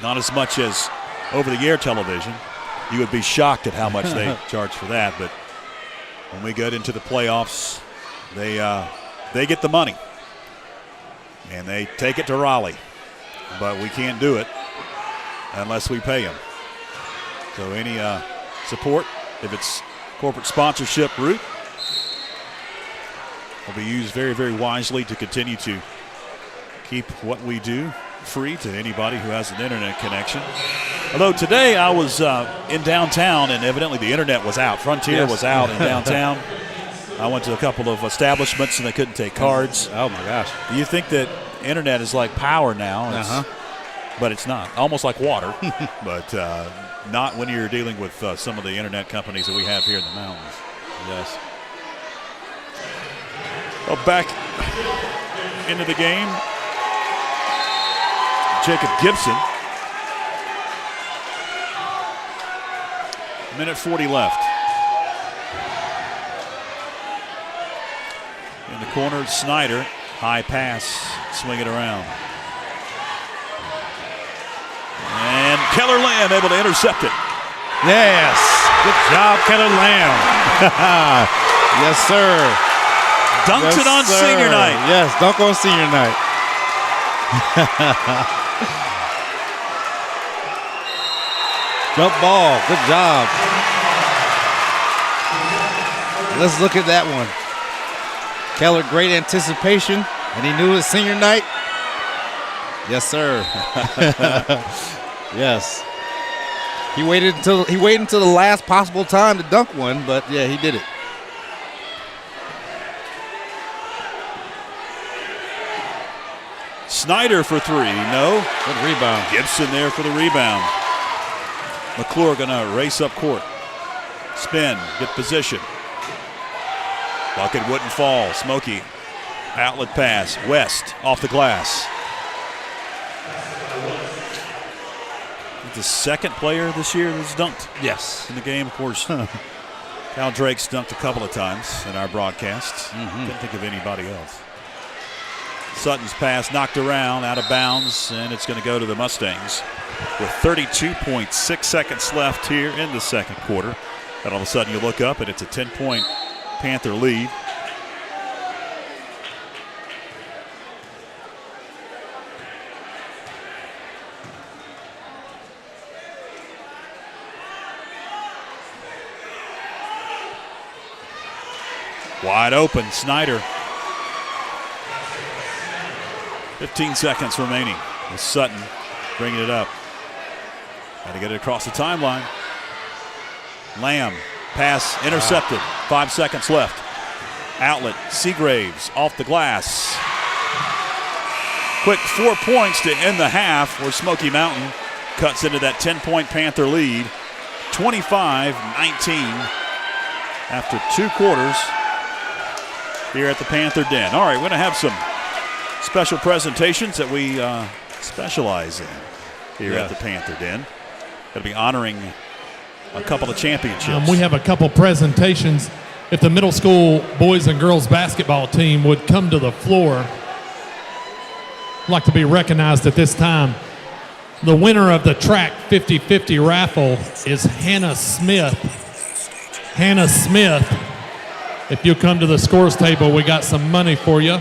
not as much as over-the-air television. You would be shocked at how much they charge for that, but when we get into the playoffs, they get the money, and they take it to Raleigh, but we can't do it unless we pay them. So any support, if it's corporate sponsorship route, will be used very, very wisely to continue to keep what we do free to anybody who has an internet connection. Although today I was in downtown and evidently the internet was out. Frontier was out in downtown. I went to a couple of establishments and they couldn't take cards. Oh my gosh. Do you think that internet is like power now? But it's not. Almost like water, but not when you're dealing with some of the internet companies that we have here in the mountains. Yes. Well, back into the game, Jacob Gibson. Minute 40 left. In the corner, Snyder. High pass, swing it around. And Keller Lamb able to intercept it. Yes. Good job, Keller Lamb. Yes, sir. Dunks it on senior night. Yes, dunk on senior night. Jump ball. Good job. Let's look at that one. Keller, great anticipation, and he knew his senior night. Yes, sir. Yes. He waited until the last possible time to dunk one, but yeah, he did it. Snyder for three. No. Good rebound. Gibson there for the rebound. McClure going to race up court. Spin. Get position. Bucket wouldn't fall. Smoky. Outlet pass. West off the glass. The second player this year that's dunked. Yes. In the game, of course. Cal Drake's dunked a couple of times in our broadcasts. Couldn't think of anybody else. Sutton's pass knocked around, out of bounds, and it's going to go to the Mustangs with 32.6 seconds left here in the second quarter. And all of a sudden you look up and it's a 10-point Panther lead. Wide open, Snyder. 15 seconds remaining with Sutton bringing it up. Got to get it across the timeline. Lamb, pass intercepted. 5 seconds left. Outlet, Seagraves off the glass. Quick 4 points to end the half where Smoky Mountain cuts into that 10-point Panther lead. 25-19 after 2 quarters here at the Panther Den. All right, we're going to have some special presentations that we specialize in here at the Panther Den. Going to be honoring a couple of championships. We have a couple presentations. If the middle school boys and girls basketball team would come to the floor, I'd like to be recognized at this time. The winner of the track 50-50 raffle is Hannah Smith. Hannah Smith, if you come to the scores table, we got some money for you.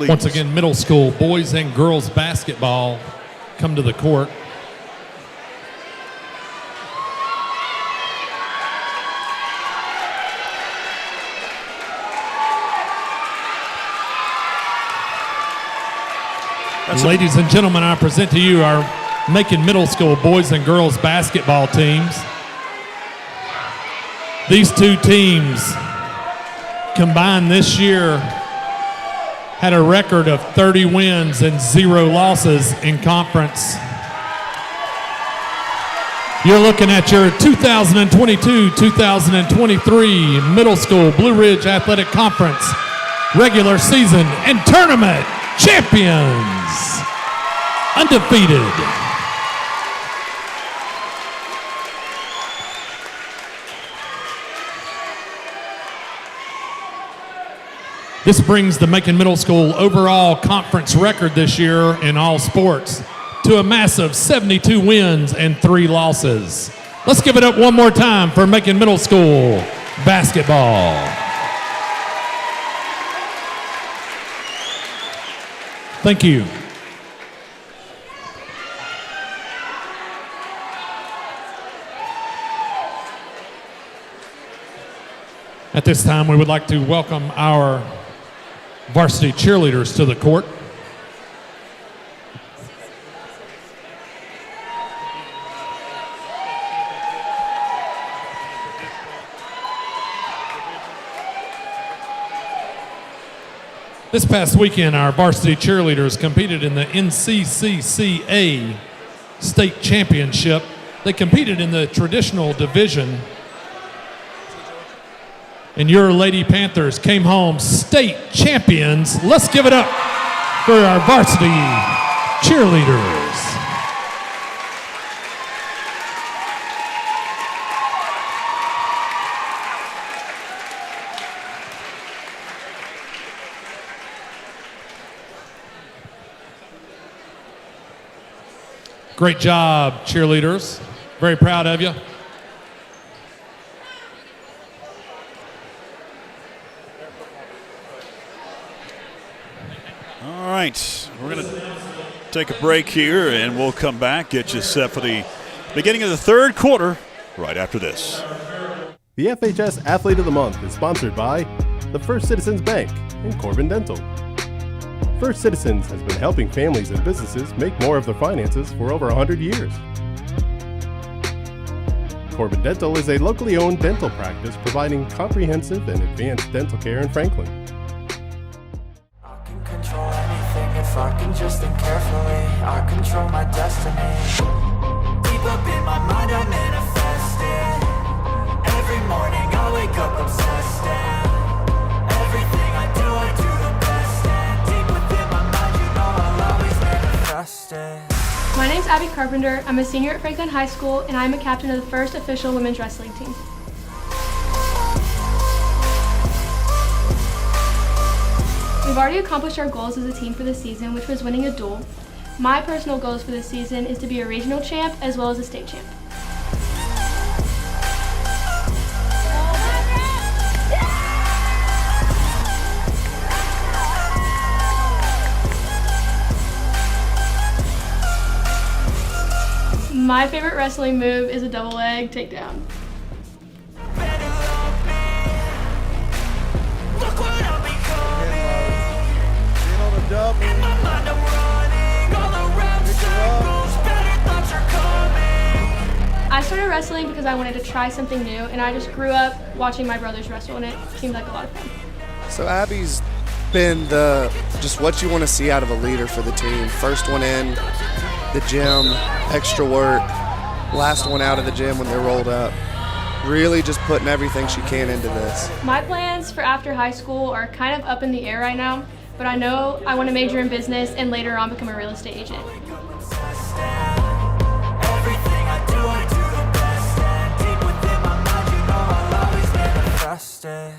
Once again, middle school boys and girls basketball come to the court. Ladies and gentlemen, I present to you our Macon Middle School boys and girls basketball teams. These two teams combined this year had a record of 30 wins and 0 losses in conference. You're looking at your 2022-2023 Middle School Blue Ridge Athletic Conference regular season and tournament champions, undefeated. This brings the Macon Middle School overall conference record this year in all sports to a massive 72 wins and 3 losses. Let's give it up one more time for Macon Middle School basketball. Thank you. At this time, we would like to welcome our varsity cheerleaders to the court. This past weekend, our varsity cheerleaders competed in the NCCCA State Championship. They competed in the traditional division. And your Lady Panthers came home state champions. Let's give it up for our varsity cheerleaders. Great job, cheerleaders. Very proud of you. All right, we're going to take a break here, and we'll come back, get you set for the beginning of the third quarter right after this. The FHS Athlete of the Month is sponsored by the First Citizens Bank and Corbin Dental. First Citizens has been helping families and businesses make more of their finances for over 100 years. Corbin Dental is a locally owned dental practice providing comprehensive and advanced dental care in Franklin. I can control anything if I can just think carefully. I control my destiny. Deep up in my mind I manifest it. Every morning I wake up obsessed and everything I do the best. And deep within my mind you know I'll always manifest it. My name's Abby Carpenter. I'm a senior at Franklin High School, and I'm a captain of the first official women's wrestling team. We've already accomplished our goals as a team for the season, which was winning a duel. My personal goals for this season is to be a regional champ as well as a state champ. My favorite wrestling move is a double leg takedown. I started wrestling because I wanted to try something new, and I just grew up watching my brothers wrestle, and it seemed like a lot of fun. So Abby's been just what you want to see out of a leader for the team. First one in the gym, extra work, last one out of the gym when they're rolled up. Really just putting everything she can into this. My plans for after high school are kind of up in the air right now, but I know I want to major in business and later on become a real estate agent. Everything I do the best. And deep within my mind you know I'll always manifest it.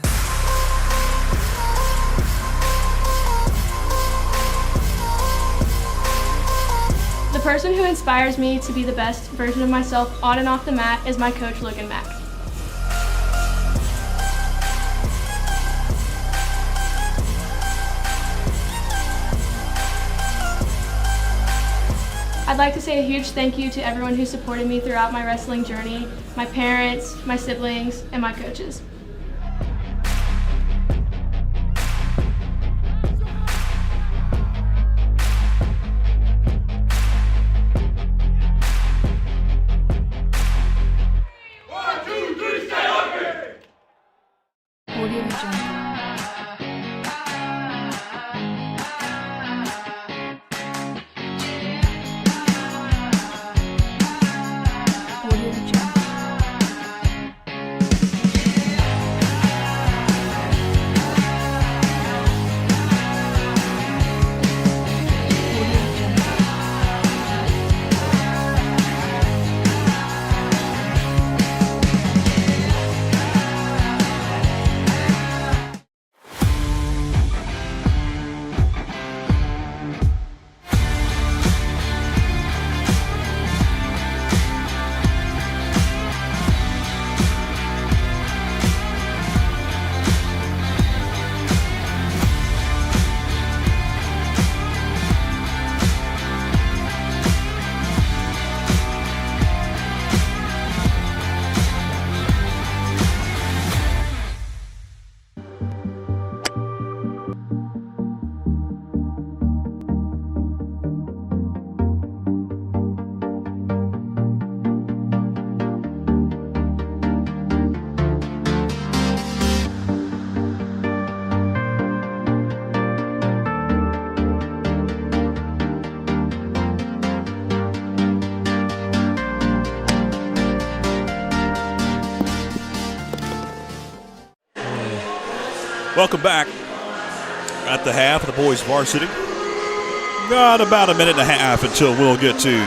The person who inspires me to be the best version of myself on and off the mat is my coach, Logan Mack. I'd like to say a huge thank you to everyone who supported me throughout my wrestling journey, my parents, my siblings, and my coaches. Welcome back at the half of the boys varsity. Got about a minute and a half until we'll get to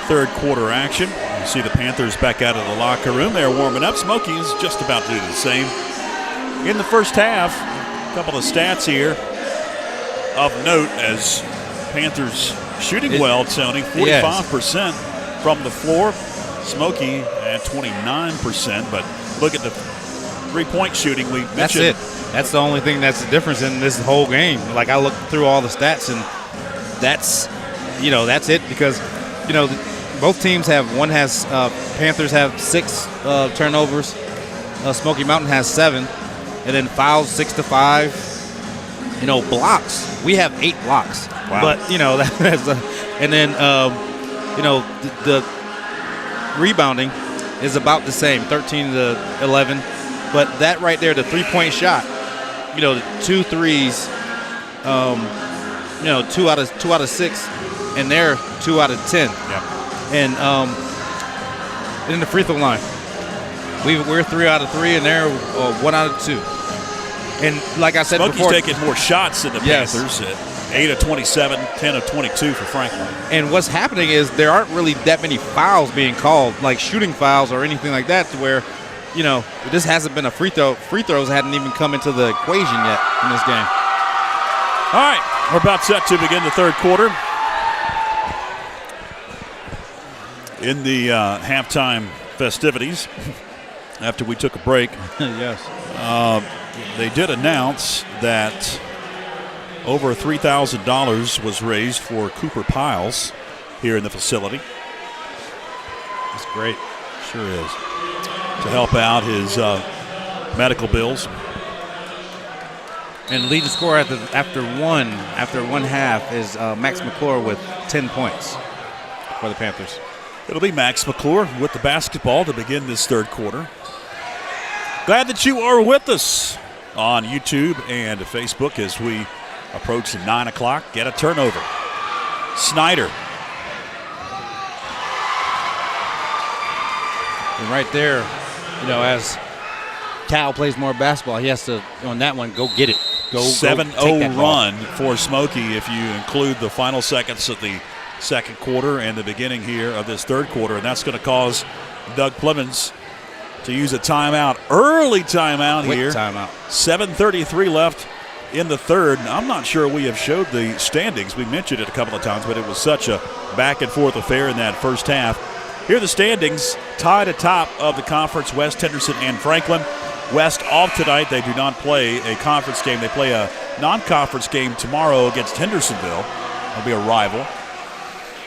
third quarter action. You see the Panthers back out of the locker room. They're warming up. Smoky is just about to do the same. In the first half, a couple of stats here of note as Panthers shooting well, Tony. 45% from the floor. Smoky at 29%, but look at the three-point shooting we mentioned. That's it. That's the only thing that's the difference in this whole game. Like, I looked through all the stats, and that's it because, both teams have Panthers have 6 turnovers. Smoky Mountain has 7, and then fouls 6 to 5. Blocks. We have 8 blocks. Wow. But that's and then the rebounding is about the same, 13 to 11. But that right there, the 3-point shot, the 2 threes, 2 out of 6, and they're 2 out of 10. Yep. And in the free throw line, we're 3 out of 3, and they're 1 out of 2. And like I said Smoky's before, taking more shots than the Yes. Panthers. 8 of 27, 10 of 22 for Franklin. and what's happening is there aren't really that many fouls being called, like shooting fouls or anything like that, to where, this hasn't been a free throw. Free throws hadn't even come into the equation yet in this game. All right, we're about set to begin the third quarter. In the halftime festivities, after we took a break, Yes. they did announce that over $3,000 was raised for Cooper Piles here in the facility. That's great. Sure is. To help out his medical bills. And leading scorer after one half is Max McClure with 10 points for the Panthers. It'll be Max McClure with the basketball to begin this third quarter. Glad that you are with us on YouTube and Facebook as we approach the 9 o'clock. Get a turnover. Snyder. And right there, as Cal plays more basketball, he has to, on that one, go get it. Go 7-0 take that ball. run for Smoky if you include the final seconds of the second quarter and the beginning here of this third quarter. And that's going to cause Doug Clemens to use a timeout. Early timeout Quick here. timeout. 7:33 left in the third. I'm not sure we have showed the standings. We mentioned it a couple of times, but it was such a back-and-forth affair in that first half. Here are the standings, tied atop of the conference, West, Henderson, and Franklin. West off tonight. They do not play a conference game. They play a non-conference game tomorrow against Hendersonville. It'll be a rival.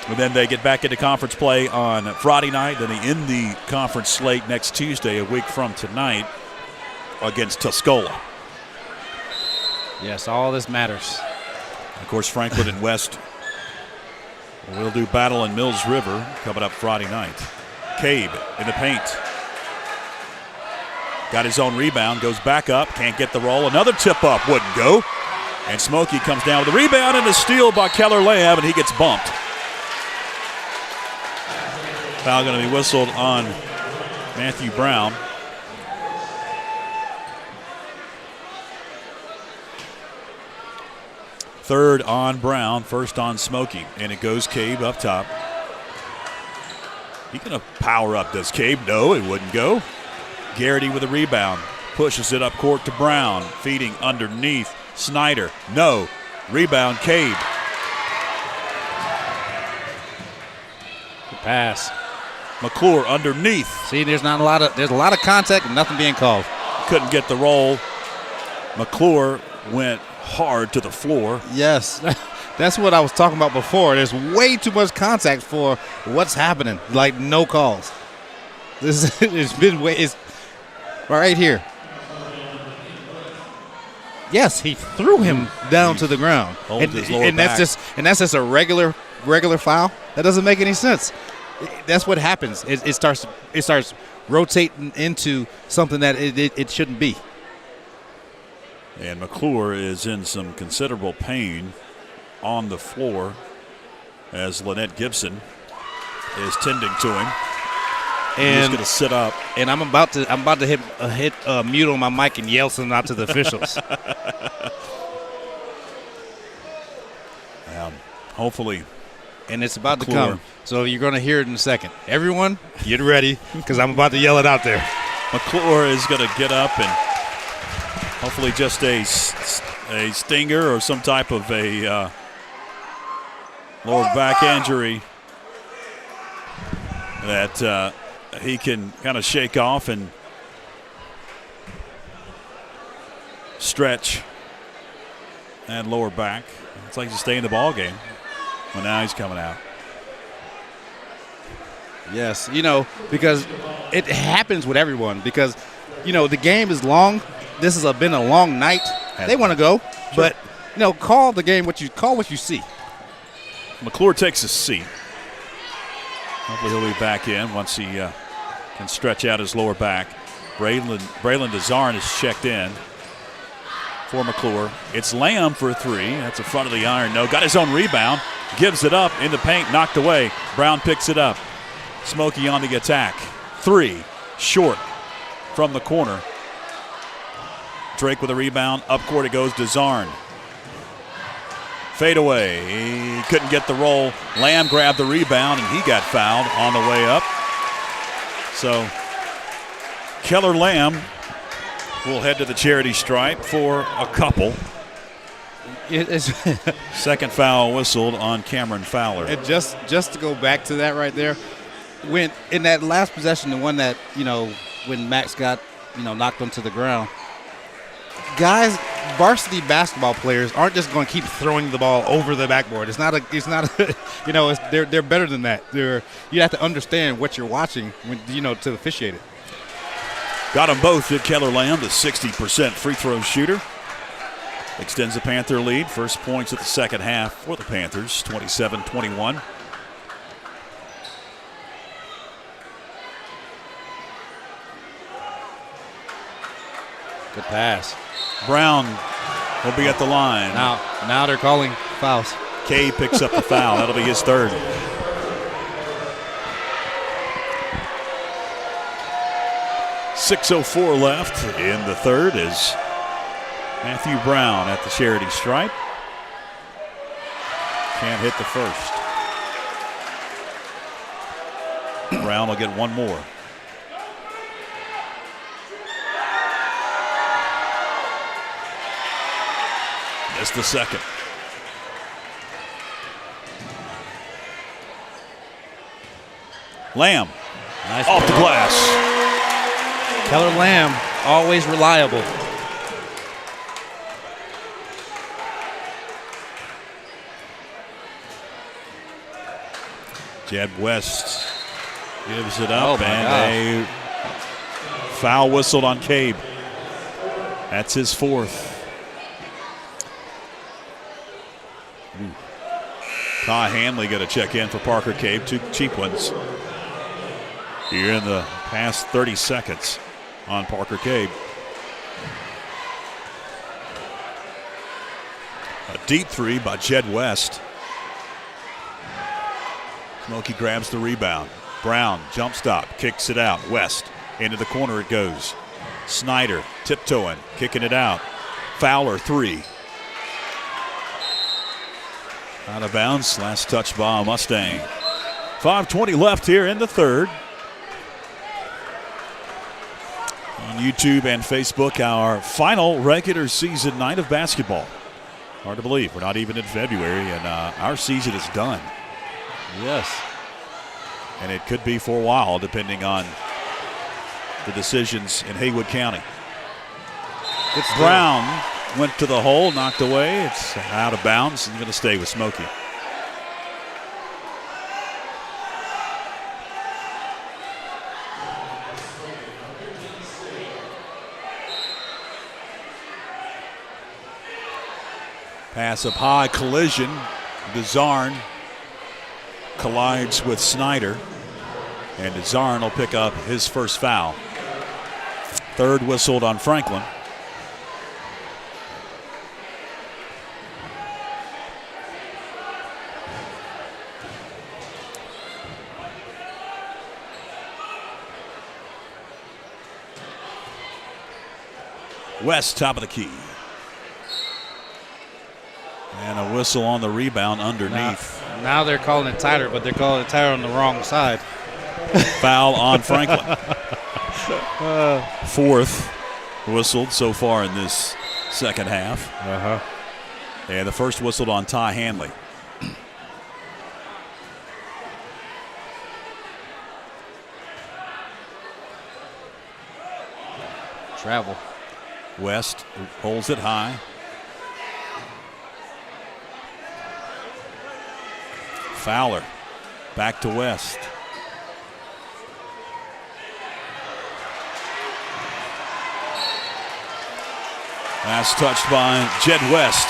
And then they get back into conference play on Friday night. Then they end the conference slate next Tuesday, a week from tonight, against Tuscola. Yes, all this matters. Of course, Franklin and West will do battle in Mills River coming up Friday night. Cabe in the paint. Got his own rebound, goes back up, can't get the roll. Another tip up, wouldn't go. And Smoky comes down with a rebound and a steal by Keller Lamb, and he gets bumped. Foul going to be whistled on Matthew Brown. Third on Brown, first on Smoky, and it goes Cabe up top. He going to power up, does Cabe? No, it wouldn't go. Garrity with a rebound, pushes it up court to Brown, feeding underneath. Snyder, no. Rebound, Cabe. Good pass. McClure underneath. See, there's a lot of contact and nothing being called. Couldn't get the roll. McClure went hard to the floor. Yes, that's what I was talking about before. There's way too much contact for what's happening. Like no calls. It's right here. Yes, he threw him down to the ground, Hold his lower back. that's just a regular foul. That doesn't make any sense. That's what happens. It starts rotating into something that it shouldn't be. And McClure is in some considerable pain on the floor as Lynette Gibson is tending to him. He's going to sit up. And I'm about to hit mute on my mic and yell something out to the officials. Hopefully. And it's about McClure. to come. So you're going to hear it in a second. Everyone, get ready because I'm about to yell it out there. McClure is going to get up and hopefully just a stinger or some type of a lower back injury that he can kind of shake off and stretch that lower back. It's like he's staying in the ball game. Well, now he's coming out. Yes, because it happens with everyone because, the game is long. This has been a long night. They want to go, but, call the game what you see. McClure takes a seat. Hopefully he'll be back in once he can stretch out his lower back. Braylon DeZarn is checked in for McClure. It's Lamb for 3. That's in front of the iron. No, got his own rebound. Gives it up in the paint, knocked away. Brown picks it up. Smoky on the attack. 3, short from the corner. Drake with a rebound. Up court it goes. DeZarn. Fade away. He couldn't get the roll. Lamb grabbed the rebound, and he got fouled on the way up. So Keller Lamb will head to the charity stripe for a couple. Second foul whistled on Cameron Fowler. And just to go back to that right there, when in that last possession, the one that, when Max got, knocked onto the ground, guys, varsity basketball players aren't just going to keep throwing the ball over the backboard. It's not they're better than that. You have to understand what you're watching when, to officiate it. Got them both, did Keller Lamb, the 60% free throw shooter. Extends the Panther lead. First points of the second half for the Panthers, 27-21. Good pass. Brown will be at the line. Now they're calling fouls. Kay picks up the foul. That'll be his third. .604 left in the third is Matthew Brown at the charity stripe. Can't hit the first. Brown will get one more. Missed the second. Lamb nice off the glass. Keller Lamb, always reliable. Jed West gives it up, and a foul whistled on Cabe. That's his fourth. Ty Hanley got to check in for Parker Cabe. 2 cheap ones here in the past 30 seconds on Parker Cabe. A deep 3 by Jed West. Smoky grabs the rebound. Brown jump stop, kicks it out. West into the corner it goes. Snyder tiptoeing, kicking it out. Fowler 3. Out of bounds. Last touch by Mustang. 5:20 left here in the third. On YouTube and Facebook, our final regular season night of basketball. Hard to believe. We're not even in February, and our season is done. Yes. And it could be for a while, depending on the decisions in Haywood County. Brown went to the hole, knocked away. It's out of bounds and going to stay with Smoky. Pass up high, collision. DeZarn collides with Snyder. And DeZarn will pick up his first foul. Third whistled on Franklin. West, top of the key. And a whistle on the rebound underneath. Now they're calling it tighter, but they're calling it tighter on the wrong side. Foul on Franklin. Fourth whistled so far in this second half. And the first whistled on Ty Hanley. Travel. West holds it high. Fowler back to West. Pass touched by Jed West.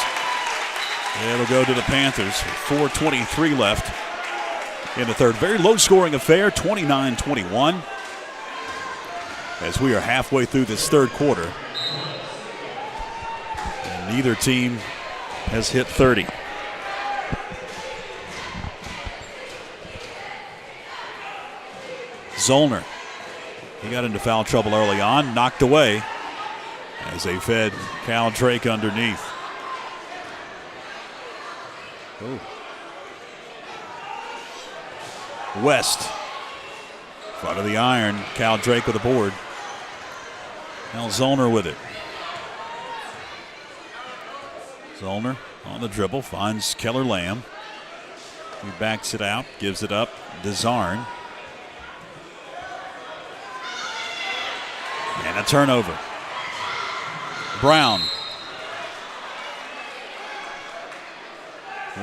It'll go to the Panthers. 4:23 left in the third. Very low-scoring affair, 29-21. As we are halfway through this third quarter. And neither team has hit 30. Zollner. He got into foul trouble early on, knocked away as they fed Cal Drake underneath. Ooh. West. Front of the iron. Cal Drake with the board. Now Zollner with it. Zollner on the dribble. Finds Keller Lamb. He backs it out. Gives it up. Desarn. And a turnover. Brown.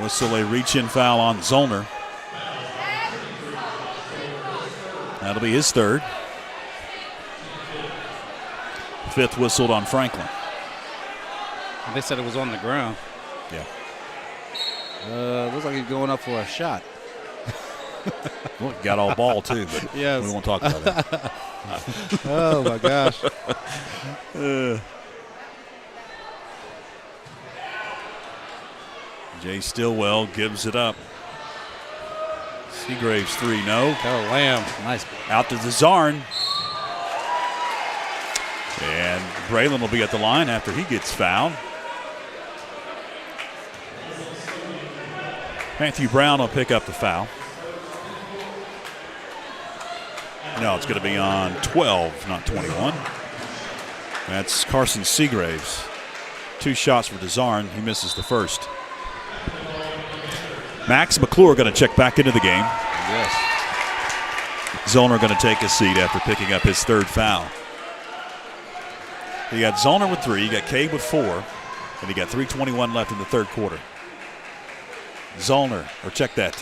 Whistle a reach-in foul on Zollner. That'll be his third. Fifth whistled on Franklin. They said it was on the ground. Yeah. Looks like he's going up for a shot. Well, got all ball too, but yes. We won't talk about that. Oh my gosh. Jay Stillwell gives it up. Seagraves three, no. Keller Lamb, nice. Out to Desarn. And Braylon will be at the line after he gets fouled. Matthew Brown will pick up the foul. No, it's going to be on 12, not 21. That's Carson Seagraves. 2 shots for Desarn. He misses the first. Max McClure going to check back into the game. Yes. Zollner going to take a seat after picking up his third foul. You got Zollner with 3, you got Cade with 4, and you got 3:21 left in the third quarter. Zollner, or check that,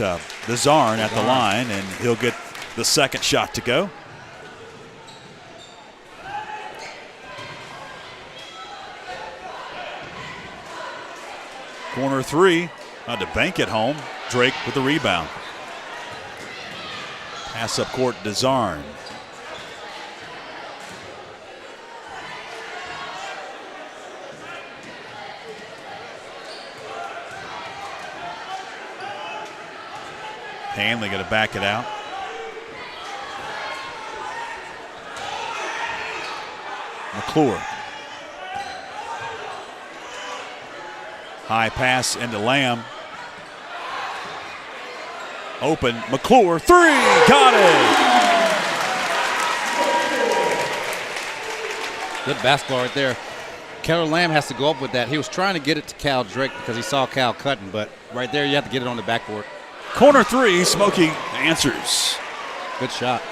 Desarn at the line, and he'll get the second shot to go. Corner 3, on to bank it home. Drake with the rebound. Pass up court, Desarn. Hanley going to back it out. McClure. High pass into Lamb. Open. McClure. 3. Got it. Good basketball right there. Keller Lamb has to go up with that. He was trying to get it to Cal Drake because he saw Cal cutting, but right there you have to get it on the backboard. Corner 3. Smoky answers. Good shot.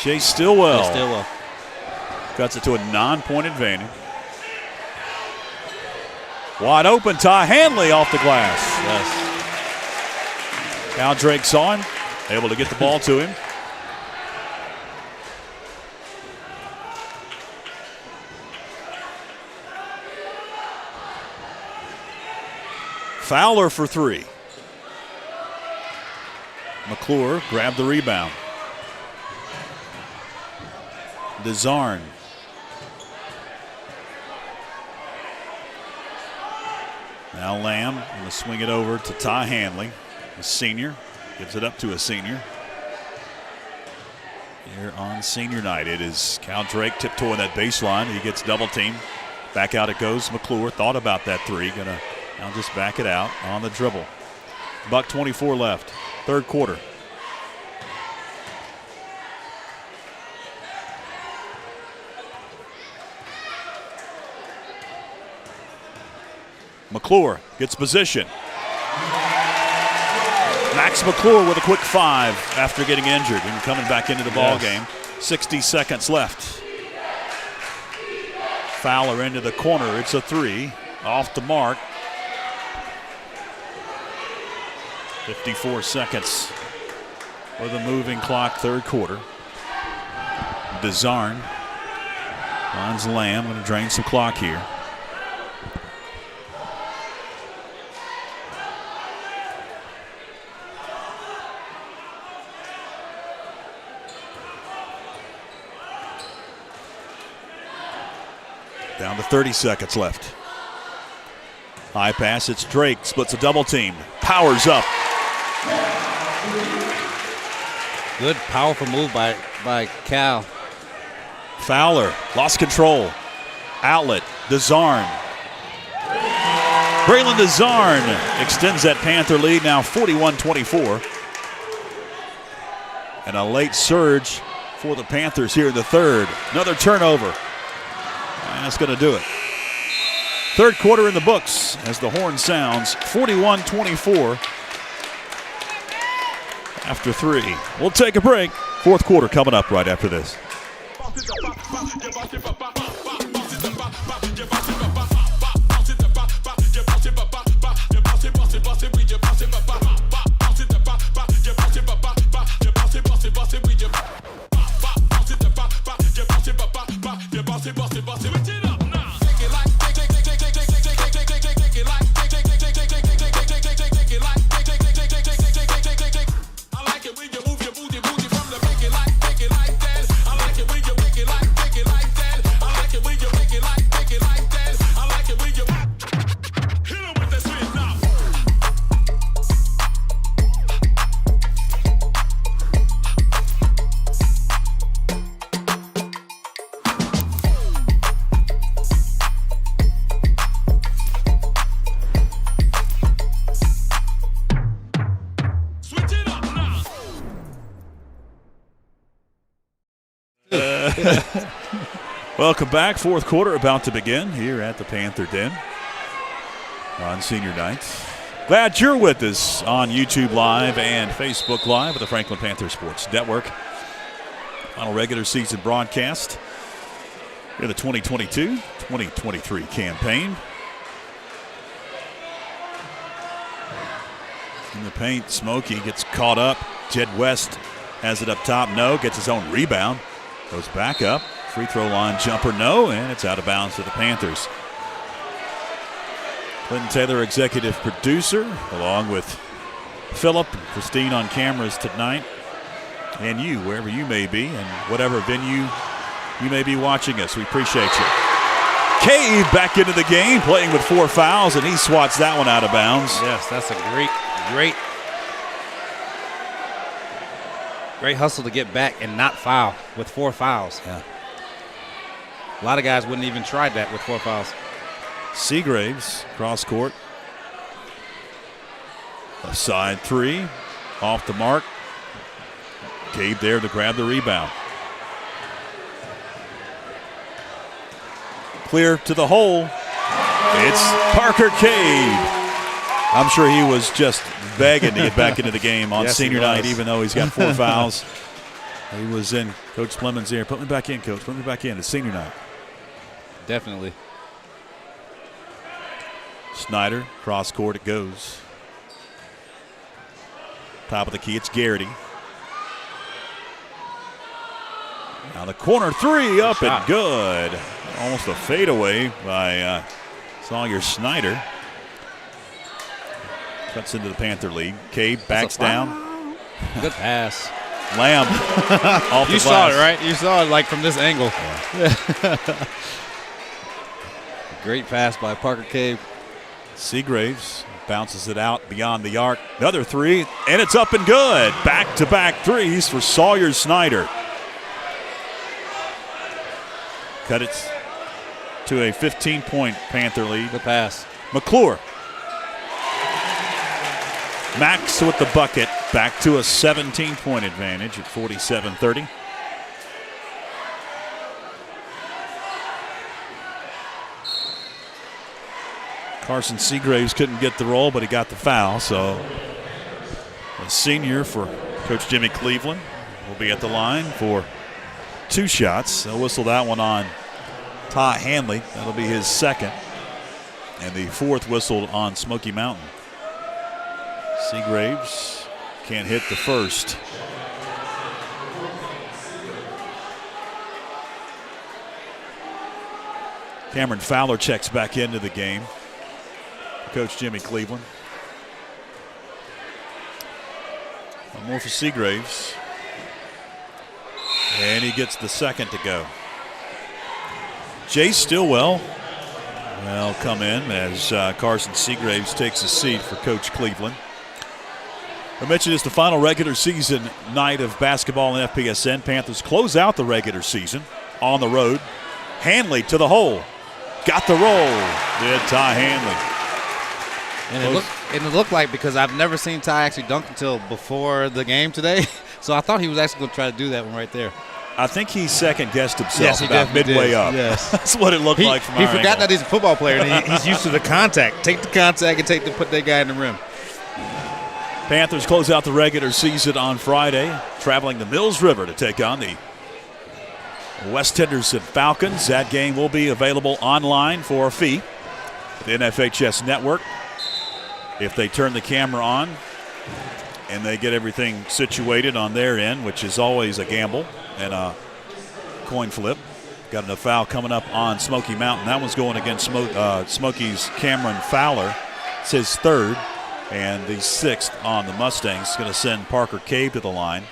Jay Stillwell. Jay Stillwell. Cuts it to a non-point advantage. Wide open, Ty Hanley off the glass. Yes. Cal Drake saw him, able to get the ball to him. Fowler for 3. McClure grabbed the rebound. Desarn. Now Lamb going to swing it over to Ty Hanley, a senior. Gives it up to a senior. Here on senior night, it is Cal Drake tiptoeing that baseline. He gets double teamed. Back out it goes. McClure thought about that 3. Going to now just back it out on the dribble. $1:24 left. Third quarter. McClure gets position. Max McClure with a quick 5 after getting injured and coming back into the ball game. 60 seconds left. Fowler into the corner. It's a 3. Off the mark. 54 seconds with a moving clock, third quarter. Desarn finds Lamb, going to drain some clock here. Down to 30 seconds left. High pass, it's Drake, splits a double team, powers up. Good, powerful move by Cal. Fowler lost control. Outlet, DeZarn. Braylon DeZarn extends that Panther lead, now 41-24. And a late surge for the Panthers here in the third. Another turnover. And that's going to do it. Third quarter in the books as the horn sounds, 41-24 after 3. We'll take a break. Fourth quarter coming up right after this. Welcome back. Fourth quarter about to begin here at the Panther Den on senior night. Glad you're with us on YouTube Live and Facebook Live at the Franklin Panther Sports Network. Final regular season broadcast in the 2022-2023 campaign. In the paint, Smoky gets caught up. Jed West has it up top. No, gets his own rebound. Goes back up. Free throw line jumper, no, and it's out of bounds to the Panthers. Clinton Taylor, executive producer, along with Philip and Christine on cameras tonight. And you, wherever you may be, and whatever venue you may be watching us, we appreciate you. Cave back into the game, playing with 4 fouls, and he swats that one out of bounds. Yes, that's a great hustle to get back and not foul with 4 fouls. Yeah. A lot of guys wouldn't even try that with 4 fouls. Seagraves, cross court. Left side 3, off the mark. Cave there to grab the rebound. Clear to the hole. It's Parker Cave. I'm sure he was just begging to get back into the game on senior night, even though he's got 4 fouls. He was in Coach Clemens' ear. Put me back in, Coach. Put me back in. It's senior night. Definitely. Snyder, cross court it goes. Top of the key, it's Garrity. Now the corner 3 up and good. Almost a fadeaway by Sawyer Snyder. Cuts into the Panther lead. Cave backs down. Good pass. Lamb off the You glass. saw it, right? You saw it like from this angle. Yeah. Great pass by Parker Cave. Seagraves bounces it out beyond the arc. Another 3, and it's up and good. Back-to-back threes for Sawyer Snyder. Cut it to a 15-point Panther lead. Good pass. McClure. Max with the bucket. Back to a 17-point advantage at 47-30. Carson Seagraves couldn't get the roll, but he got the foul. So a senior for Coach Jimmy Cleveland will be at the line for 2 shots. They'll whistle that one on Ty Hanley. That'll be his second. And the 4th whistled on Smoky Mountain. Seagraves can't hit the first. Cameron Fowler checks back into the game. Coach Jimmy Cleveland. One more for Seagraves. And he gets the second to go. Jay Stillwell will come in as Carson Seagraves takes a seat for Coach Cleveland. I mentioned it's the final regular season night of basketball in FPSN. Panthers close out the regular season on the road. Hanley to the hole. Got the roll. Did Ty Hanley. And it looked like, because I've never seen Ty actually dunk until before the game today, so I thought he was actually going to try to do that one right there. I think he second-guessed himself yes, he about midway did. up. Yes. That's what it looked like from our He forgot angle. that he's a football player, and he's used to the contact. Take the contact and put that guy in the rim. Panthers close out the regular season on Friday, traveling to Mills River to take on the West Henderson Falcons. That game will be available online for a fee. The NFHS Network. If they turn the camera on and they get everything situated on their end, which is always a gamble and a coin flip. Got a foul coming up on Smoky Mountain. That one's going against Smoky's Cameron Fowler. It's his third and the sixth on the Mustangs. Going to send Parker Cave to the line.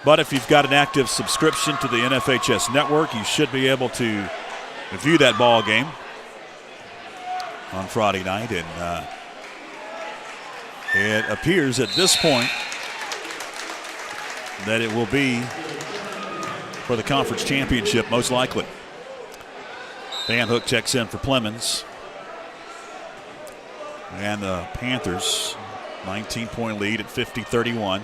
But if you've got an active subscription to the NFHS Network, you should be able to view that ball game on Friday night, and it appears at this point that it will be for the conference championship, most likely. Van Hook checks in for Plemons. And the Panthers, 19-point lead at 50-31.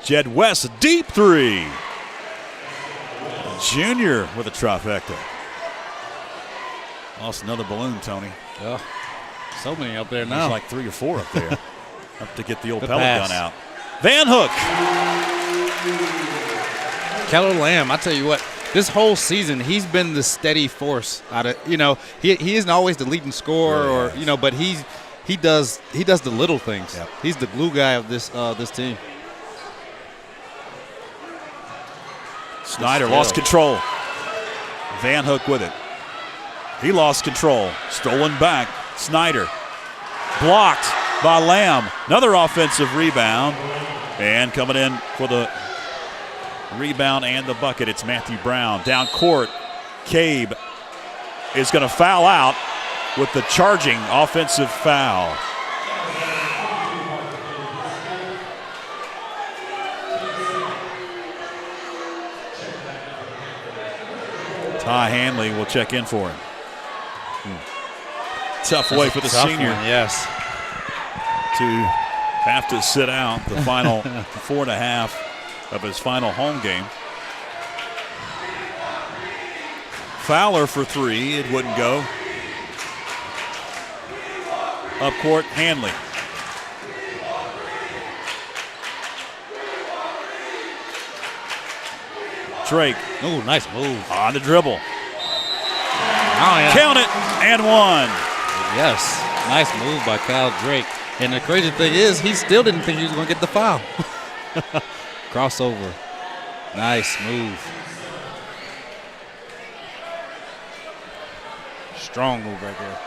Jed West, a deep three. Junior with a trifecta. Lost another balloon, Tony. Oh, so many up there now. There's like 3 or 4 up there. Have to get the old Good pellet pass. gun out. Van Hook. Keller Lamb, I tell you what, this whole season he's been the steady force out of, he isn't always the leading scorer but he does the little things. Yep. He's the glue guy of this team. Snyder lost control. Van Hook with it. He lost control. Stolen back. Snyder blocked by Lamb. Another offensive rebound. And coming in for the rebound and the bucket, it's Matthew Brown. Down court, Cabe is going to foul out with the charging offensive foul. Ty Hanley will check in for him. Tough way for the senior. Yes. To have to sit out the final 4.5 of his final home game. Fowler for 3. It wouldn't go. Up court, Hanley. Drake. Oh, nice move. On the dribble. Oh, yeah. Count it, and one. Yes, nice move by Kyle Drake. And the crazy thing is, he still didn't think he was going to get the foul. Crossover. Nice move. Strong move right there.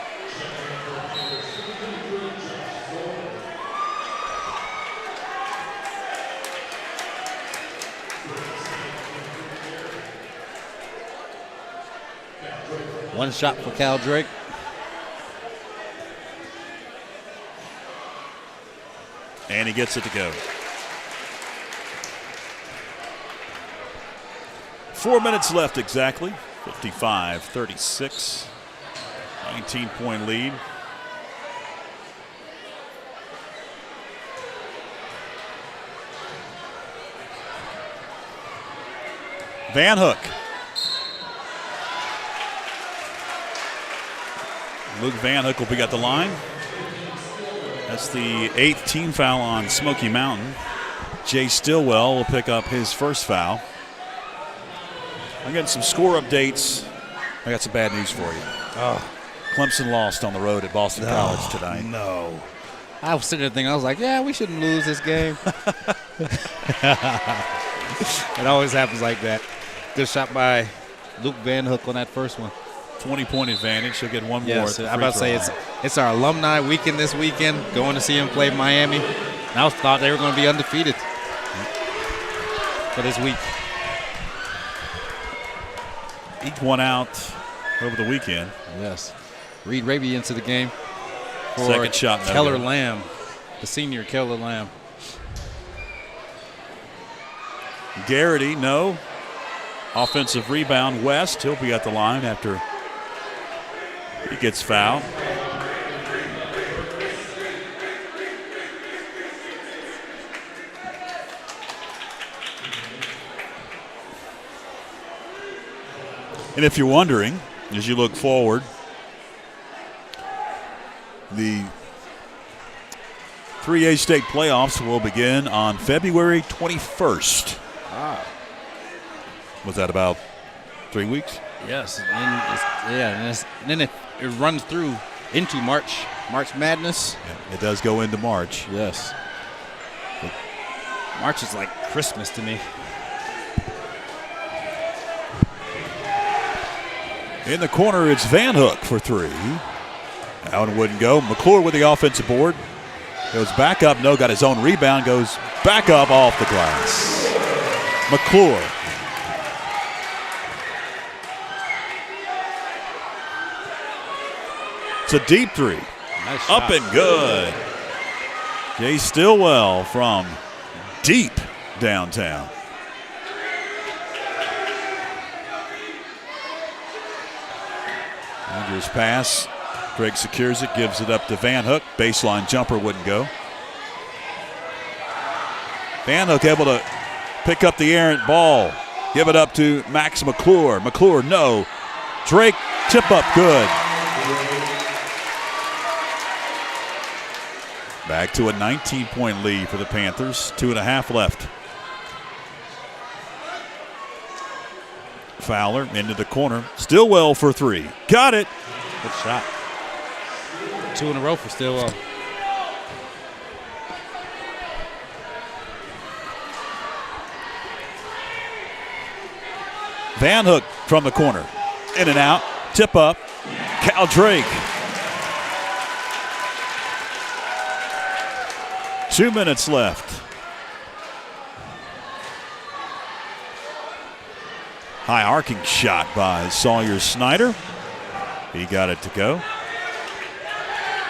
One shot for Cal Drake. And he gets it to go. 4 minutes left exactly. 55-36. 19-point lead. Van Hook. Luke Van Hook will be at the line. That's the 8th team foul on Smoky Mountain. Jay Stillwell will pick up his first foul. I'm getting some score updates. I got some bad news for you. Oh. Clemson lost on the road at Boston College tonight. No. I was sitting there thinking, I was like, yeah, we shouldn't lose this game. It always happens like that. Good shot by Luke Van Hook on that first one. 20-point advantage. He'll get one more. Yes, I'm about to say it's our alumni weekend this weekend. Going to see him play Miami. And I thought they were going to be undefeated for this week. eked one out over the weekend. Yes. Reed Raby into the game for Second shot. Keller Lamb, the senior Keller Lamb. Garrity, no. Offensive rebound, West. He'll be at the line after he gets fouled. And if you're wondering, as you look forward, the 3A state playoffs will begin on February 21st. Was that about 3 weeks? Yes, and then it runs through into March Madness. Yeah, it does go into March. Yes. March is like Christmas to me. In the corner, it's Van Hook for three. That one wouldn't go. McClure with the offensive board. Goes back up, no, got his own rebound, goes back up off the glass. McClure. It's a deep three. Nice shot. Up and good. Jay Stillwell from deep downtown. Andrews pass. Drake secures it, gives it up to Van Hook. Baseline jumper wouldn't go. Van Hook able to pick up the errant ball. Give it up to Max McClure. McClure, no. Drake, tip up, good. Back to a 19-point lead for the Panthers. 2.5 left. Fowler into the corner. Stillwell for three. Got it. Good shot. 2 in a row for Stillwell. Van Hook from the corner. In and out. Tip up. Cal Drake. 2 minutes left. High arcing shot by Sawyer Snyder. He got it to go.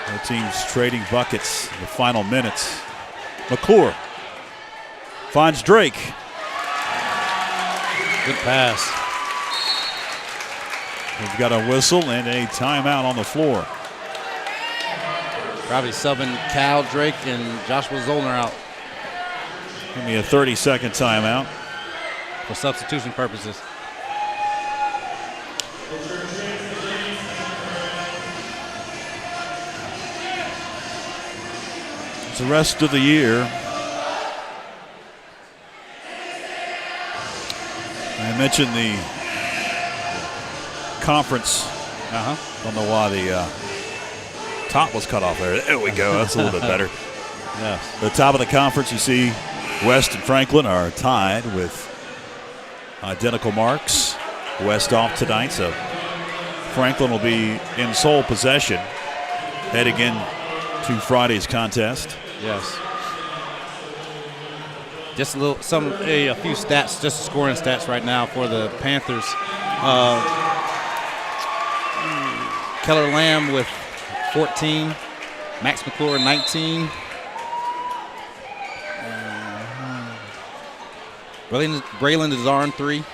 The team's trading buckets in the final minutes. McClure finds Drake. Good pass. We've got a whistle and a timeout on the floor. Probably subbing Cal Drake and Joshua Zollner out. Give me a 30-second timeout. For substitution purposes. It's the rest of the year. I mentioned the conference. Don't know why the top was cut off there. There we go. That's a little bit better. Yes. The top of the conference, you see West and Franklin are tied with identical marks. West off tonight, so Franklin will be in sole possession heading into Friday's contest. Yes. Just a few stats, just scoring stats right now for the Panthers. Keller Lamb with 14, Max McClure 19. Braylon Desarn 3.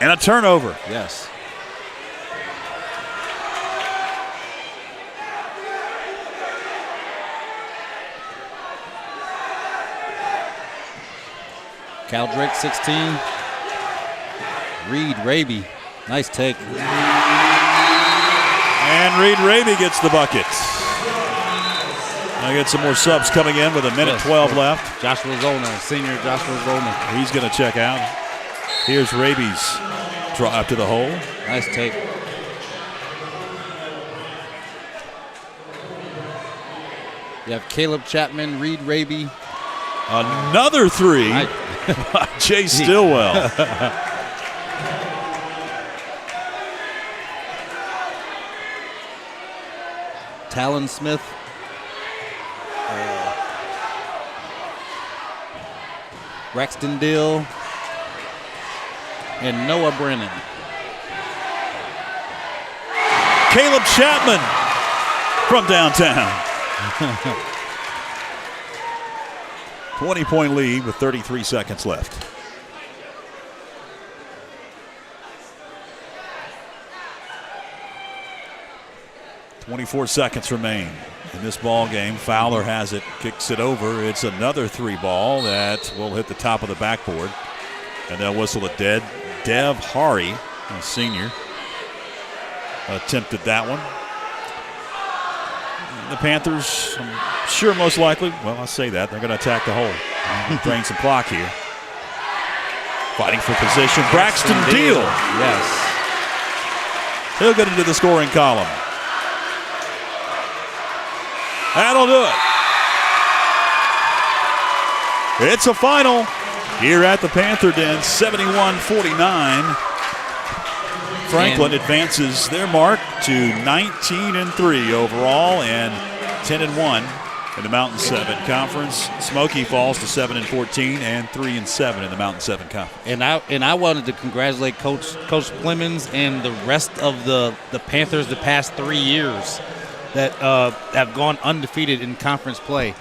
And a turnover. Yes. Cal Drake 16. Reed Raby. Nice take. And Reed Raby gets the bucket. I get some more subs coming in with a minute 12 left. Joshua Zollner, senior Joshua Zollner. He's going to check out. Here's Raby's drive to the hole. Nice take. You have Caleb Chapman, Reed Raby. Another three by Jay Stillwell. Talon Smith. Braxton Dill. and Noah Brennan. Caleb Chapman from downtown. 20-point lead with 33 seconds left. .24 seconds remain in this ball game. Fowler has it, kicks it over. It's another 3 ball that will hit the top of the backboard. And they'll whistle it dead. Dev Hari, a senior, attempted that one. The Panthers, I'm sure most likely, well, I'll say that, they're going to attack the hole. Drain some clock here. Fighting for position. Braxton Deal. Yes. He'll get into the scoring column. That'll do it. It's a final here at the Panther Den, 71-49. Franklin advances their mark to 19-3 overall and 10-1 in the Mountain 7 Conference. Smoky falls to 7-14 and 3-7 in the Mountain 7 Conference. And I wanted to congratulate Coach Clemens and the rest of the Panthers the past 3 years that have gone undefeated in conference play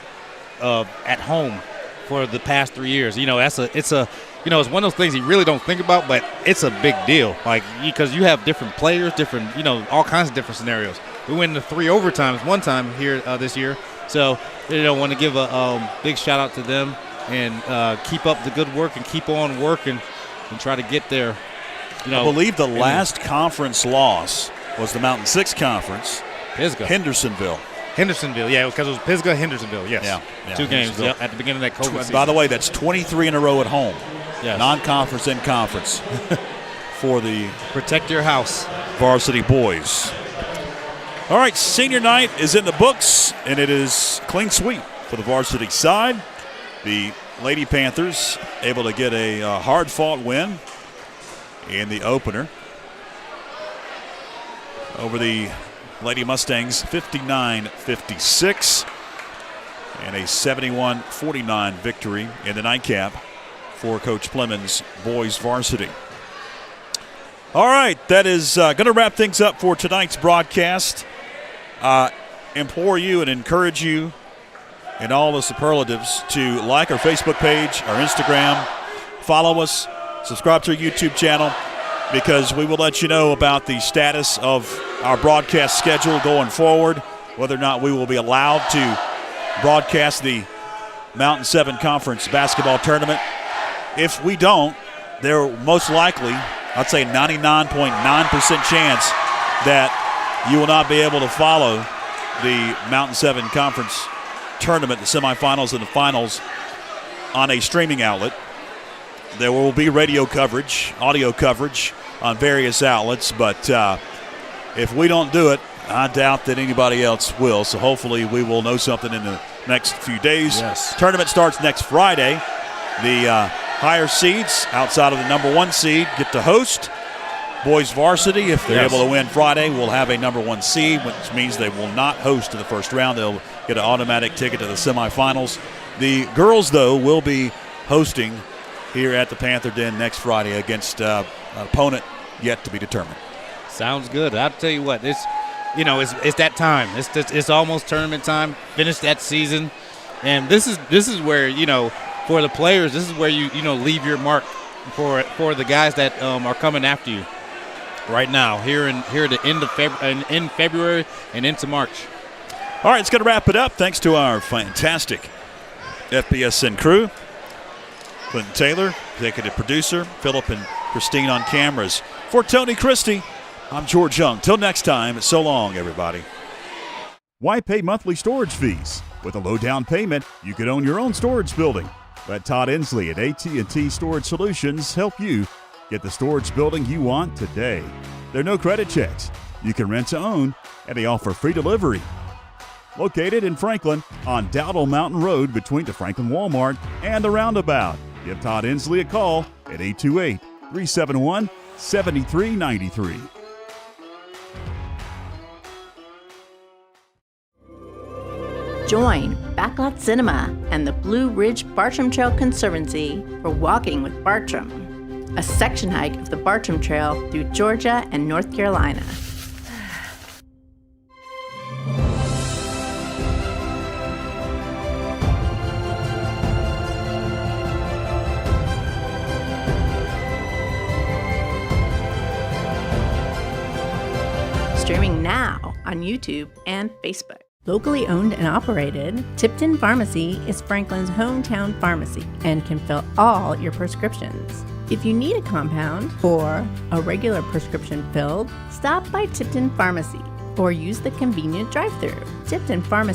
at home for the past 3 years. You know, it's one of those things you really don't think about, but it's a big deal. Like, because you have different players, different, all kinds of different scenarios. We went into 3 overtimes one time here this year. So, want to give a big shout out to them and keep up the good work and keep on working and try to get there. I believe the last conference loss was the Mountain 6 Conference. Pisgah. Hendersonville, yeah, because it was Pisgah, Hendersonville, yes. Yeah 2 games at the beginning of that COVID season. By the way, that's 23 in a row at home. Yes. Non-conference and conference for the Protect Your House Varsity boys. All right, senior night is in the books, and it is clean sweep for the varsity side. The Lady Panthers able to get a hard-fought win in the opener over the Lady Mustangs, 59-56, and a 71-49 victory in the nightcap for Coach Clemens' boys varsity. All right, that is going to wrap things up for tonight's broadcast. Implore you and encourage you in all the superlatives to like our Facebook page, our Instagram, follow us, subscribe to our YouTube channel, because we will let you know about the status of our broadcast schedule going forward, whether or not we will be allowed to broadcast the Mountain 7 Conference basketball tournament. If we don't, there most likely, I'd say 99.9% chance that you will not be able to follow the Mountain 7 Conference tournament, the semifinals and the finals, on a streaming outlet. There will be radio coverage, audio coverage on various outlets, but if we don't do it, I doubt that anybody else will. So hopefully we will know something in the next few days. Yes. Tournament starts next Friday. The higher seeds outside of the number 1 seed get to host. Boys varsity, if they're able to win Friday, will have a number 1 seed, which means they will not host in the first round. They'll get an automatic ticket to the semifinals. The girls, though, will be hosting here at the Panther Den next Friday against an opponent yet to be determined. Sounds good. I'll tell you what, it's that time. It's almost tournament time. Finish that season, and this is where for the players, this is where you leave your mark for the guys that are coming after you right now here at the end of February and into March. All right, it's going to wrap it up. Thanks to our fantastic FPSN crew. Clinton Taylor, executive producer, Philip and Christine on cameras. For Tony Christie, I'm George Young. Till next time, so long, everybody. Why pay monthly storage fees? With a low down payment, you could own your own storage building. Let Todd Inslee at AT&T Storage Solutions help you get the storage building you want today. There are no credit checks. You can rent to own, and they offer free delivery. Located in Franklin on Dowdle Mountain Road between the Franklin Walmart and the Roundabout. Give Todd Inslee a call at 828-371-7393. Join Backlot Cinema and the Blue Ridge Bartram Trail Conservancy for Walking with Bartram. a section hike of the Bartram Trail through Georgia and North Carolina. Streaming now on YouTube and Facebook. Locally owned and operated, Tipton Pharmacy is Franklin's hometown pharmacy and can fill all your prescriptions. If you need a compound or a regular prescription filled, stop by Tipton Pharmacy or use the convenient drive-thru. Tipton Pharmacy